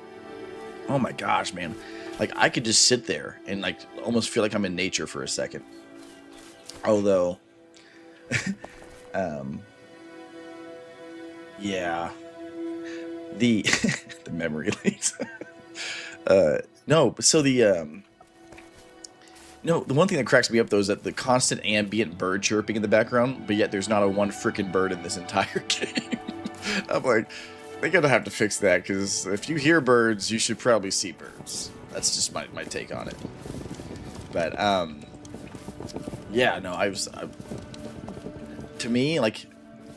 B: Oh my gosh, man. Like, I could just sit there and, like, almost feel like I'm in nature for a second. Although, yeah, the the memory leaks. No, so no, the one thing that cracks me up though is that the constant ambient bird chirping in the background, but yet there's not a one freaking bird in this entire game. I'm like, they're gonna have to fix that, because if you hear birds, you should probably see birds. That's just my take on it. But yeah, no, to me, like,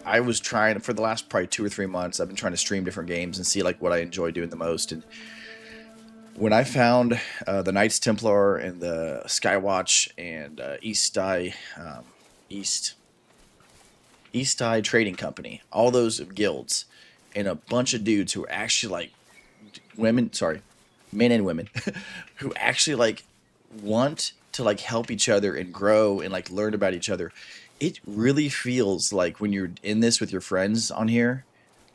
B: I was trying for the last probably 2 or 3 months. I've been trying to stream different games and see like what I enjoy doing the most. And when I found the Knights Templar and the Skywatch and East Eye Trading Company, all those guilds, and a bunch of dudes who are actually like men and women, who actually like want to like help each other and grow and like learn about each other. It really feels like when you're in this with your friends on here,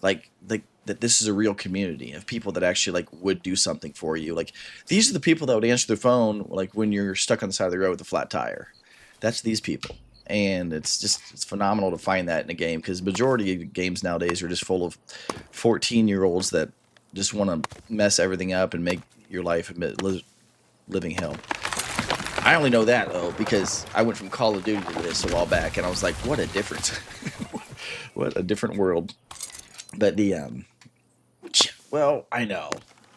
B: like that this is a real community of people that actually like would do something for you. Like, these are the people that would answer the phone like when you're stuck on the side of the road with a flat tire. That's these people. And it's phenomenal to find that in a game, because majority of games nowadays are just full of 14-year-olds that just want to mess everything up and make your life a living hell. I only know that though because I went from Call of Duty to this a while back, and I was like, what a difference. What a different world. But well, I know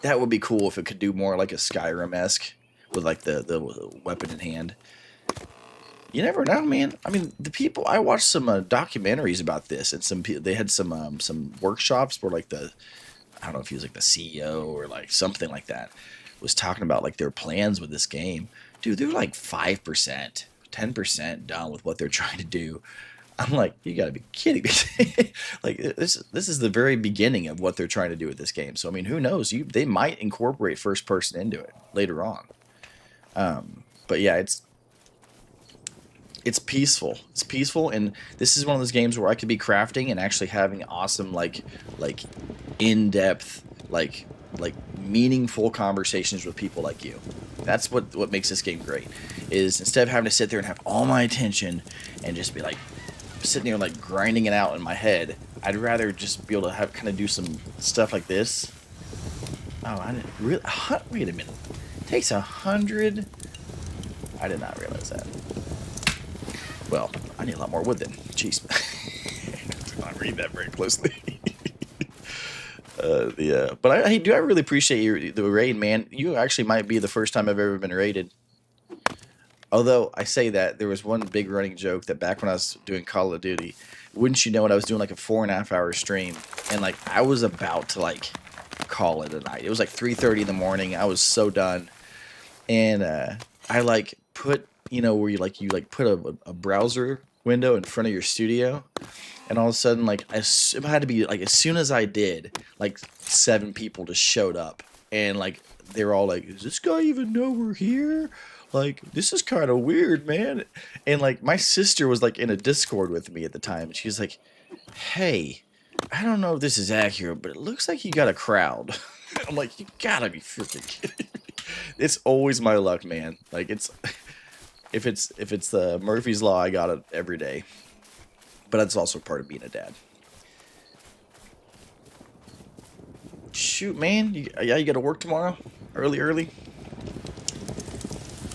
B: that would be cool if it could do more like a Skyrim-esque with like the weapon in hand. You never know, man. I mean, the people, I watched some documentaries about this, and they had some workshops where like I don't know if he was like the CEO or like something like that, was talking about like their plans with this game. Dude, they're like 5%, 10% done with what they're trying to do. I'm like, you gotta be kidding me. Like, this is the very beginning of what they're trying to do with this game. So, I mean, who knows? They might incorporate first person into it later on. But yeah, It's peaceful. It's peaceful, and this is one of those games where I could be crafting and actually having awesome, like in-depth, like meaningful conversations with people like you. That's what makes this game great. Is instead of having to sit there and have all my attention and just be like sitting there like grinding it out in my head, I'd rather just be able to have kind of do some stuff like this. Oh, I didn't really. Wait a minute. It takes 100. I did not realize that. Well, I need a lot more wood then. Jeez. I did not read that very closely. But I do. I really appreciate the raid, man. You actually might be the first time I've ever been raided. Although I say that, there was one big running joke that back when I was doing Call of Duty, wouldn't you know it, I was doing like a 4.5 hour stream, and like I was about to like call it a night. It was like 3:30 in the morning. I was so done, and I like put, you know, where you put a browser window in front of your studio, and all of a sudden, like it had to be like as soon as I did, like 7 people just showed up, and like they're all like, "Does this guy even know we're here? Like, this is kind of weird, man." And like my sister was like in a Discord with me at the time, and she's like, "Hey, I don't know if this is accurate, but it looks like you got a crowd." I'm like, "You gotta be freaking kidding me." It's always my luck, man. Like if it's the Murphy's Law, I got it every day. But that's also part of being a dad. Shoot, man. Yeah, you got to work tomorrow? Early?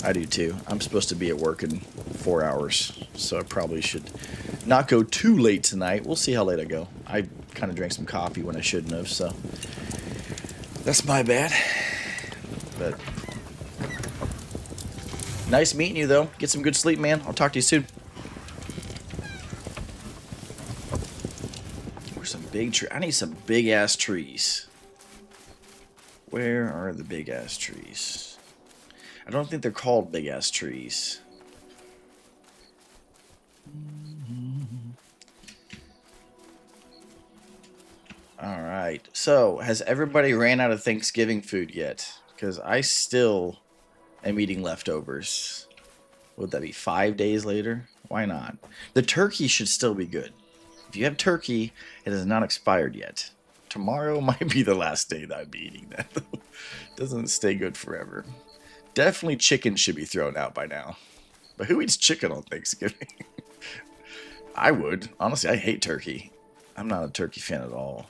B: I do too. I'm supposed to be at work in 4 hours, so I probably should not go too late tonight. We'll see how late I go. I kind of drank some coffee when I shouldn't have, so that's my bad. But nice meeting you, though. Get some good sleep, man. I'll talk to you soon. Where's some big trees? I need some big-ass trees. Where are the big-ass trees? I don't think they're called big-ass trees. Alright. So, has everybody ran out of Thanksgiving food yet? Because I still am eating leftovers. Would that be 5 days later? Why not? The turkey should still be good. If you have turkey, it has not expired yet. Tomorrow might be the last day that I'd be eating that, though. It doesn't stay good forever. Definitely chicken should be thrown out by now. But who eats chicken on Thanksgiving? I would. Honestly, I hate turkey. I'm not a turkey fan at all.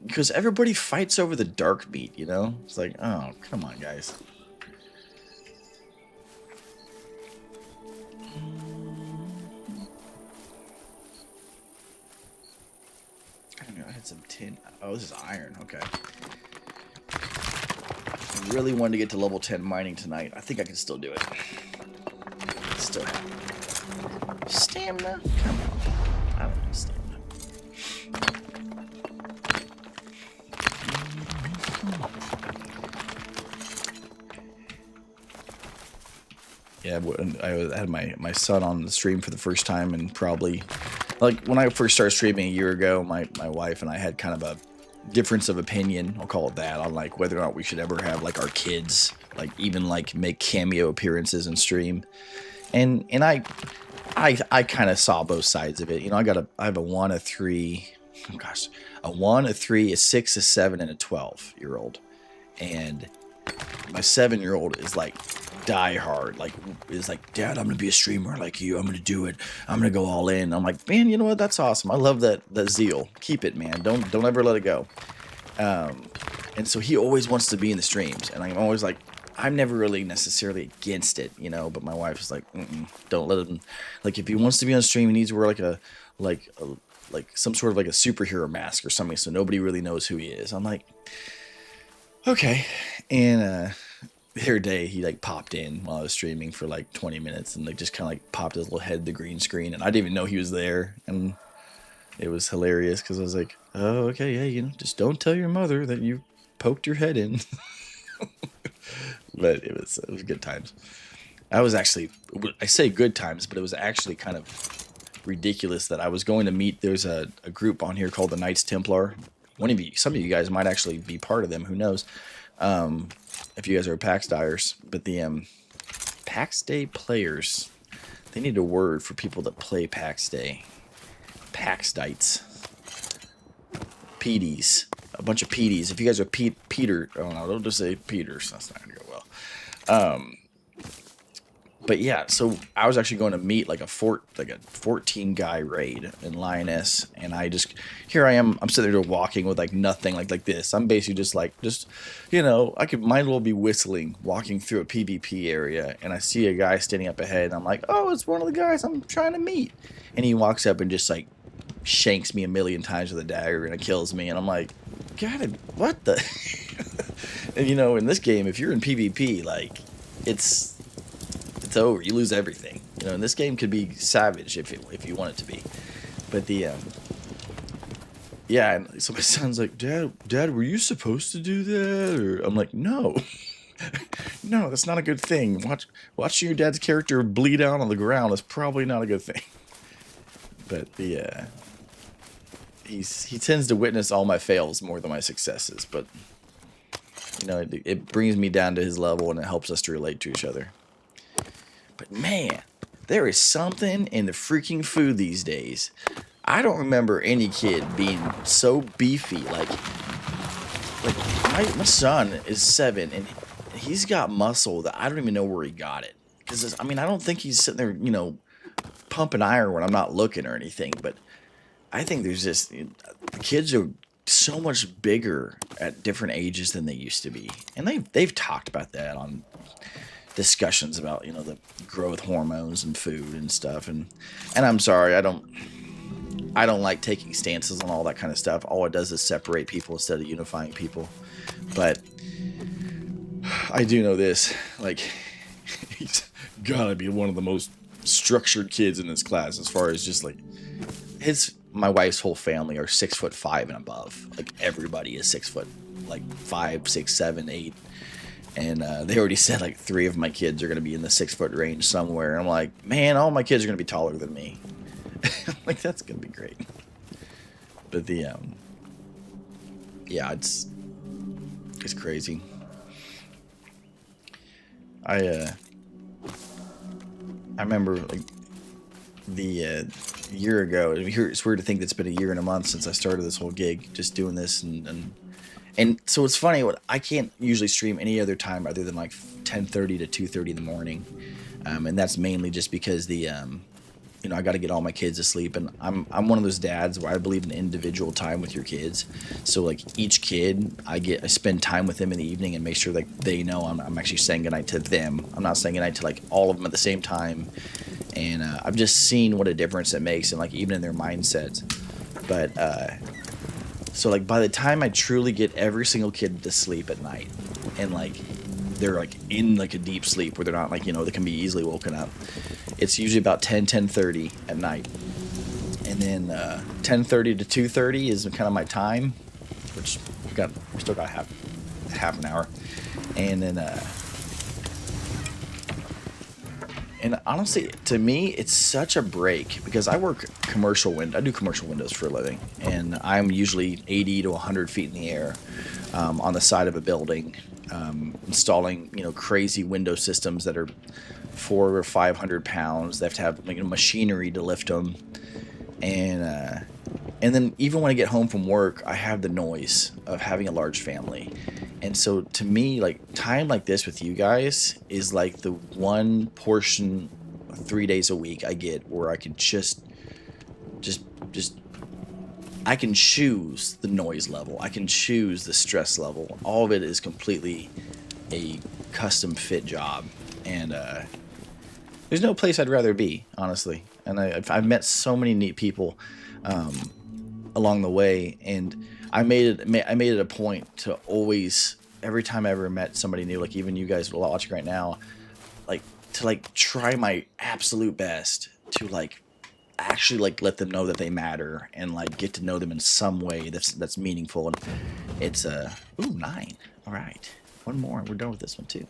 B: Because everybody fights over the dark meat, you know? It's like, oh, come on, guys. I don't know, I had some tin. Oh, this is iron. Okay. I really wanted to get to level 10 mining tonight. I think I can still do it. Still have stamina? Come on. I don't need stamina. Yeah, I had my son on the stream for the first time, and probably, like, when I first started streaming a year ago, my wife and I had kind of a difference of opinion, I'll call it that, on like whether or not we should ever have like our kids like even like make cameo appearances and stream. And I kind of saw both sides of it. You know, I have a 1, a 3, oh gosh, a 1, a 3, a 6, a 7, and a 12-year-old. And my 7-year-old is like die hard, like is like, "Dad, I'm gonna be a streamer like you. I'm gonna do it. I'm gonna go all in." I'm like, "Man, you know what? That's awesome. I love that zeal. Keep it, man. Don't ever let it go." And so he always wants to be in the streams, and I'm always like, I'm never really necessarily against it, you know. But my wife is like, "Don't let him. Like, if he wants to be on a stream, he needs to wear like some sort of like a superhero mask or something, so nobody really knows who he is." I'm like, okay. And the other day he like popped in while I was streaming for like 20 minutes and like just kind of like popped his little head in the green screen, and I didn't even know he was there, and it was hilarious because I was like, "Oh, okay, yeah, you know, just don't tell your mother that you poked your head in." But it was good times. I say good times, but it was actually kind of ridiculous that I was going to meet. There's a group on here called the Knights Templar. Some of you guys might actually be part of them. Who knows? If you guys are Pax Diers, but the Pax Day players, They need a word for people that play Pax Day. Paxdites. PDs. A bunch of PDs. If you guys are Peter, oh no, don't just say Peters. That's not gonna go well. But yeah, so I was actually going to meet like a 14 guy raid in Lioness, and here I am. I'm sitting there walking with like nothing, like this. I'm basically just I might as well be whistling, walking through a PvP area, and I see a guy standing up ahead, and I'm like, oh, it's one of the guys I'm trying to meet, and he walks up and just like shanks me a million times with a dagger, and it kills me, and I'm like, God, what the? And in this game, if you're in PvP, like it's over. You lose everything. And this game could be savage if you want it to be. But yeah, and so my son's like, Dad, were you supposed to do that? Or I'm like, no, no, that's not a good thing. Watching your dad's character bleed out on the ground is probably not a good thing. But he tends to witness all my fails more than my successes. But it brings me down to his level, and it helps us to relate to each other. But man, there is something in the freaking food these days. I don't remember any kid being so beefy. Like my son is 7, and he's got muscle that I don't even know where he got it. Because I don't think he's sitting there, pumping iron when I'm not looking or anything. But I think there's just the kids are so much bigger at different ages than they used to be, and they've talked about that on discussions about the growth hormones and food and stuff, and I'm sorry, I don't like taking stances on all that kind of stuff. All it does is separate people instead of unifying people. But I do know this, like, he's gotta be one of the most structured kids in his class, as far as just like my wife's whole family are 6'5" and above. Like everybody is 6 foot, like 5, 6, 7, 8. And they already said like 3 of my kids are going to be in the 6 foot range somewhere. I'm like, man, all my kids are going to be taller than me. Like, that's going to be great. But yeah, it's crazy. I remember like the year ago. It's weird to think that it's been a year and a month since I started this whole gig, just doing this and so it's funny. I can't usually stream any other time other than like 10:30 to 2:30 in the morning, and that's mainly just because I got to get all my kids to sleep, and I'm one of those dads where I believe in individual time with your kids. So like each kid, I spend time with them in the evening and make sure that they know I'm actually saying goodnight to them. I'm not saying goodnight to like all of them at the same time, and I've just seen what a difference it makes, and like even in their mindsets. But so like by the time I truly get every single kid to sleep at night, and like they're like in like a deep sleep where they're not like they can be easily woken up, it's usually about 10:30 at night. And then 10:30 to 2:30 is kind of my time, which we still got half an hour. And then and honestly, to me, it's such a break because I do commercial windows for a living, and I'm usually 80 to 100 feet in the air on the side of a building, installing crazy window systems that are 400 or 500 pounds. They have to have machinery to lift them, and then even when I get home from work, I have the noise of having a large family. And so to me, like time like this with you guys is like the one portion 3 days a week I get where I can just I can choose the noise level. I can choose the stress level. All of it is completely a custom fit job. And there's no place I'd rather be, honestly. And I've met so many neat people along the way, and I made it a point to always, every time I ever met somebody new, like even you guys watching right now, like to like try my absolute best to like actually like let them know that they matter and like get to know them in some way that's meaningful. And it's 9. All right, one more, we're done with this one too.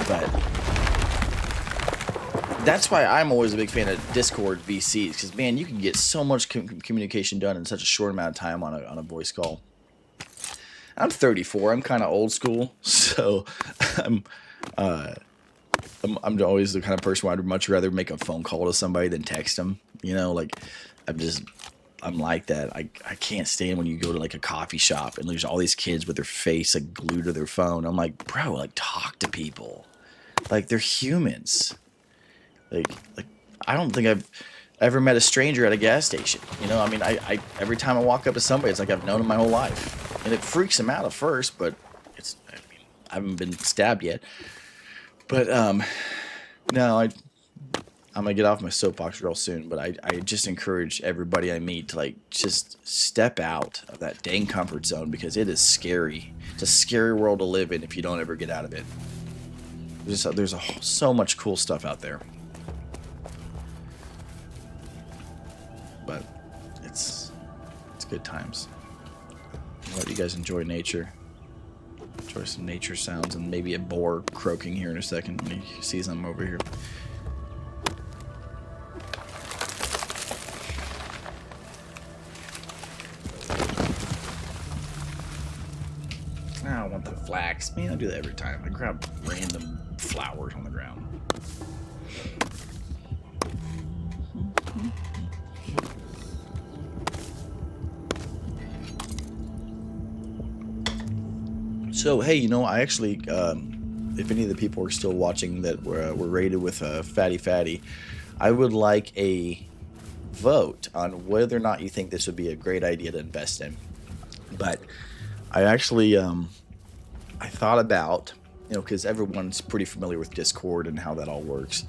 B: But that's why I'm always a big fan of Discord VCs, because man, you can get so much communication done in such a short amount of time on a voice call. I'm 34. I'm kind of old school, so I'm always the kind of person where I'd much rather make a phone call to somebody than text them. You know, like I'm like that. I can't stand when you go to like a coffee shop and there's all these kids with their face like glued to their phone. I'm like, bro, like talk to people. Like they're humans. Like I don't think I've ever met a stranger at a gas station. You know, I mean, I every time I walk up to somebody, it's like I've known them my whole life, and it freaks them out at first, but I mean, I haven't been stabbed yet. But no, I'm gonna get off my soapbox real soon. But I just encourage everybody I meet to like just step out of that dang comfort zone because it is scary. It's a scary world to live in if you don't ever get out of it. There's so much cool stuff out there. But it's good times. I hope you guys enjoy nature. Enjoy some nature sounds and maybe a boar croaking here in a second when he sees them over here. I don't want the flax. Man, I do that every time. I grab random flowers on the ground. So, hey, you know, I actually, if any of the people are still watching that were rated with Fatty, I would like a vote on whether or not you think this would be a great idea to invest in. But I actually, I thought about, you know, because everyone's pretty familiar with Discord and how that all works.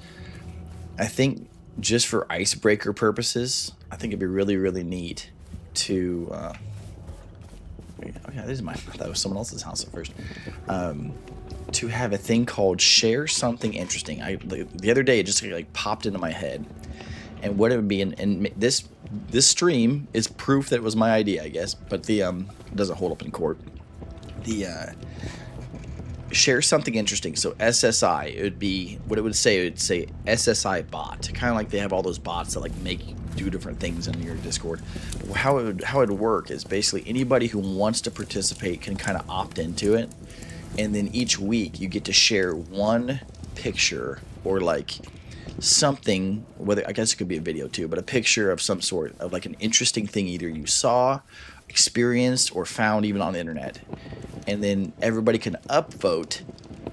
B: I think just for icebreaker purposes, I think it'd be really, really neat to... Oh yeah, this is mine. I thought it was someone else's house at first. To have a thing called share something interesting. The other day it just like popped into my head, and what it would be. And this stream is proof that it was my idea, I guess. But the it doesn't hold up in court. The share something interesting. So SSI, it would be what it would say. It would say SSI bot, kind of like they have all those bots that like do different things in your Discord. How it would work is basically anybody who wants to participate can kind of opt into it, and then each week you get to share one picture or like something, whether I guess it could be a video too, but a picture of some sort of like an interesting thing either you saw, experienced, or found even on the internet, and then everybody can upvote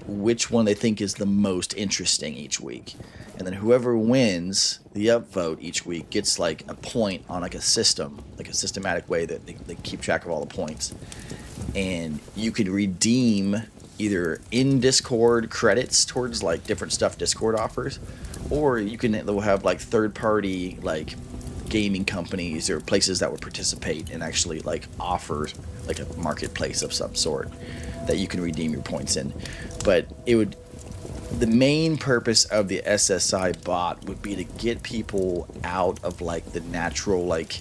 B: which one they think is the most interesting each week. And then whoever wins the upvote each week gets like a point on like a system, like a systematic way that they keep track of all the points. And you could redeem either in Discord credits towards like different stuff Discord offers, or they'll have like third party like gaming companies or places that would participate and actually like offer like a marketplace of some sort that you can redeem your points in. But the main purpose of the SSI bot would be to get people out of like the natural like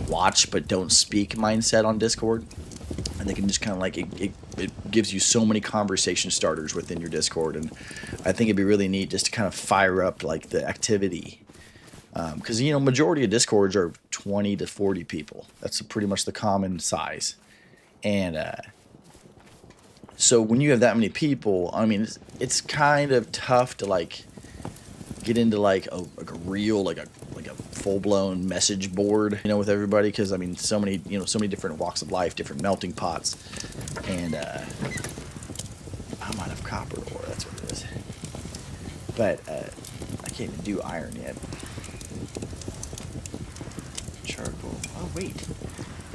B: watch but don't speak mindset on Discord, and they can just kind of like it gives you so many conversation starters within your Discord. And I think it'd be really neat just to kind of fire up like the activity, because you know majority of Discords are 20 to 40 people. That's pretty much the common size. And so when you have that many people, I mean, it's kind of tough to like get into like a real like a full blown message board, you know, with everybody, because I mean, so many different walks of life, different melting pots, and I'm out of copper ore. That's what it is. But I can't even do iron yet. Charcoal. Oh wait,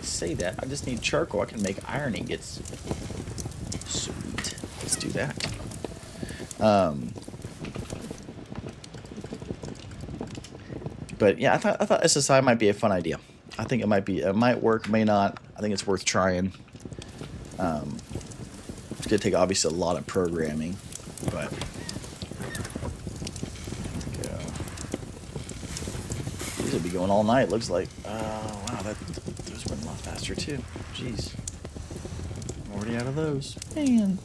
B: say that. I just need charcoal. I can make iron ingots. Sweet. Let's do that. But yeah, I thought SSI might be a fun idea. I think it might work, may not. I think it's worth trying. It's gonna take obviously a lot of programming, but these will be going all night. Looks like. Wow, those went a lot faster too. Jeez. Already out of those. Man.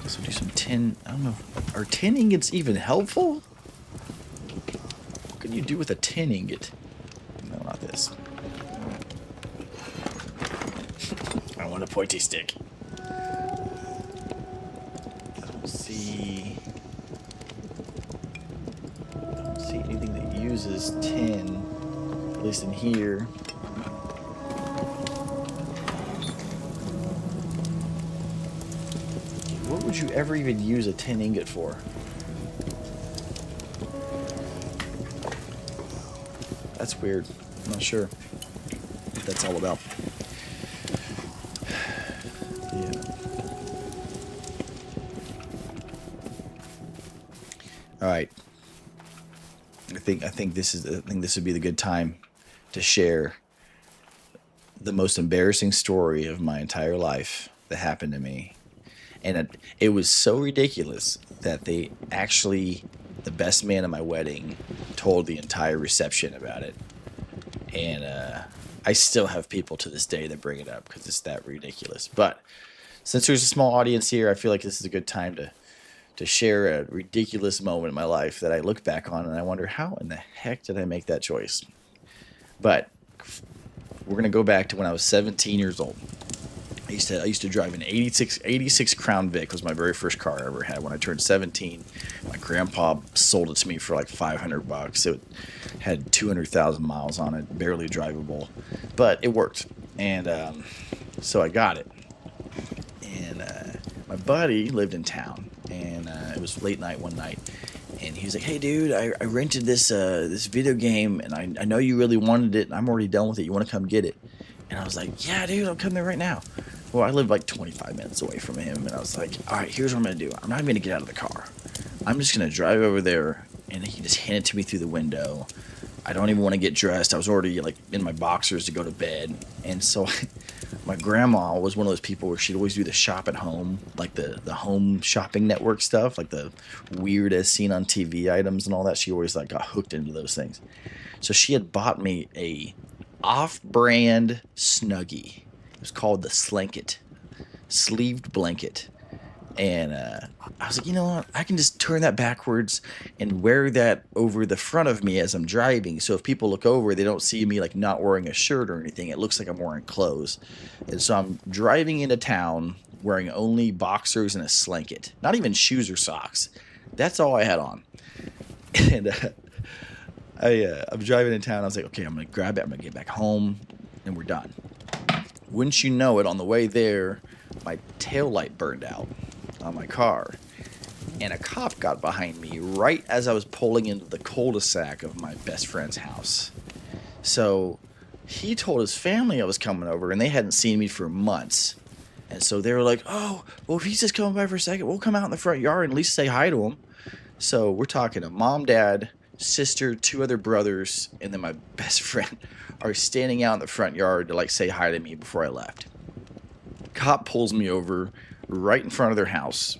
B: Guess we'll do some tin. I don't know. Are tin ingots even helpful? What can you do with a tin ingot? No, not this. I want a pointy stick. I don't see see anything that uses tin, at least in here. What would you ever even use a tin ingot for? That's weird. I'm not sure what that's all about. Yeah. All right. I think this would be the good time to share the most embarrassing story of my entire life that happened to me. And it was so ridiculous that the best man at my wedding told the entire reception about it. And I still have people to this day that bring it up because it's that ridiculous. But since there's a small audience here, I feel like this is a good time to share a ridiculous moment in my life that I look back on and I wonder, how in the heck did I make that choice? But we're going to go back to when I was 17 years old. I used to drive an 86 Crown Vic. Was my very first car I ever had. When I turned 17, my grandpa sold it to me for like $500. It had 200,000 miles on it, barely drivable, but it worked. And so I got it. And my buddy lived in town, and it was late night one night, and he was like, "Hey, dude, I rented this video game, and I know you really wanted it, and I'm already done with it. You want to come get it?" And I was like, "Yeah, dude, I'm coming there right now." Well, I lived like 25 minutes away from him, and I was like, "All right, here's what I'm going to do. I'm not even going to get out of the car. I'm just going to drive over there," and he just handed it to me through the window. I don't even want to get dressed. I was already like in my boxers to go to bed. And so my grandma was one of those people where she'd always do the shop at home, like the home shopping network stuff, like the weird as seen on TV items and all that. She always like got hooked into those things. So she had bought me a off-brand Snuggie. It was called the Slanket, sleeved blanket. And I was like, you know what? I can just turn that backwards and wear that over the front of me as I'm driving. So if people look over, they don't see me like not wearing a shirt or anything. It looks like I'm wearing clothes. And so I'm driving into town wearing only boxers and a Slanket. Not even shoes or socks. That's all I had on. And I'm driving in town. I was like, okay, I'm going to grab it. I'm going to get back home and we're done. Wouldn't you know it, on the way there, my taillight burned out on my car, and a cop got behind me right as I was pulling into the cul-de-sac of my best friend's house. So he told his family I was coming over, and they hadn't seen me for months. And so they were like, "Oh, well, if he's just coming by for a second, we'll come out in the front yard and at least say hi to him." So we're talking to mom, dad, sister, two other brothers, and then my best friend are standing out in the front yard to like say hi to me before I left. Cop pulls me over right in front of their house.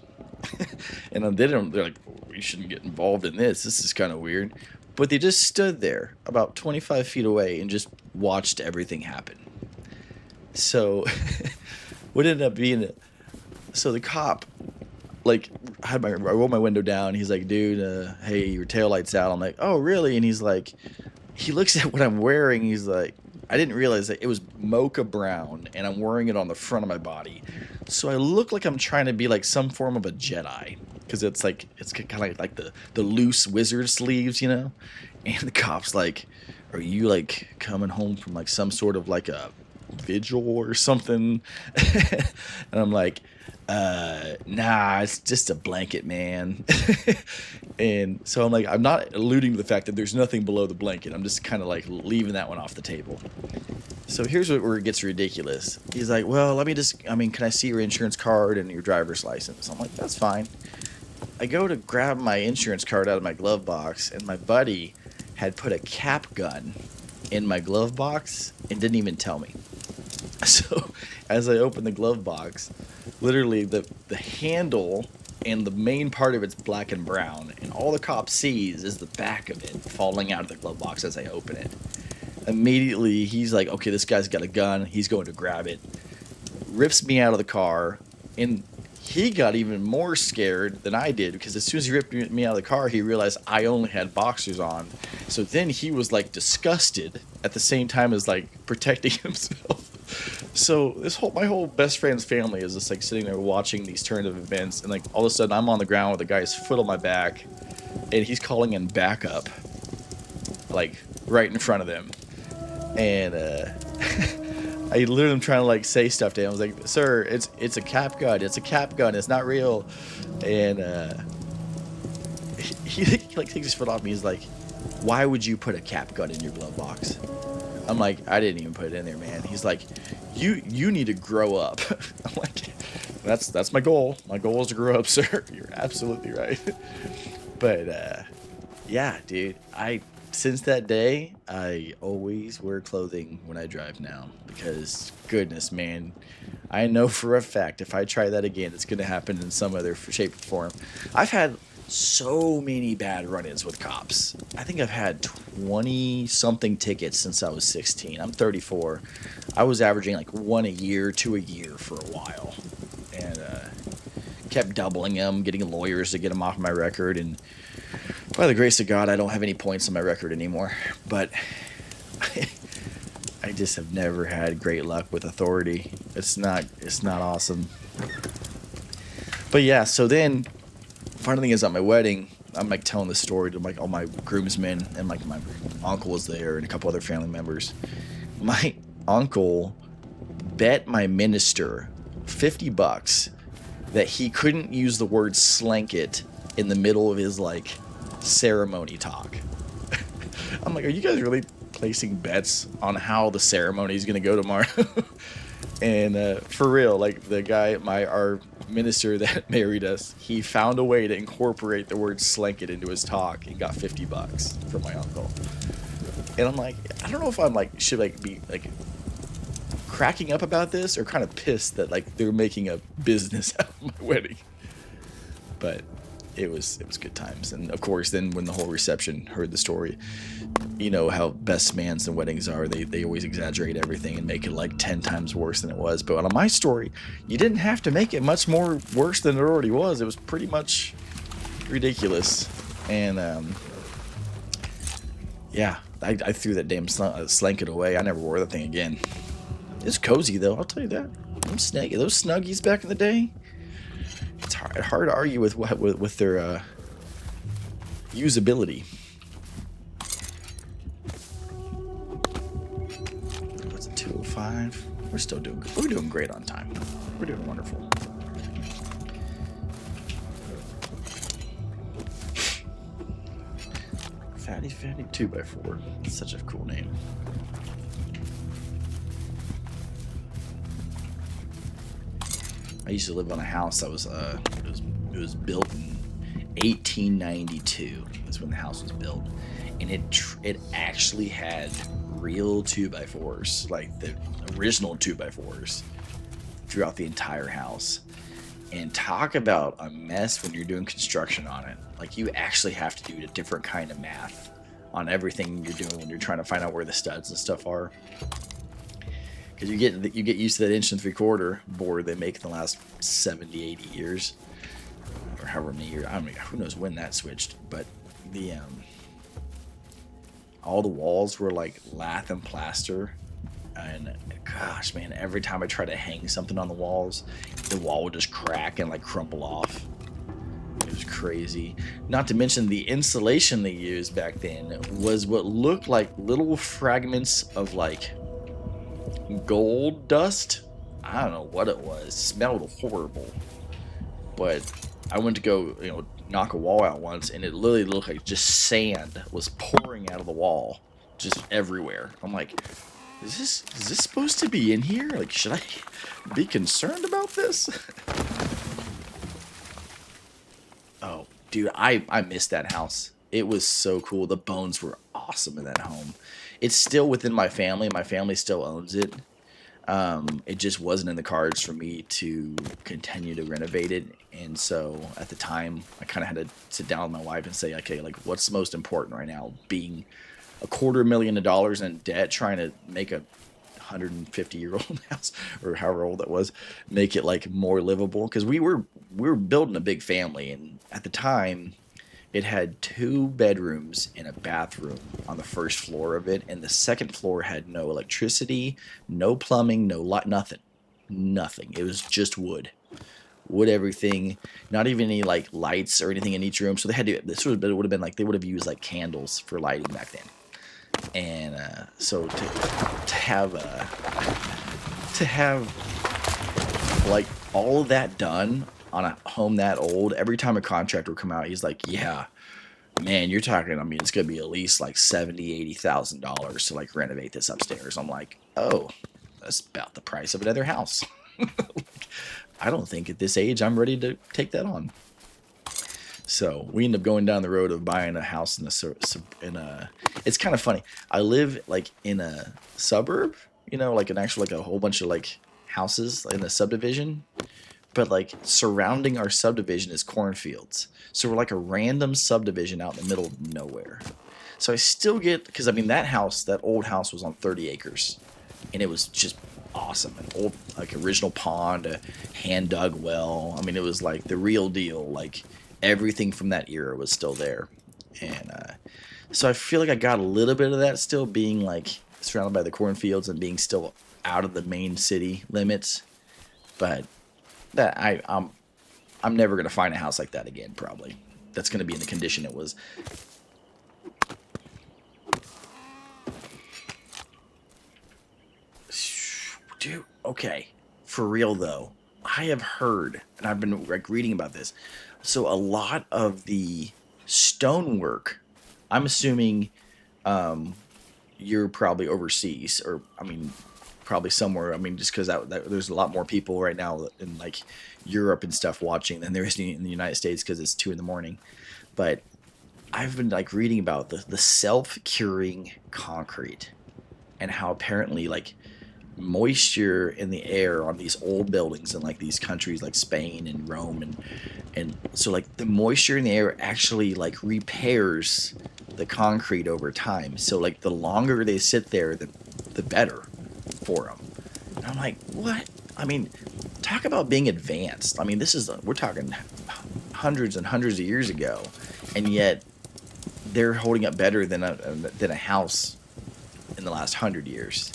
B: And they're like, "We shouldn't get involved in this. This is kind of weird." But they just stood there about 25 feet away and just watched everything happen. So what ended up being, so the cop, like, I rolled my window down. He's like, "Dude, hey, your taillight's out." I'm like, "Oh, really?" And he's like, he looks at what I'm wearing. He's like, I didn't realize that it was mocha brown, and I'm wearing it on the front of my body. So I look like I'm trying to be like some form of a Jedi, because it's kind of like the loose wizard sleeves, you know? And the cop's like, "Are you like coming home from like some sort of like a vigil or something?" And I'm like, "Nah, it's just a blanket, man." And so I'm like, I'm not alluding to the fact that there's nothing below the blanket. I'm just kind of like leaving that one off the table. So here's where it gets ridiculous. He's like, "Well, can I see your insurance card and your driver's license?" I'm like, "That's fine." I go to grab my insurance card out of my glove box, and my buddy had put a cap gun in my glove box and didn't even tell me. So as I open the glove box, literally the handle and the main part of it's black and brown, and all the cop sees is the back of it falling out of the glove box as I open it. Immediately he's like, "Okay, this guy's got a gun. He's going to grab it." Rips me out of the car, and he got even more scared than I did, because as soon as he ripped me out of the car, he realized I only had boxers on. So then he was like disgusted at the same time as like protecting himself. So my whole best friend's family is just like sitting there watching these turn of events, and like all of a sudden I'm on the ground with a guy's foot on my back, and he's calling in backup. like right in front of them. And I literally am trying to like say stuff to him. I was like, "Sir, it's a cap gun. It's a cap gun. It's not real." And he like takes his foot off me. He's like, "Why would you put a cap gun in your glove box?" I'm like, "I didn't even put it in there, man." He's like, "You need to grow up." I'm like, "That's my goal. My goal is to grow up, sir." You're absolutely right. But yeah, dude, since that day, I always wear clothing when I drive now because goodness, man, I know for a fact if I try that again, it's gonna happen in some other shape or form. I've had so many bad run-ins with cops. I think I've had 20 something tickets since I was 16. I'm 34. I was averaging like 1 a year, 2 a year for a while, and kept doubling them, getting lawyers to get them off my record, and by the grace of God, I don't have any points on my record anymore. But I just have never had great luck with authority. It's not awesome. But yeah, so then funny thing is at my wedding, I'm like telling the story to like all my groomsmen, and like my uncle was there and a couple other family members. My uncle bet my minister $50 that he couldn't use the word slanket in the middle of his like ceremony talk. I'm like, are you guys really placing bets on how the ceremony is going to go tomorrow? And for real, like the guy, our minister that married us, he found a way to incorporate the word slanket into his talk and got $50 from my uncle. And I'm like, I don't know if I'm like should like be like cracking up about this or kind of pissed that like they're making a business out of my wedding. But it was good times. And of course, then when the whole reception heard the story, you know how best mans and weddings are. They always exaggerate everything and make it like 10 times worse than it was. But on my story, you didn't have to make it much more worse than it already was. It was pretty much ridiculous. And yeah, I threw that damn slanket away. I never wore that thing again. It's cozy though, I'll tell you that. Those Snuggies back in the day. It's hard to argue with their usability. What's it, 205? We're still doing good. We're doing great on time. We're doing wonderful. Fatty 2x4. That's such a cool name. I used to live on a house that was it was built in 1892. That's when the house was built, and it actually had real 2x4s, like the original 2x4s, throughout the entire house. And talk about a mess when you're doing construction on it. Like you actually have to do a different kind of math on everything you're doing when you're trying to find out where the studs and stuff are. Because you get used to that 1 3/4 board they make in the last 70, 80 years, or however many years. I don't know, who knows when that switched. But the all the walls were like lath and plaster, and gosh, man, every time I try to hang something on the walls, the wall would just crack and like crumble off. It was crazy. Not to mention the insulation they used back then was what looked like little fragments of like gold dust. I don't know what it was. It smelled horrible. But I went to go, knock a wall out once, and it literally looked like just sand was pouring out of the wall, just everywhere. I'm like, is this supposed to be in here? Like, should I be concerned about this? Oh, dude, I missed that house. It was so cool. The bones were awesome in that home. It's still within my family. My family still owns it. It just wasn't in the cards for me to continue to renovate it. And so at the time, I kind of had to sit down with my wife and say, okay, like what's most important right now? Being $250,000 in debt, trying to make a 150-year-old house, or however old that was, make it like more livable. Because we were building a big family, and at the time, it had 2 bedrooms and a bathroom on the first floor of it, and the second floor had no electricity, no plumbing, no light, nothing. It was just wood everything, not even any like lights or anything in each room. So they had to. It would have been like they would have used like candles for lighting back then. And so to have like all of that done on a home that old, every time a contractor would come out, he's like, yeah, man, you're talking, I mean, it's gonna be at least like $70,000-$80,000 to like renovate this upstairs. I'm like, oh, that's about the price of another house. I don't think at this age I'm ready to take that on. So we end up going down the road of buying a house in a. It's kind of funny. I live like in a suburb, like an actual like a whole bunch of like houses in a subdivision, but like surrounding our subdivision is cornfields. So we're like a random subdivision out in the middle of nowhere. So I still get, because I mean that old house was on 30 acres, and it was just awesome. An old like original pond, a hand dug well. I mean it was like the real deal. Like everything from that era was still there, and so I feel like I got a little bit of that still, being like surrounded by the cornfields and being still out of the main city limits. But that I'm never gonna find a house like that again. Probably that's gonna be in the condition it was. Dude, okay, for real though, I have heard, and I've been like reading about this. So a lot of the stonework, I'm assuming, you're probably overseas, or I mean, probably somewhere. I mean, just because there's a lot more people right now in like Europe and stuff watching than there is in the United States because it's 2 a.m. But I've been like reading about the self-curing concrete, and how apparently like moisture in the air on these old buildings in like these countries like Spain and Rome, and so like the moisture in the air actually like repairs the concrete over time. So like the longer they sit there, the better for them. And I'm like, what? I mean, talk about being advanced. I mean, we're talking hundreds and hundreds of years ago, and yet they're holding up better than a house in the last 100 years.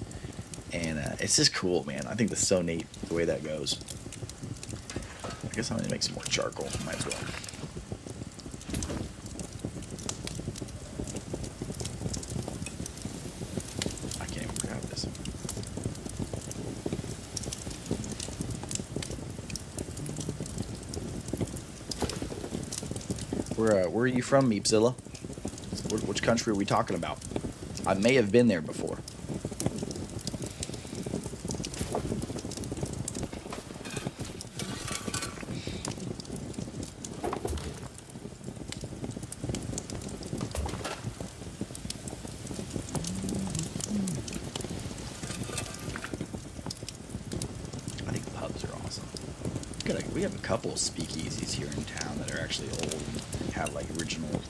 B: And it's just cool, man. I think that's so neat the way that goes. I guess I'm gonna make some more charcoal. Might as well. I can't even grab this. Where are you from, Meepzilla? Which country are we talking about? I may have been there before. We have a couple of speakeasies here in town that are actually old and have like original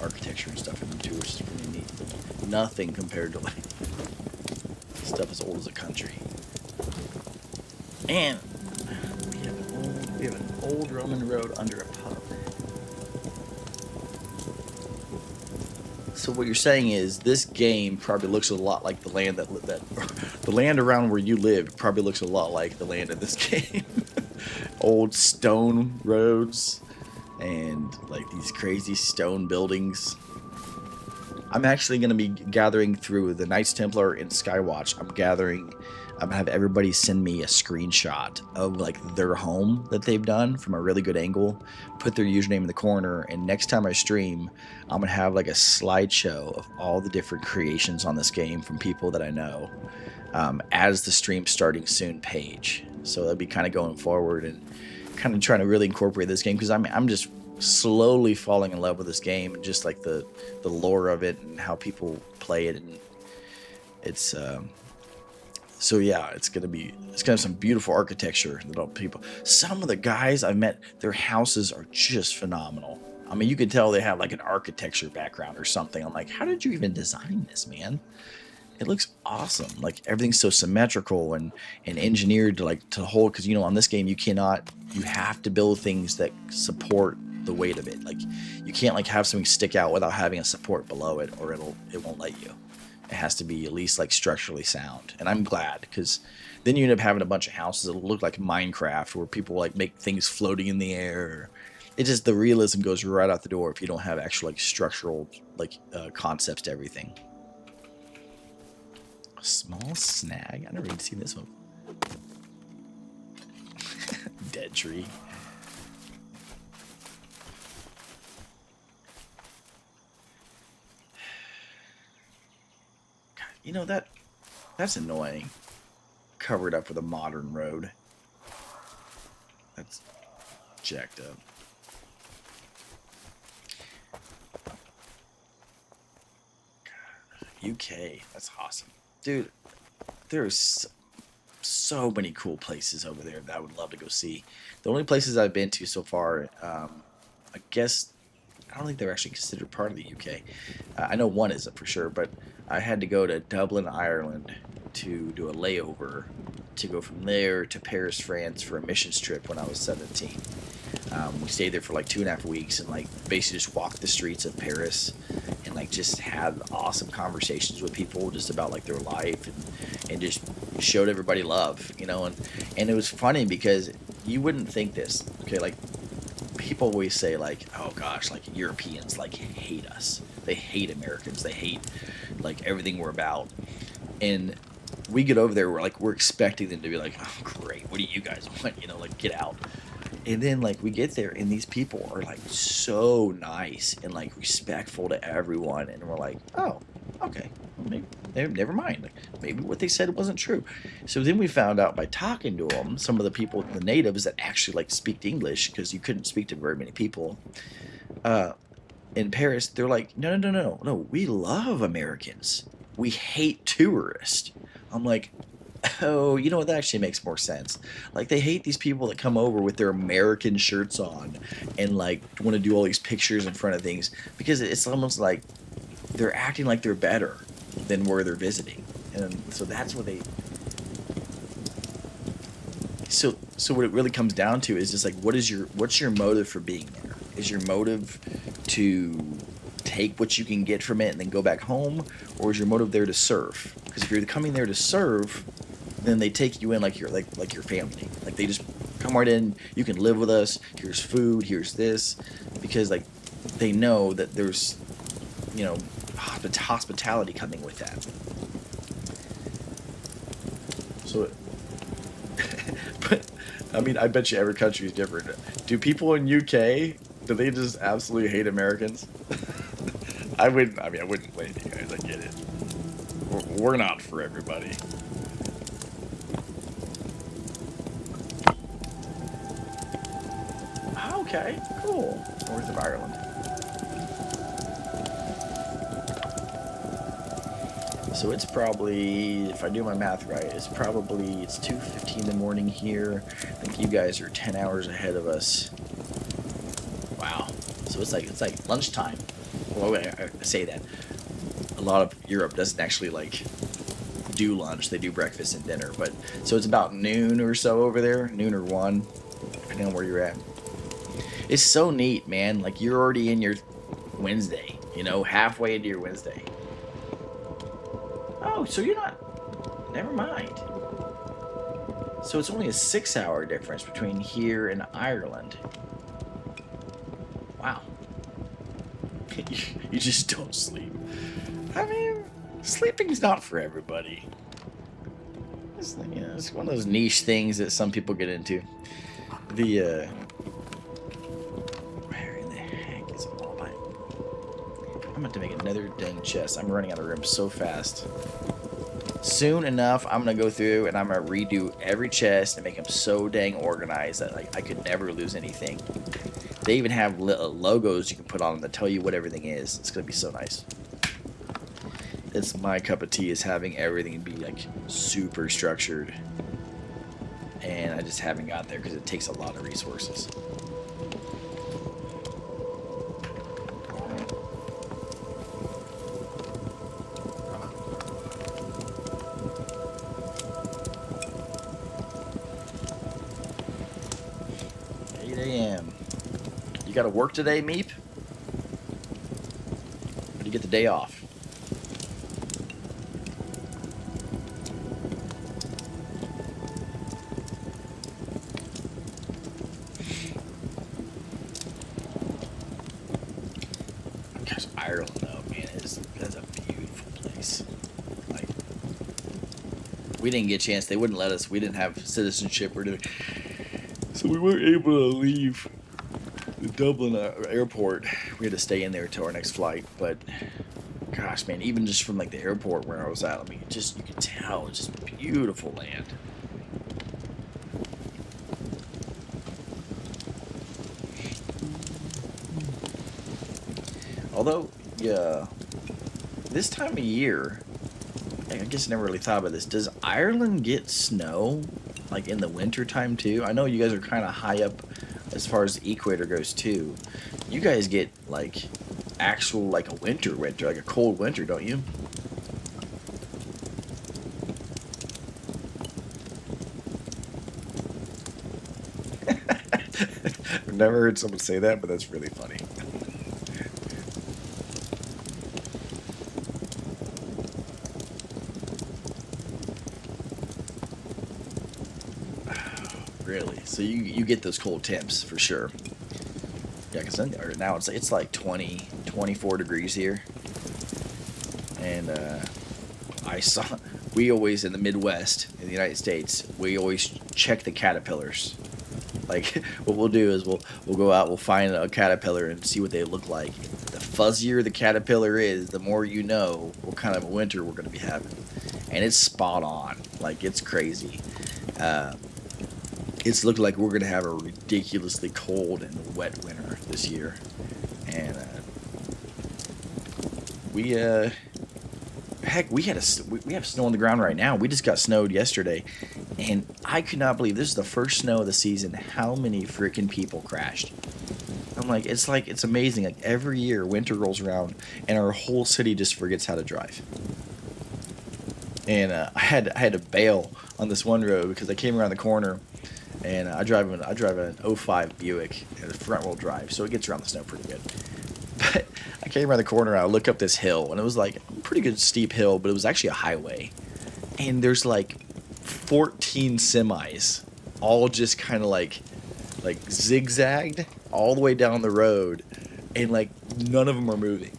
B: architecture and stuff in them too, which is pretty neat. But nothing compared to like stuff as old as a country. And we have an old Roman road under a pub. So what you're saying is this game probably looks a lot like the land that the land around where you lived probably looks a lot like the land in this game. Old stone roads and like these crazy stone buildings. I'm actually going to be gathering through the Knights Templar in Skywatch. I'm going to have everybody send me a screenshot of like their home that they've done from a really good angle, put their username in the corner, and next time I stream, I'm going to have like a slideshow of all the different creations on this game from people that I know, as the stream starting soon page. So that'll be kind of going forward and kind of trying to really incorporate this game, because I'm just slowly falling in love with this game and just like the lore of it and how people play it. And it's so yeah, it's gonna have some beautiful architecture. Some of the guys I met, their houses are just phenomenal. I mean, you could tell they have like an architecture background or something. I'm like, how did you even design this, man? It looks awesome. Like everything's so symmetrical and engineered to hold, because on this game you have to build things that support the weight of it. Like you can't like have something stick out without having a support below it, or it won't let you. It has to be at least like structurally sound. And I'm glad, because then you end up having a bunch of houses that look like Minecraft, where people like make things floating in the air. It just, the realism goes right out the door if you don't have actual like structural like concepts to everything. A small snag. I never even seen this one. Dead tree. God, you know that's annoying. Covered up with a modern road. That's jacked up. God, UK, that's awesome, dude. There's so many cool places over there that I would love to go see. The only places I've been to so far, I guess, I don't think they're actually considered part of the UK. I know one isn't for sure, but I had to go to Dublin, Ireland to do a layover to go from there to Paris, France for a missions trip when I was 17. We stayed there for like 2.5 weeks and like basically just walked the streets of Paris and like just had awesome conversations with people just about like their life and just showed everybody love, you know, and it was funny because you wouldn't think this, okay, like people always say like, oh gosh, like Europeans like hate us, they hate Americans, they hate like everything we're about, and we get over there, we're expecting them to be like, oh great, what do you guys want, you know, like get out. And then like we get there and these people are like so nice and like respectful to everyone, and we're like, oh, okay, maybe, never mind, like, maybe what they said wasn't true. So then we found out by talking to them, some of the people, the natives that actually like speak English, because you couldn't speak to very many people in Paris, they're like, no, we love Americans, we hate tourists. I'm like, oh, you know what? That actually makes more sense. Like, they hate these people that come over with their American shirts on and, like, want to do all these pictures in front of things, because it's almost like they're acting like they're better than where they're visiting. And so that's what they... So what it really comes down to is just, like, what's your motive for being there? Is your motive to take what you can get from it and then go back home? Or is your motive there to serve? Because if you're coming there to serve, then they take you in like you're like your family. Like they just come right in. You can live with us. Here's food. Here's this, because like they know that there's, you know, hospitality coming with that. So, but I mean, I bet you every country is different. Do people in UK, do they just absolutely hate Americans? I wouldn't blame you guys. I get it. We're not for everybody. Okay, cool. North of Ireland. So it's probably, if I do my math right, it's 2:15 in the morning here. I think you guys are 10 hours ahead of us. Wow. So it's like lunchtime. Well, I say that. A lot of Europe doesn't actually like do lunch. They do breakfast and dinner. But so it's about noon or so over there, noon or 1, depending on where you're at. It's so neat, man. Like you're already in your Wednesday, you know, halfway into your Wednesday. Oh, so you're not. Never mind. So it's only a 6-hour difference between here and Ireland. Wow. You just don't sleep. I mean, sleeping's not for everybody. It's, you know, it's one of those niche things that some people get into. Where in the heck is all my... I'm about to make another dang chest. I'm running out of room so fast. Soon enough, I'm going to go through and I'm going to redo every chest and make them so dang organized that like I could never lose anything. They even have logos you can put on them that tell you what everything is. It's going to be so nice. It's my cup of tea, is having everything be like super structured. And I just haven't got there because it takes a lot of resources. You got to work today, Meep? Or do you get the day off? Gosh, Ireland though, man, that's a beautiful place. Like, we didn't get a chance. They wouldn't let us. We didn't have citizenship or anything. So we weren't able to leave the Dublin airport. We had to stay in there till our next flight. But gosh, man, even just from like the airport where I was at, I mean, just you could tell it's just beautiful land. Although, yeah, this time of year, I guess I never really thought about this. Does Ireland get snow, like, in the winter time, too? I know you guys are kind of high up as far as the equator goes, too. You guys get, like, actual, like, a winter, like a cold winter, don't you? I've never heard someone say that, but that's really funny. Really? So you get those cold temps for sure. Yeah, because now it's like 20, 24 degrees here. And we always, in the Midwest, in the United States, we always check the caterpillars. Like, what we'll do is we'll go out, we'll find a caterpillar and see what they look like. The fuzzier the caterpillar is, the more you know what kind of a winter we're going to be having. And it's spot on. Like, it's crazy. It's looked like we're going to have a ridiculously cold and wet winter this year. And heck, we have snow on the ground right now. We just got snowed yesterday. And I could not believe this is the first snow of the season. How many freaking people crashed? I'm like, it's amazing. Like, every year winter rolls around and our whole city just forgets how to drive. And I had to bail on this one road because I came around the corner. And I drive an 05 Buick, and it's front wheel drive, so it gets around the snow pretty good. But I came around the corner and I look up this hill, and it was like a pretty good steep hill, but it was actually a highway. And there's like 14 semis, all just kind of like zigzagged all the way down the road, and like none of them are moving,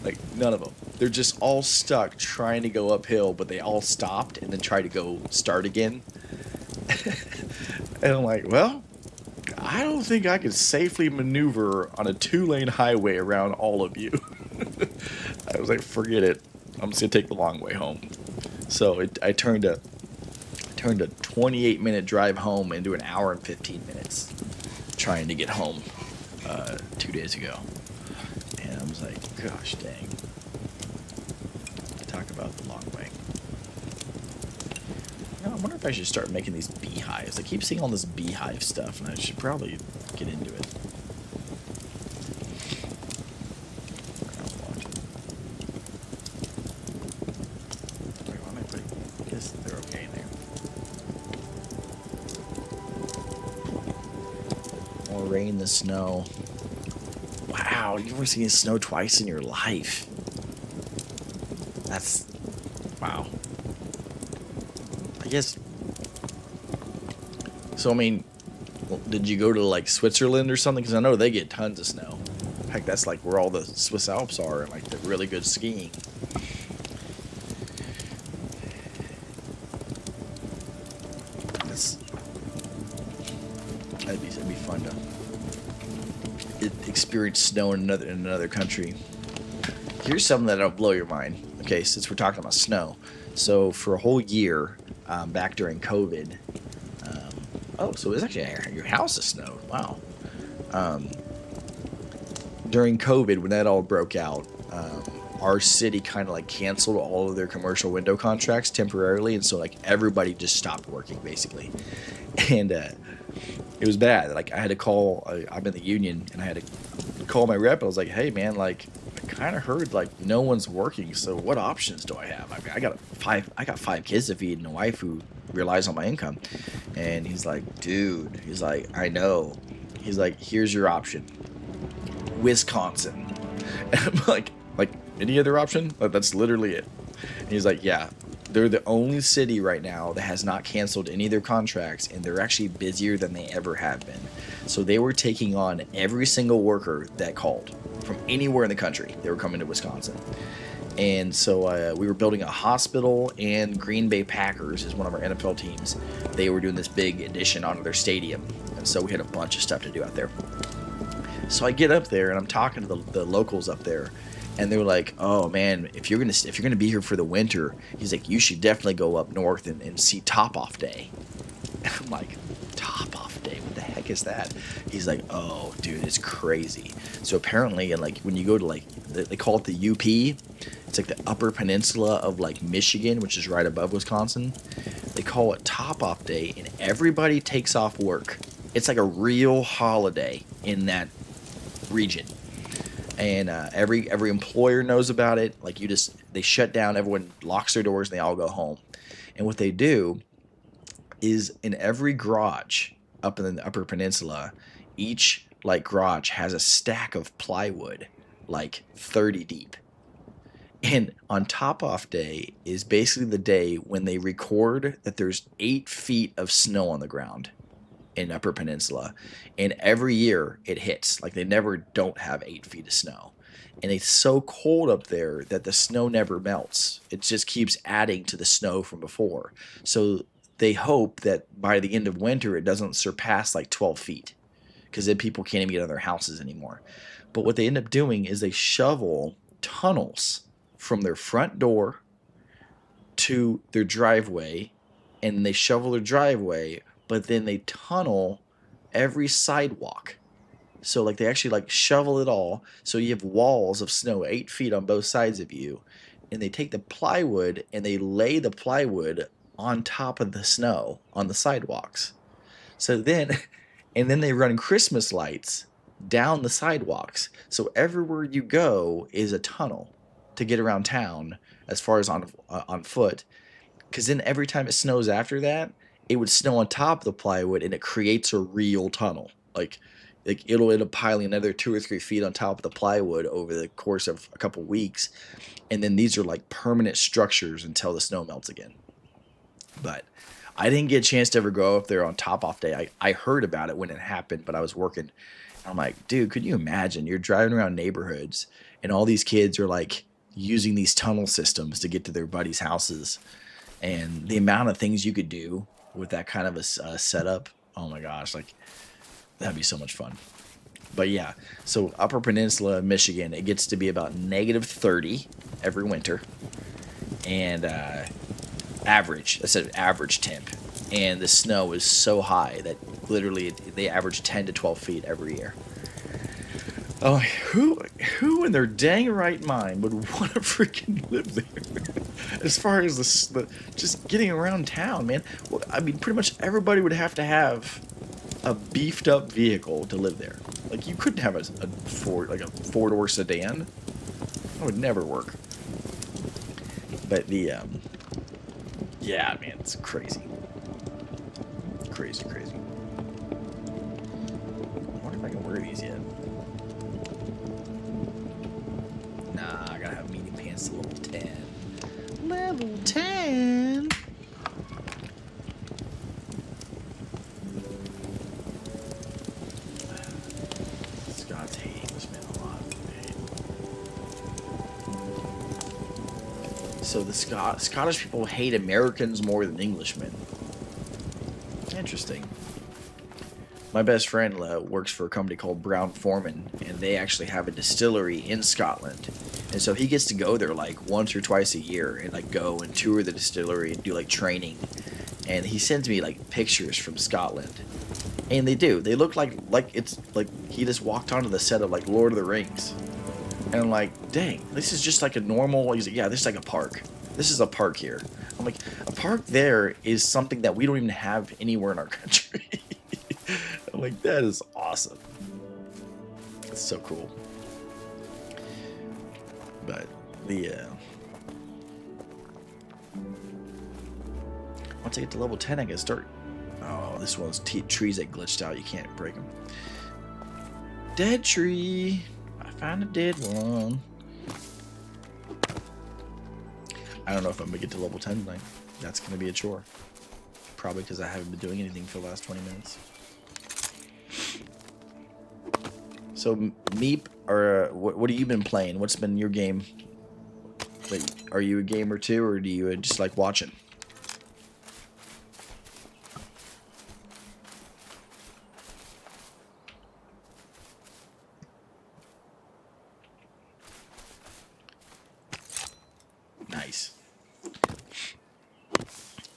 B: like none of them. They're just all stuck trying to go uphill, but they all stopped and then tried to go start again. And I'm like, well, I don't think I could safely maneuver on a 2-lane highway around all of you. I was like, forget it. I'm just going to take the long way home. So I turned a 28-minute drive home into an hour and 15 minutes trying to get home 2 days ago. And I was like, gosh dang. Talk about the long way. I wonder if I should start making these beehives. I keep seeing all this beehive stuff, and I should probably get into it. Wait, why am I putting? I guess they're okay in there. More rain than snow. Wow, you've ever seen snow twice in your life? That's wow. I guess. So, I mean, did you go to like Switzerland or something? Because I know they get tons of snow. Heck, that's like where all the Swiss Alps are and like the really good skiing. That'd be fun to experience snow in another country. Here's something that'll blow your mind. Okay, since we're talking about snow, so for a whole year. Back during COVID. So it's actually your house is snowed. Wow. During COVID, when that all broke out, our city kind of like canceled all of their commercial window contracts temporarily, and so like everybody just stopped working basically, and it was bad. Like I had to call. I'm in the union, and I had to call my rep. I was like, "Hey, man, like." Kind of heard like no one's working, so what options do I have? I mean, I got 5 kids to feed and a wife who relies on my income. And he's like, dude, he's like, I know. He's like, here's your option, Wisconsin. And I'm like any other option? Like, that's literally it. And he's like, yeah, they're the only city right now that has not canceled any of their contracts, and they're actually busier than they ever have been. So they were taking on every single worker that called from anywhere in the country. They were coming to Wisconsin. And so we were building a hospital, and Green Bay Packers is one of our NFL teams. They were doing this big addition onto their stadium, and so we had a bunch of stuff to do out there. So I get up there and I'm talking to the locals up there, and they were like, "Oh man, if you're gonna be here for the winter," he's like, "you should definitely go up north and see Top Off Day." And I'm like, "Top Off Day? What the heck is that?" He's like, "Oh, dude, it's crazy." So apparently, and like when you go to like they call it the UP, it's like the Upper Peninsula of like Michigan, which is right above Wisconsin. They call it Top Off Day, and everybody takes off work. It's like a real holiday in that region, and every employer knows about it. Like they shut down, everyone locks their doors, and they all go home. And what they do is in every garage up in the Upper Peninsula, each like garage has a stack of plywood, like 30 deep. And on Top Off Day is basically the day when they record that there's 8 feet of snow on the ground in Upper Peninsula, and every year it hits. Like they never don't have 8 feet of snow, and it's so cold up there that the snow never melts. It just keeps adding to the snow from before. So they hope that by the end of winter it doesn't surpass like 12 feet, because then people can't even get out of their houses anymore. But what they end up doing is they shovel tunnels from their front door to their driveway, and they shovel their driveway, but then they tunnel every sidewalk. So like they actually like shovel it all. So you have walls of snow 8 feet on both sides of you, and they take the plywood and they lay the plywood on top of the snow on the sidewalks. So then, and then they run Christmas lights down the sidewalks. So everywhere you go is a tunnel to get around town as far as on foot. Because then every time it snows after that, it would snow on top of the plywood, and it creates a real tunnel. Like it'll end up piling another 2 or 3 feet on top of the plywood over the course of a couple weeks, and then these are like permanent structures until the snow melts again. But I didn't get a chance to ever go up there on Top Off Day. I heard about it when it happened, but I was working. I'm like, dude, could you imagine? You're driving around neighborhoods, and all these kids are like using these tunnel systems to get to their buddies' houses, and the amount of things you could do with that kind of a setup. Oh my gosh, like that'd be so much fun. But yeah, so Upper Peninsula, Michigan, it gets to be about -30 every winter, and average. That's an average temp, and the snow is so high that literally they average 10 to 12 feet every year. Oh, who in their dang right mind would want to freaking live there? As far as the just getting around town, man. Well, I mean, pretty much everybody would have to have a beefed up vehicle to live there. Like you couldn't have a four-door sedan. That would never work. But yeah, man, it's crazy, crazy. I wonder if I can wear these yet. Nah, I gotta have medium pants to level 10. Level 10? Scots hate Englishmen a lot. So the Scottish people hate Americans more than Englishmen. Interesting. My best friend works for a company called Brown Forman, and they actually have a distillery in Scotland. And so he gets to go there like once or twice a year and like go and tour the distillery and do like training. And he sends me like pictures from Scotland. And they look like it's like he just walked onto the set of like Lord of the Rings. And I'm like, dang, this is just like a normal. He's like, yeah, this is like a park. This is a park here. I'm like, a park there is something that we don't even have anywhere in our country. I'm like, that is awesome. It's so cool. But once I get to level 10, I can start. Oh, this one's trees that glitched out. You can't break them. Dead tree. I found a dead one. I don't know if I'm gonna get to level 10 tonight. That's gonna be a chore. Probably because I haven't been doing anything for the last 20 minutes. So, Meep, or what have you been playing? What's been your game? But are you a gamer too, or do you just like watching? Nice.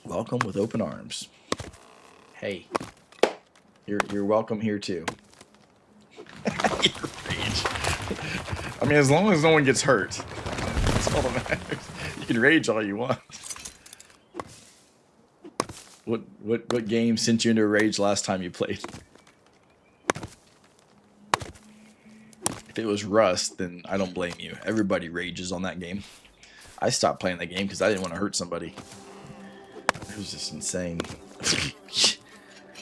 B: Welcome with open arms. Hey, you're welcome here too. Rage. I mean, as long as no one gets hurt, that's all that matters. You can rage all you want. What game sent you into a rage last time you played? If it was Rust, then I don't blame you. Everybody rages on that game. I stopped playing that game because I didn't want to hurt somebody. It was just insane.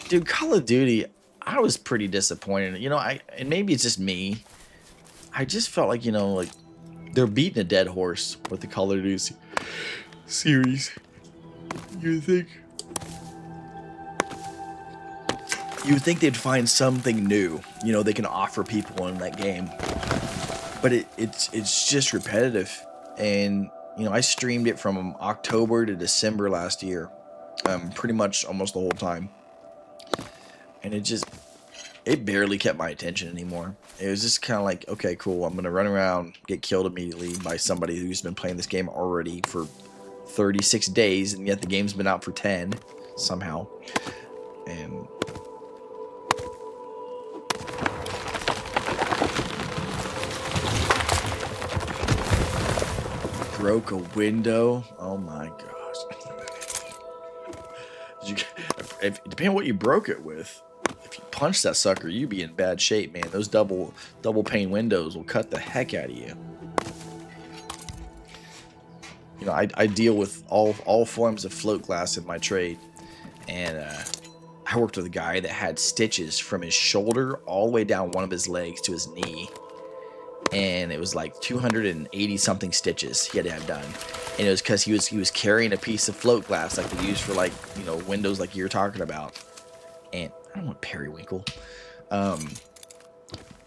B: Dude, Call of Duty, I was pretty disappointed. You know, and maybe it's just me. I just felt like, you know, like they're beating a dead horse with the Call of Duty series. You would think they'd find something new, you know, they can offer people in that game. But it's just repetitive. And, you know, I streamed it from October to December last year. Pretty much almost the whole time. And it barely kept my attention anymore. It was just kind of like, okay, cool, I'm going to run around, get killed immediately by somebody who's been playing this game already for 36 days, and yet the game's been out for 10 somehow. And broke a window. Oh my gosh. Depending on what you broke it with, if you punch that sucker, you'd be in bad shape, man. Those double pane windows will cut the heck out of you. You know, I deal with all forms of float glass in my trade, and I worked with a guy that had stitches from his shoulder all the way down one of his legs to his knee, and it was like 280 something stitches he had to have done. And it was because he was carrying a piece of float glass like they use for, like, you know, windows like you're talking about. And I don't want periwinkle. And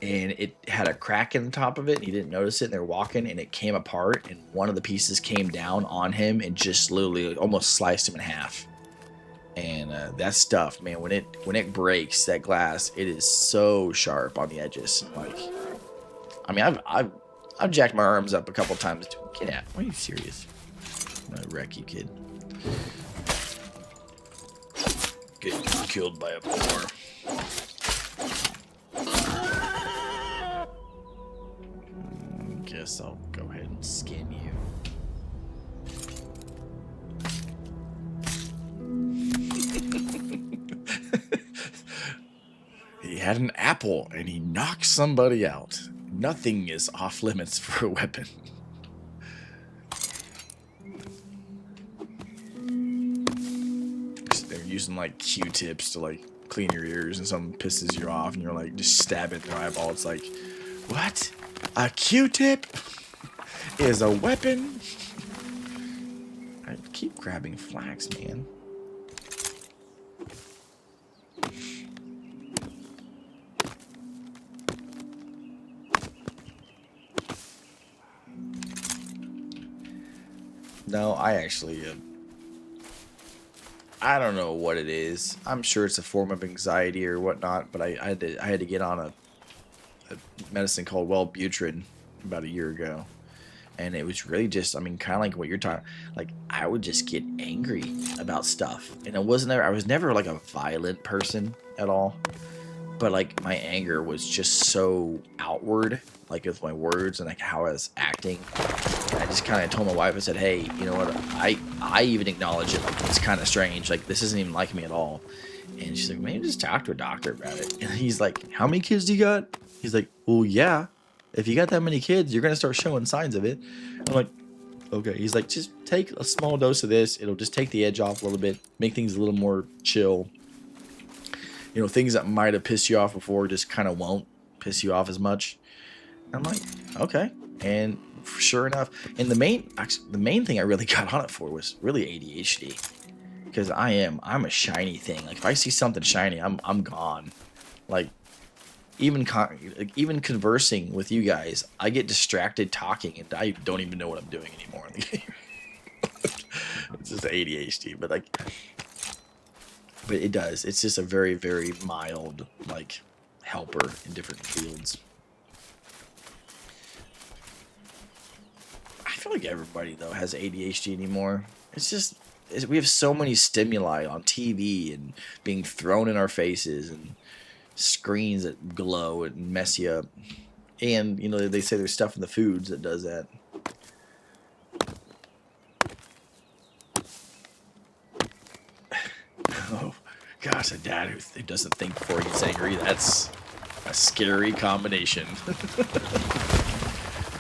B: it had a crack in the top of it, and he didn't notice it, and they're walking, and it came apart, and one of the pieces came down on him and just literally almost sliced him in half. And that stuff, man, when it breaks, that glass, it is so sharp on the edges. Like, I mean, I've jacked my arms up a couple times. Get out. Are you serious? I'm gonna wreck you, kid. Getting killed by a boar. Guess I'll go ahead and skin you. He had an apple and he knocked somebody out. Nothing is off limits for a weapon. They're using like Q-tips to like clean your ears, and something pisses you off, and you're like just stab it in their eyeball. It's like, what? A Q-tip is a weapon? I keep grabbing flax, man. No, I actually, I don't know what it is. I'm sure it's a form of anxiety or whatnot, but I had to get on a medicine called Wellbutrin about a year ago, and it was really just, I mean, kind of like what you're talking. Like, I would just get angry about stuff, and I was never like a violent person at all, but like my anger was just so outward, like with my words and like how I was acting. I just kind of told my wife, I said, hey, you know what, I even acknowledge it, like it's kind of strange, like this isn't even like me at all. And she's like, maybe just talk to a doctor about it. And he's like, how many kids do you got? He's like, well, yeah, if you got that many kids, you're gonna start showing signs of it. I'm like, okay. He's like, just take a small dose of this, it'll just take the edge off a little bit, make things a little more chill. You know, things that might have pissed you off before just kind of won't piss you off as much. I'm like, okay. And sure enough, and the main thing I really got on it for was really ADHD, because I'm a shiny thing. Like if I see something shiny, I'm gone. Like even conversing with you guys, I get distracted talking, and I don't even know what I'm doing anymore in the game. It's just ADHD, but it does. It's just a very, very mild like helper in different fields. I feel like everybody though has ADHD anymore. We have so many stimuli on TV and being thrown in our faces and screens that glow and mess you up. And they say there's stuff in the foods that does that. Oh gosh, a dad who doesn't think before he gets angry, that's a scary combination.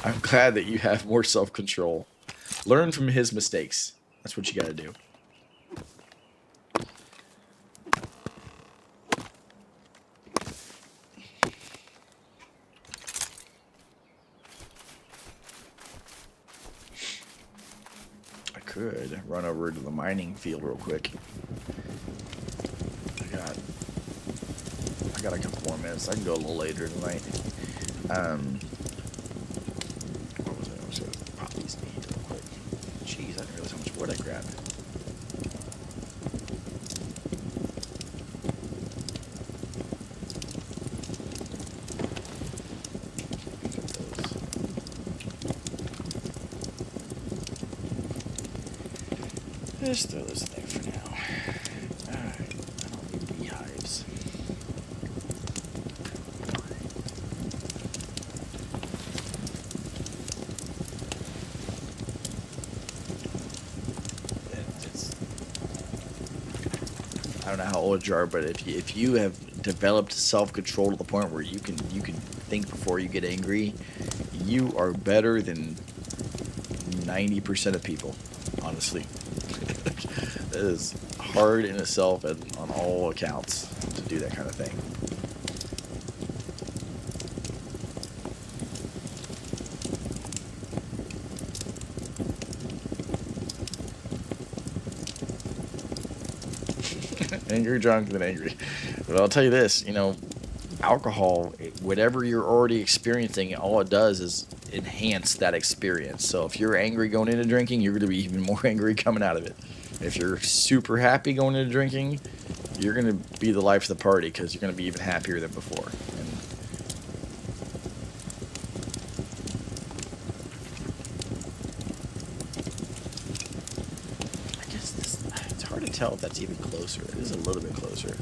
B: I'm glad that you have more self-control. Learn from his mistakes. That's what you gotta do. I could run over to the mining field real quick. I got a couple more minutes. I can go a little later tonight. What was it? I was gonna pop these needs real quick. Jeez, I didn't realize how much wood I grabbed. Just throw this in there for now. Alright, I don't need beehives. I don't know how old you are, but if you have developed self-control to the point where you can think before you get angry, you are better than 90% of people, honestly. It is hard in itself and on all accounts to do that kind of thing. Angry drunk than angry. But I'll tell you this, alcohol, whatever you're already experiencing, all it does is enhance that experience. So if you're angry going into drinking, you're going to be even more angry coming out of it. If you're super happy going into drinking, you're going to be the life of the party because you're going to be even happier than before. And I guess it's hard to tell if that's even closer. It is a little bit closer.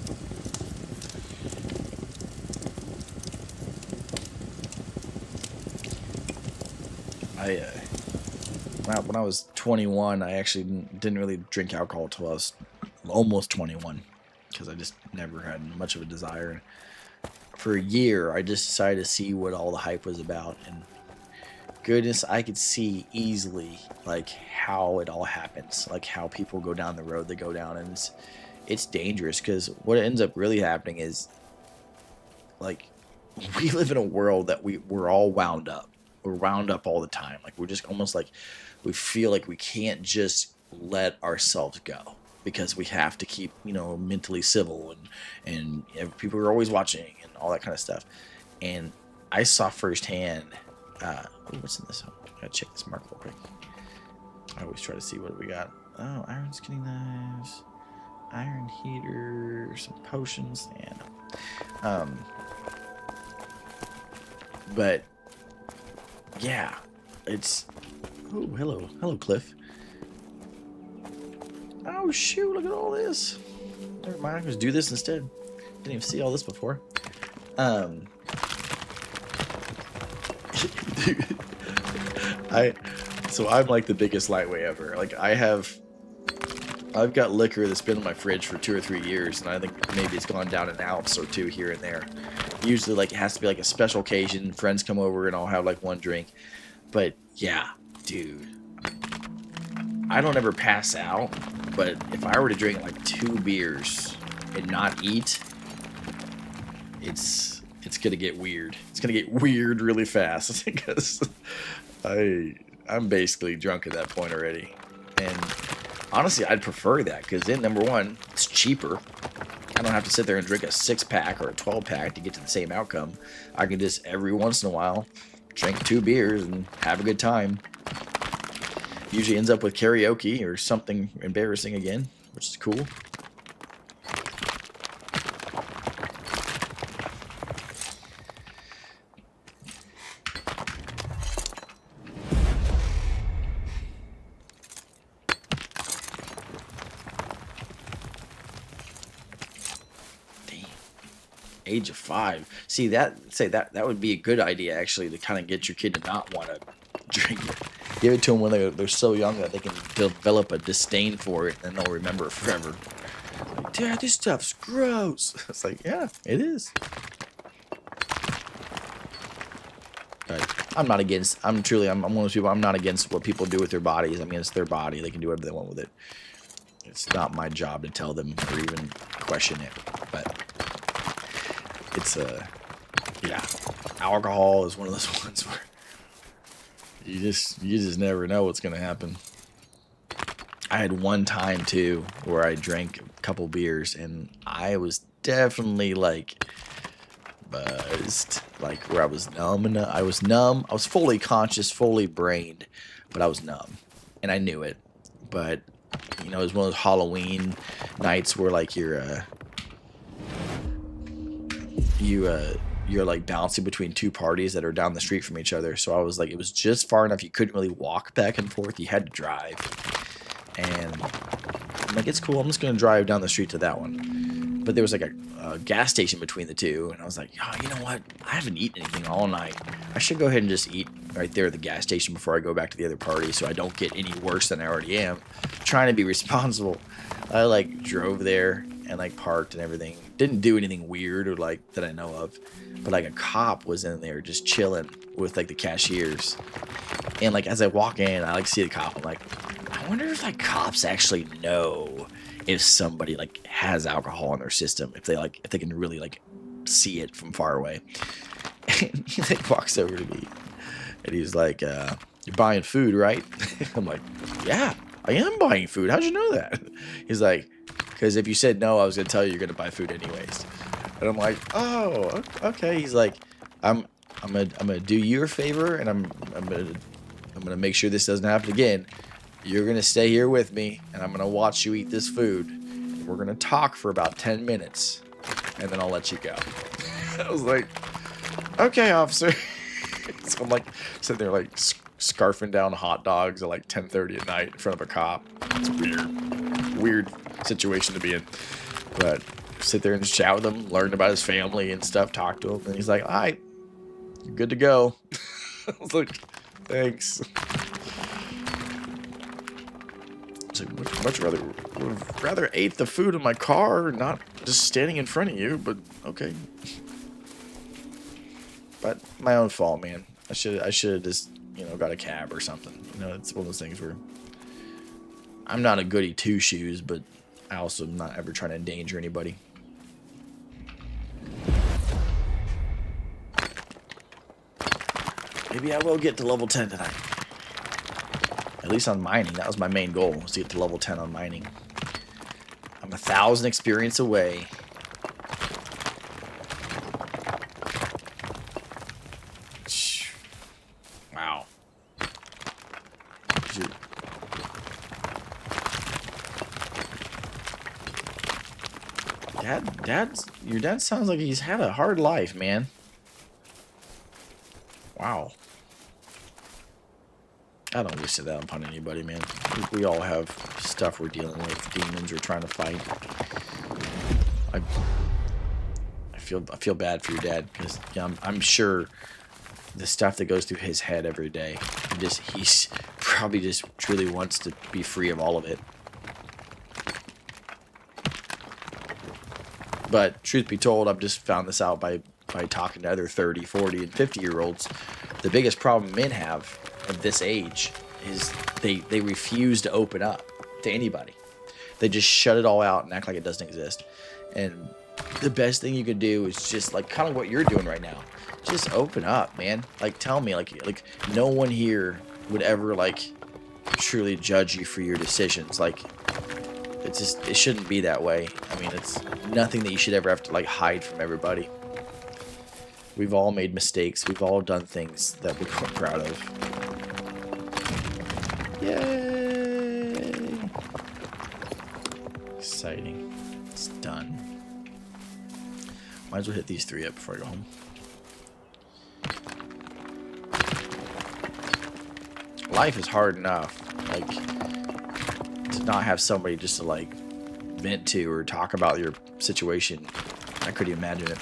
B: When I was 21, I actually didn't really drink alcohol until I was almost 21 because I just never had much of a desire. For a year, I just decided to see what all the hype was about, and goodness, I could see easily like how it all happens, like how people go down the road they go down, and it's dangerous because what ends up really happening is like we live in a world that we're all wound up. We're wound up all the time. Like we're just almost like we feel like we can't just let ourselves go because we have to keep mentally civil and people are always watching and all that kind of stuff. And I saw firsthand. What's in this? I gotta check this mark real quick. I always try to see what we got. Oh, iron skinning knives, iron heater, some potions, and but yeah, it's. Oh, hello, Cliff. Oh shoot! Look at all this. Never mind. Let's do this instead. Didn't even see all this before. I'm like the biggest lightweight ever. Like I've got liquor that's been in my fridge for 2 or 3 years, and I think maybe it's gone down an ounce or two here and there. Usually, like, it has to be like a special occasion. Friends come over, and I'll have like one drink. But yeah, dude, I don't ever pass out. But if I were to drink like 2 beers and not eat, it's gonna get weird. It's gonna get weird really fast because I'm basically drunk at that point already. And honestly, I'd prefer that because then number one, it's cheaper. I don't have to sit there and drink a 6-pack or a 12-pack to get to the same outcome. I can just every once in a while drink 2 beers and have a good time. Usually ends up with karaoke or something embarrassing again, which is cool. Age of 5. See, that would be a good idea actually, to kind of get your kid to not want to drink it. Give it to them when they're so young that they can develop a disdain for it, and they'll remember it forever. Like, Dad, this stuff's gross. It's like, yeah, it is. But I'm not against. I'm one of those people. I'm not against what people do with their bodies. I mean, it's their body. They can do whatever they want with it. It's not my job to tell them or even question it. But it's yeah, alcohol is one of those ones where you just never know what's gonna happen. I had one time too where I drank a couple beers and I was definitely like buzzed, like where I was numb, and I was fully conscious, fully brained, but I was numb and I knew it. But you know, it was one of those Halloween nights where like you're like bouncing between 2 parties that are down the street from each other. So I was like, it was just far enough you couldn't really walk back and forth. You had to drive. And I'm like, it's cool. I'm just going to drive down the street to that one. But there was like a gas station between the two. And I was like, oh, you know what? I haven't eaten anything all night. I should go ahead and just eat right there at the gas station before I go back to the other party so I don't get any worse than I already am. Trying to be responsible. I like drove there and like parked and everything. Didn't do anything weird or like that I know of. But like a cop was in there just chilling with like the cashiers. And like as I walk in, I like see the cop. I'm like, I wonder if like cops actually know if somebody like has alcohol in their system, if they can really like see it from far away. And he like walks over to me and he's like, you're buying food, right? I'm like, yeah, I am buying food. How'd you know that? He's like, because if you said no, I was gonna tell you you're gonna buy food anyways. And I'm like, oh, okay. He's like, I'm gonna do you a favor, and I'm gonna make sure this doesn't happen again. You're gonna stay here with me, and I'm gonna watch you eat this food. We're gonna talk for about 10 minutes, and then I'll let you go. I was like, okay, officer. So I'm like sitting there like scarfing down hot dogs at like 10:30 at night in front of a cop. It's weird situation to be in, but sit there and just chat with him, learn about his family and stuff, talk to him, and he's like, all right, you're good to go. I was like, thanks. I was like, much rather ate the food in my car, not just standing in front of you, but okay. But my own fault, man. I should have just, you know, got a cab or something. You know, it's one of those things where I'm not a goody two shoes, but I also am not ever trying to endanger anybody. Maybe I will get to level 10 tonight. At least on mining. That was my main goal, was to get to level 10 on mining. I'm 1,000 experience away. Wow. Your dad sounds like he's had a hard life, man. Wow. I don't wish that upon anybody, man. We all have stuff we're dealing with, demons we're trying to fight. I feel bad for your dad, because yeah, I'm sure the stuff that goes through his head every day, he's probably just truly wants to be free of all of it. But truth be told, I've just found this out by talking to other 30, 40, and 50-year-olds. The biggest problem men have at this age is they refuse to open up to anybody. They just shut it all out and act like it doesn't exist. And the best thing you could do is just like kind of what you're doing right now. Just open up, man. Like tell me, like no one here would ever like truly judge you for your decisions. Like It's just, it shouldn't be that way. I mean, it's nothing that you should ever have to like hide from everybody. We've all made mistakes. We've all done things that we weren't proud of. Yay! Exciting. It's done. Might as well hit these 3 up before I go home. Life is hard enough. Like, to not have somebody just to like vent to or talk about your situation. I couldn't imagine it.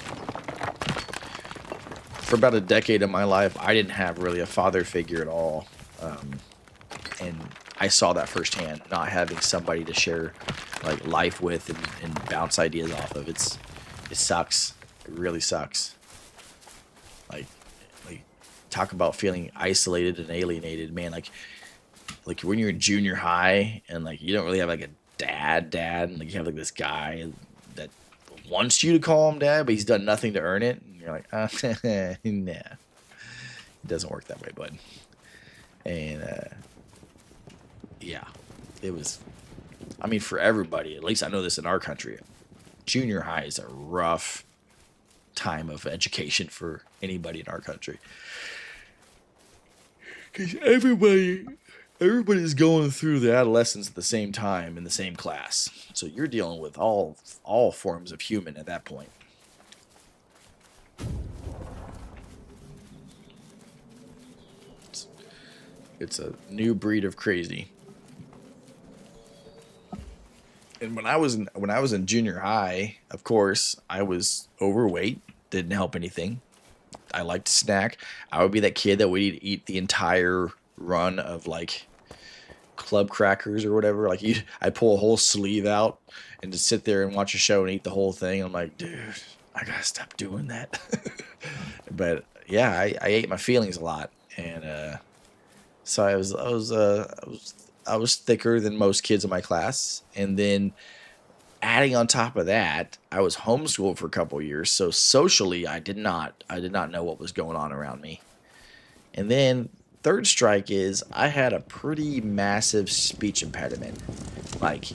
B: For about a decade of my life, I didn't have really a father figure at all. And I saw that firsthand, not having somebody to share like life with and bounce ideas off of. It sucks. It really sucks. Like talk about feeling isolated and alienated, man. Like when you're in junior high and like you don't really have like a dad, and like you have like this guy that wants you to call him dad, but he's done nothing to earn it. And you're like, nah, it doesn't work that way, bud. And yeah, it was. I mean, for everybody, at least I know this in our country, junior high is a rough time of education for anybody in our country. Because everybody's going through the adolescence at the same time in the same class. So you're dealing with all forms of human at that point. It's a new breed of crazy. And when I was in junior high, of course, I was overweight. Didn't help anything. I liked to snack. I would be that kid that would eat the entire run of like club crackers or whatever. Like I pull a whole sleeve out and just sit there and watch a show and eat the whole thing. I'm like, dude, I gotta stop doing that. But yeah, I ate my feelings a lot, and so I was thicker than most kids in my class, and then adding on top of that, I was homeschooled for a couple of years, so socially I did not know what was going on around me. And then third strike is I had a pretty massive speech impediment. Like,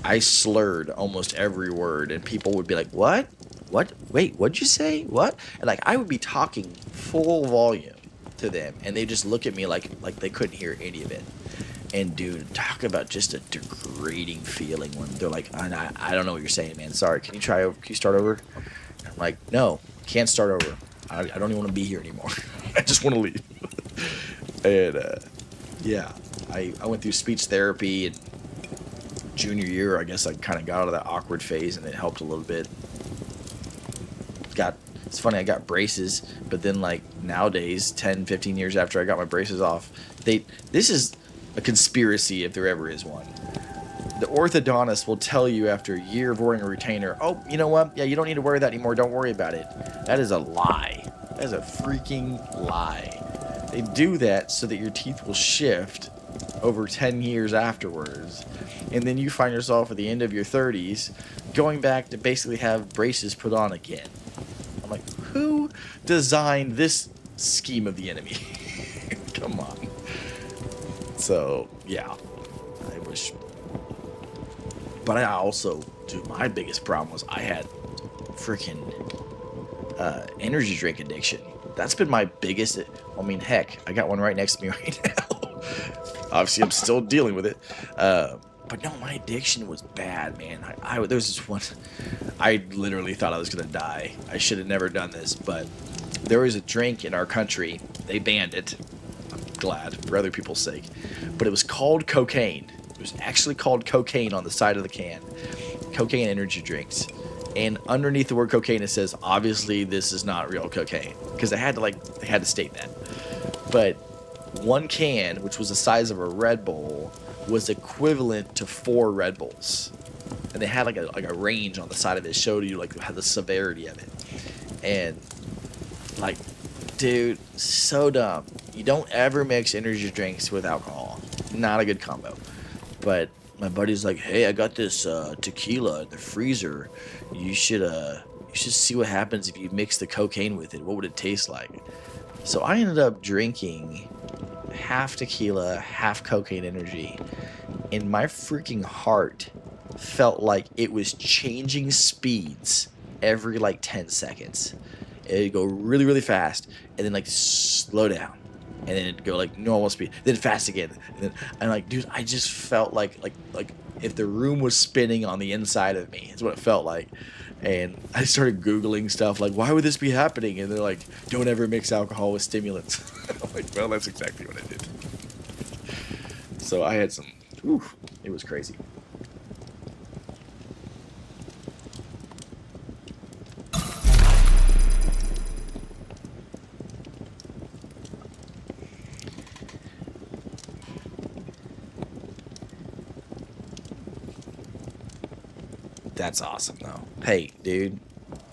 B: I slurred almost every word, and people would be like, "What? What? Wait, what'd you say? What?" And like I would be talking full volume to them, and they just look at me like they couldn't hear any of it. And dude, talk about just a degrading feeling when they're like, I don't know what you're saying, man. Sorry, can you start over? And I'm like, no, can't start over. I don't even want to be here anymore. I just want to leave. And yeah, I went through speech therapy, and junior year, I guess I kind of got out of that awkward phase, and it helped a little bit. It's funny, I got braces, but then like nowadays, 10, 15 years after I got my braces off, this is a conspiracy if there ever is one. The orthodontist will tell you after a year of wearing a retainer, oh, you know what? Yeah, you don't need to wear that anymore. Don't worry about it. That is a lie. That is a freaking lie. They do that so that your teeth will shift over 10 years afterwards. And then you find yourself at the end of your 30s going back to basically have braces put on again. I'm like, who designed this scheme of the enemy? Come on. So, yeah, I wish. But I also, dude, my biggest problem was I had freaking energy drink addiction. That's been my biggest. I mean, heck, I got one right next to me right now. Obviously, I'm still dealing with it. But no, my addiction was bad, man. There was this one. I literally thought I was gonna die. I should have never done this, but there was a drink in our country. They banned it. I'm glad for other people's sake, but it was called cocaine. It was actually called cocaine on the side of the can. Cocaine energy drinks. And underneath the word cocaine, it says, obviously this is not real cocaine, because they had to state that. But one can, which was the size of a Red Bull, was equivalent to 4 Red Bulls. And they had like a range on the side of it, showed you like the severity of it. And like, dude, so dumb. You don't ever mix energy drinks with alcohol. Not a good combo. But my buddy's like, hey, I got this tequila in the freezer. You should see what happens if you mix the cocaine with it. What would it taste like? So I ended up drinking half tequila, half cocaine energy. And my freaking heart felt like it was changing speeds every like 10 seconds. It'd go really, really fast and then like slow down. And then it'd go like normal speed, then fast again. And then I'm like, dude, I just felt like if the room was spinning on the inside of me, is what it felt like. And I started Googling stuff like, why would this be happening? And they're like, don't ever mix alcohol with stimulants. I'm like, well, that's exactly what I did. So I had some, it was crazy. That's awesome though. Hey, dude,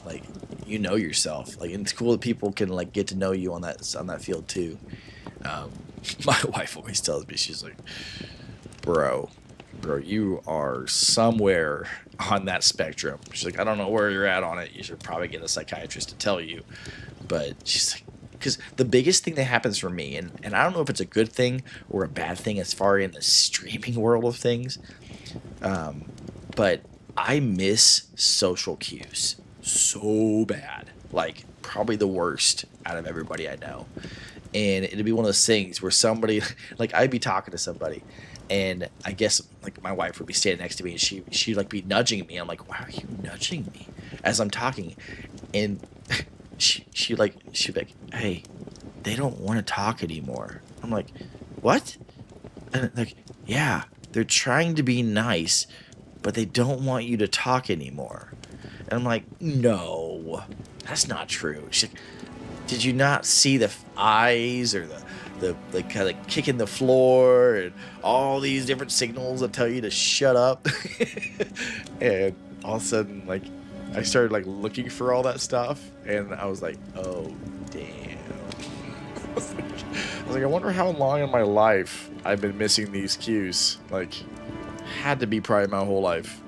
B: like, you know yourself. Like, and it's cool that people can like get to know you on that field too. My wife always tells me, she's like, bro, you are somewhere on that spectrum. She's like, I don't know where you're at on it. You should probably get a psychiatrist to tell you. But she's like, because the biggest thing that happens for me, and I don't know if it's a good thing or a bad thing as far in the streaming world of things, but I miss social cues so bad. Like, probably the worst out of everybody I know. And it'd be one of those things where somebody, like, I'd be talking to somebody, and I guess, like, my wife would be standing next to me, and she'd like, be nudging me. I'm like, why are you nudging me as I'm talking? And she'd be like, hey, they don't want to talk anymore. I'm like, what? And like, yeah, they're trying to be nice, but they don't want you to talk anymore. And I'm like, no, that's not true. She's like, did you not see the eyes or the kind of kicking the floor and all these different signals that tell you to shut up? And all of a sudden, like, I started like looking for all that stuff, and I was like, oh damn. I was like, I wonder how long in my life I've been missing these cues. Like, had to be probably my whole life.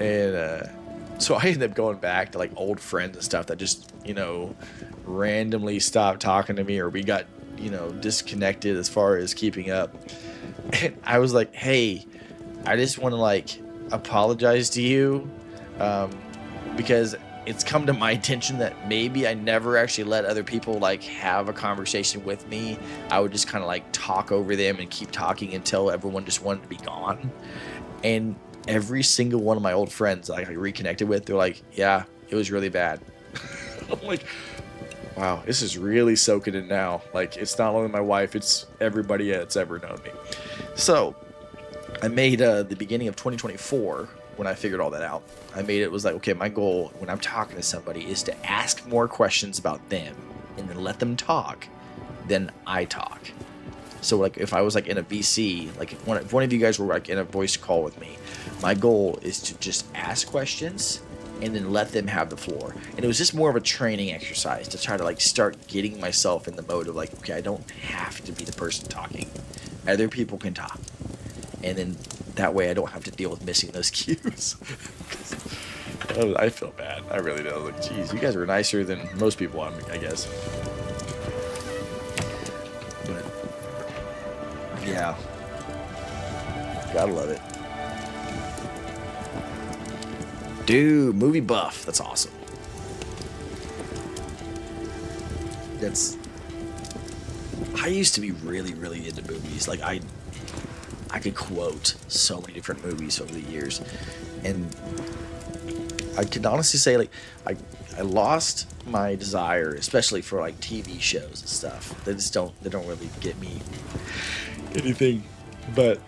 B: And so I ended up going back to like old friends and stuff that just, you know, randomly stopped talking to me, or we got, you know, disconnected as far as keeping up. And I was like, hey, I just want to like apologize to you, because it's come to my attention that maybe I never actually let other people like have a conversation with me. I would just kind of like talk over them and keep talking until everyone just wanted to be gone. And every single one of my old friends I reconnected with, they're like, yeah, it was really bad. I'm like, wow, this is really soaking in now. Like, it's not only my wife, it's everybody that's ever known me. So I made the beginning of 2024, when I figured all that out, I made it was like, okay, my goal when I'm talking to somebody is to ask more questions about them and then let them talk, then I talk. So like if I was like in a VC, like if one of you guys were like in a voice call with me, my goal is to just ask questions and then let them have the floor. And it was just more of a training exercise to try to like start getting myself in the mode of like, okay, I don't have to be the person talking. Other people can talk. And then that way I don't have to deal with missing those cues. I feel bad. I really do. Like, geez, you guys were nicer than most people, I guess. But yeah, gotta love it. Dude, movie buff. That's awesome. I used to be really, really into movies. Like I could quote so many different movies over the years, and I can honestly say like I lost my desire, especially for like TV shows and stuff. They don't really get me anything, but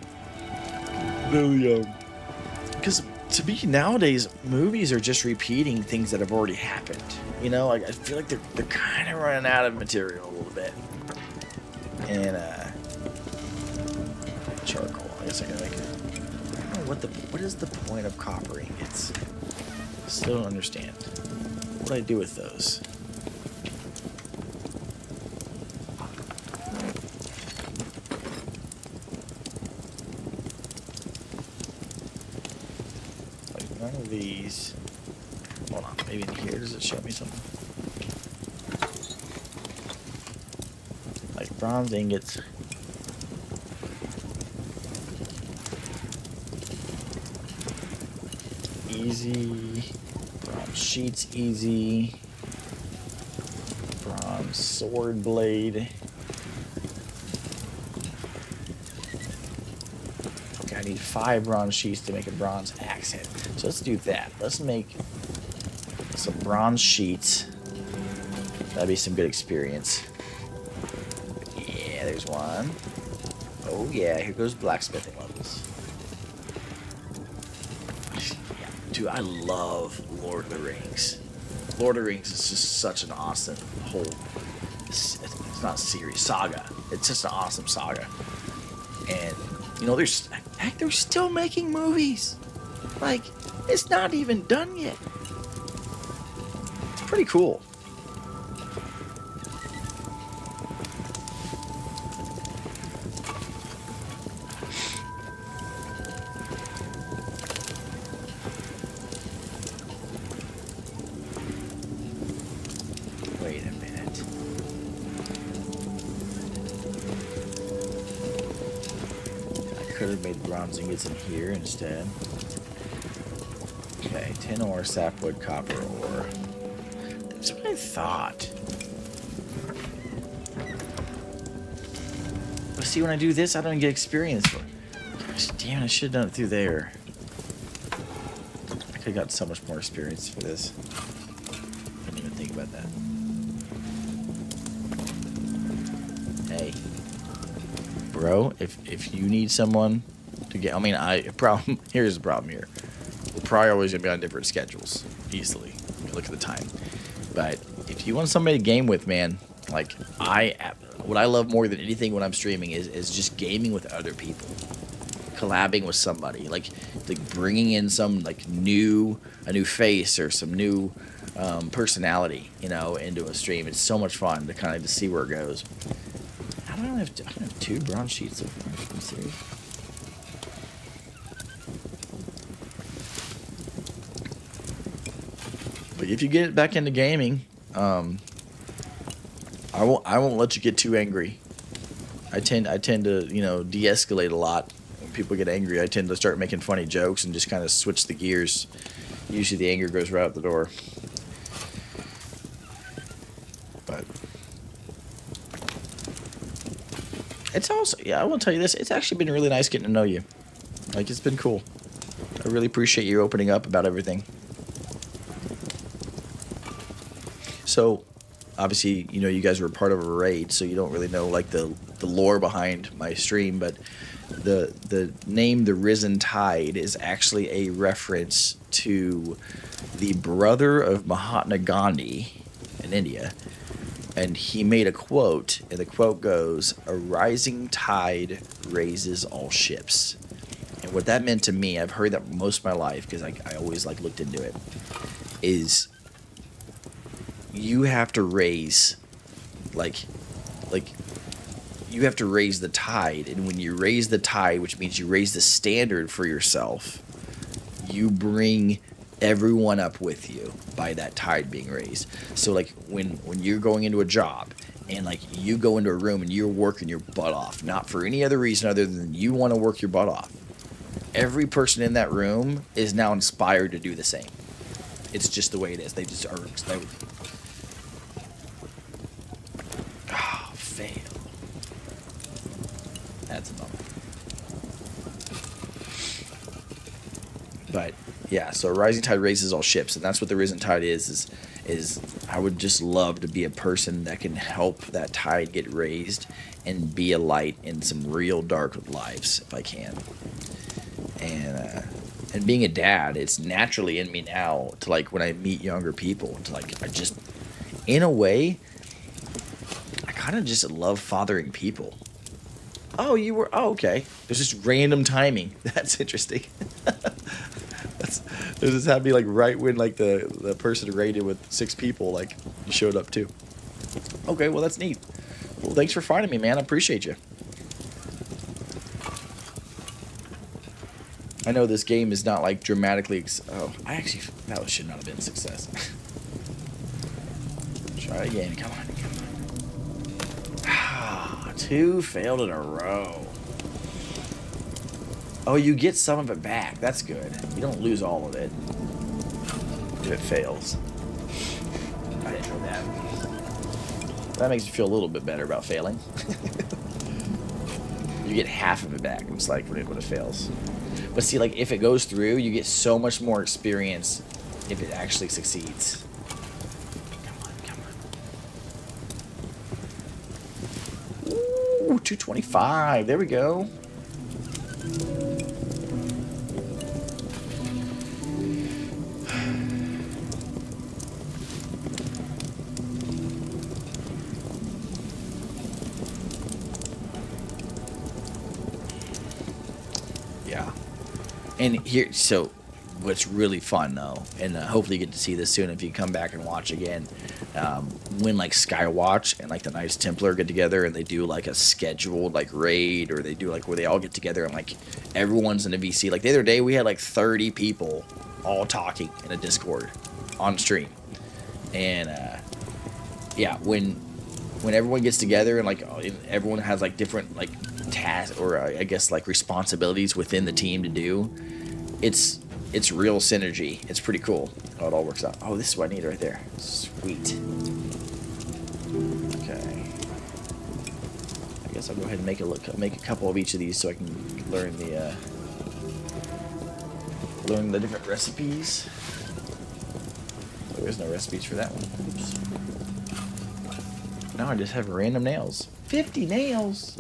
B: because to me nowadays movies are just repeating things that have already happened. You know, I feel like they're kind of running out of material a little bit, and charcoal. I guess I gotta make it. I don't know what is the point of copper ingots. Still don't understand. What do I do with those? Like none of these. Hold on, maybe in here does it show me something? Like bronze ingots. easy. Bronze sheets, easy. Bronze sword blade. Okay, I need 5 bronze sheets to make a bronze axe head. So let's do that. Let's make some bronze sheets. That'd be some good experience. Yeah, there's one. Oh yeah, here goes blacksmithing levels. Yeah, dude, I love Lord of the Rings. Lord of the Rings is just such an awesome whole. It's not a series, saga. It's just an awesome saga. And you know, they're still making movies. Like, it's not even done yet. It's pretty cool. Wait a minute. I could have made bronze ingots in here instead. Okay, tin ore, sapwood, copper ore. That's what I thought. But see, when I do this, I don't get experience for it. Gosh, damn it, I should have done it through there. I could have got so much more experience for this. Didn't even think about that. Hey. Bro, if you need someone to get... I mean, here's the problem here. We're probably always going to be on different schedules. Easily. Look at the time. But if you want somebody to game with, man, like, what I love more than anything when I'm streaming is just gaming with other people. Collabing with somebody. Like bringing in some, like, a new face or some new personality, you know, into a stream. It's so much fun to kind of see where it goes. I don't have 2 bronze sheets so far. I'm serious. But if you get back into gaming, I won't let you get too angry. I tend to, you know, de-escalate a lot. When people get angry, I tend to start making funny jokes and just kind of switch the gears. Usually the anger goes right out the door. But it's also, yeah, I will tell you this, it's actually been really nice getting to know you. Like, it's been cool. I really appreciate you opening up about everything. So, obviously, you know, you guys were part of a raid, so you don't really know, like, the lore behind my stream, but the name The Risen Tide is actually a reference to the brother of Mahatma Gandhi in India, and he made a quote, and the quote goes, "A rising tide raises all ships." And what that meant to me, I've heard that most of my life, because I always, like, looked into it, is you have to raise, like you have to raise the tide, and when you raise the tide, which means you raise the standard for yourself, you bring everyone up with you by that tide being raised. So, like, when you're going into a job and, like, you go into a room and you're working your butt off, not for any other reason other than you want to work your butt off, every person in that room is now inspired to do the same. It's just the way it is. They just are. Fail. That's a bummer. But yeah, so rising tide raises all ships, and that's what the risen tide is I would just love to be a person that can help that tide get raised and be a light in some real dark lives if I can. And being a dad, it's naturally in me now to, like, when I meet younger people, to, like, I just, in a way, I kind of just love fathering people. Oh, okay. There's just random timing. That's interesting. This just happened like right when, like, the person raided with 6 people, like, showed up too. Okay, well, that's neat. Well, thanks for finding me, man. I appreciate you. I know this game is not, like, dramatically... that should not have been a success. Try it again. Come on. 2 failed in a row. Oh, you get some of it back. That's good. You don't lose all of it. if it fails. I didn't know that. That makes me feel a little bit better about failing. You get half of it back. It's like when it fails. But see, like if it goes through, you get so much more experience if it actually succeeds. Come on, come on. Ooh, 225. There we go. Yeah. And here, so what's really fun though, and hopefully you get to see this soon if you come back and watch again, when like Skywatch and like the Knights Templar get together and they do like a scheduled like raid, or they do like where they all get together and like everyone's in a VC. Like the other day we had like 30 people all talking in a Discord on stream, and yeah, when everyone gets together and like everyone has like different like tasks, or I guess like responsibilities within the team to do, it's real synergy. It's pretty cool how it all works out. Oh, this is what I need right there. Sweet. Okay. I guess I'll go ahead and make a couple of each of these so I can learn the different recipes. Oh, there's no recipes for that one. Oops. Now I just have random nails. 50 nails.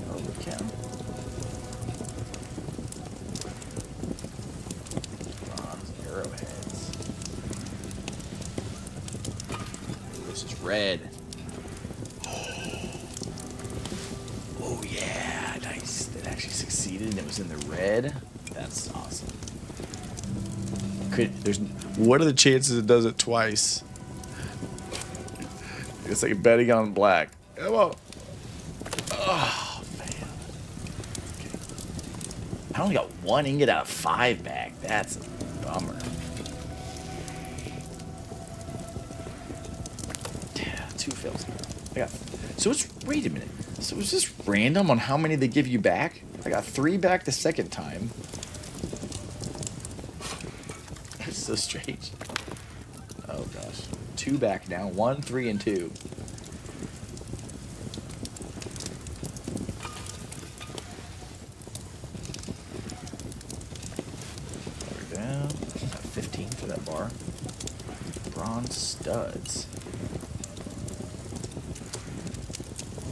B: Holy cow. Arrowheads. This is red. Oh yeah, nice. That actually succeeded and it was in the red. That's awesome. What are the chances it does it twice? It's like betting on black. Come on. Oh man. Okay. I only got 1 ingot out of 5 back. That's a bummer. Yeah, 2 fails. Wait a minute. So it's just random on how many they give you back? I got 3 back the second time. It's so strange. Oh gosh. 2 back now. 1, 3, and 2. Down. 15 for that bar. Bronze studs.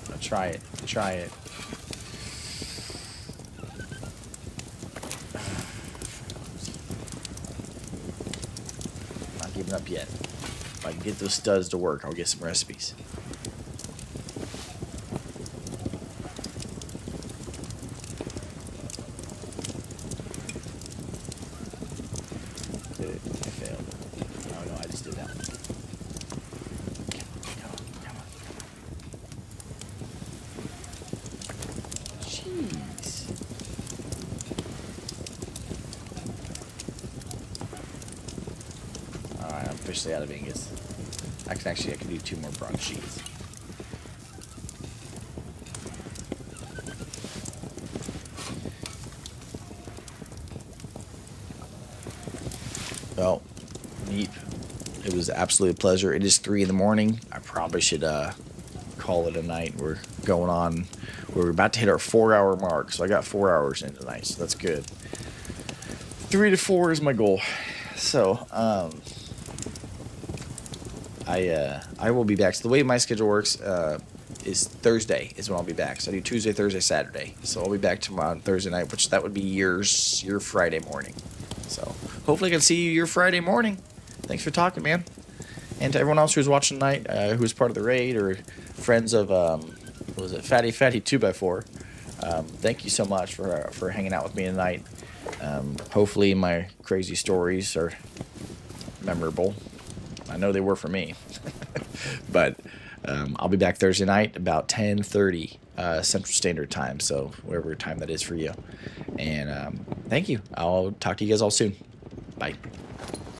B: I'll try it. Try it. Not giving up yet. If I can get those studs to work, I'll get some recipes. Did it? I failed. Oh no, I just did that one. Come on. Jeez. Alright, I'm officially out of ingots. I can do 2 more bronze sheets. Well, neat. It was absolutely a pleasure. It is 3 in the morning. I probably should call it a night. We're about to hit our 4-hour mark, so I got 4 hours in tonight, so that's good. 3 to 4 is my goal. So, I will be back. So the way my schedule works is Thursday is when I'll be back. So I do Tuesday, Thursday, Saturday. So I'll be back tomorrow on Thursday night, which that would be your Friday morning. So hopefully I can see you your Friday morning. Thanks for talking, man. And to everyone else who's watching tonight, who's part of the raid or friends of what was it, Fatty 2x4. Thank you so much for hanging out with me tonight. Hopefully my crazy stories are memorable. I know they were for me. But I'll be back Thursday night about 10:30 Central Standard Time, so whatever time that is for you. And thank you. I'll talk to you guys all soon. Bye.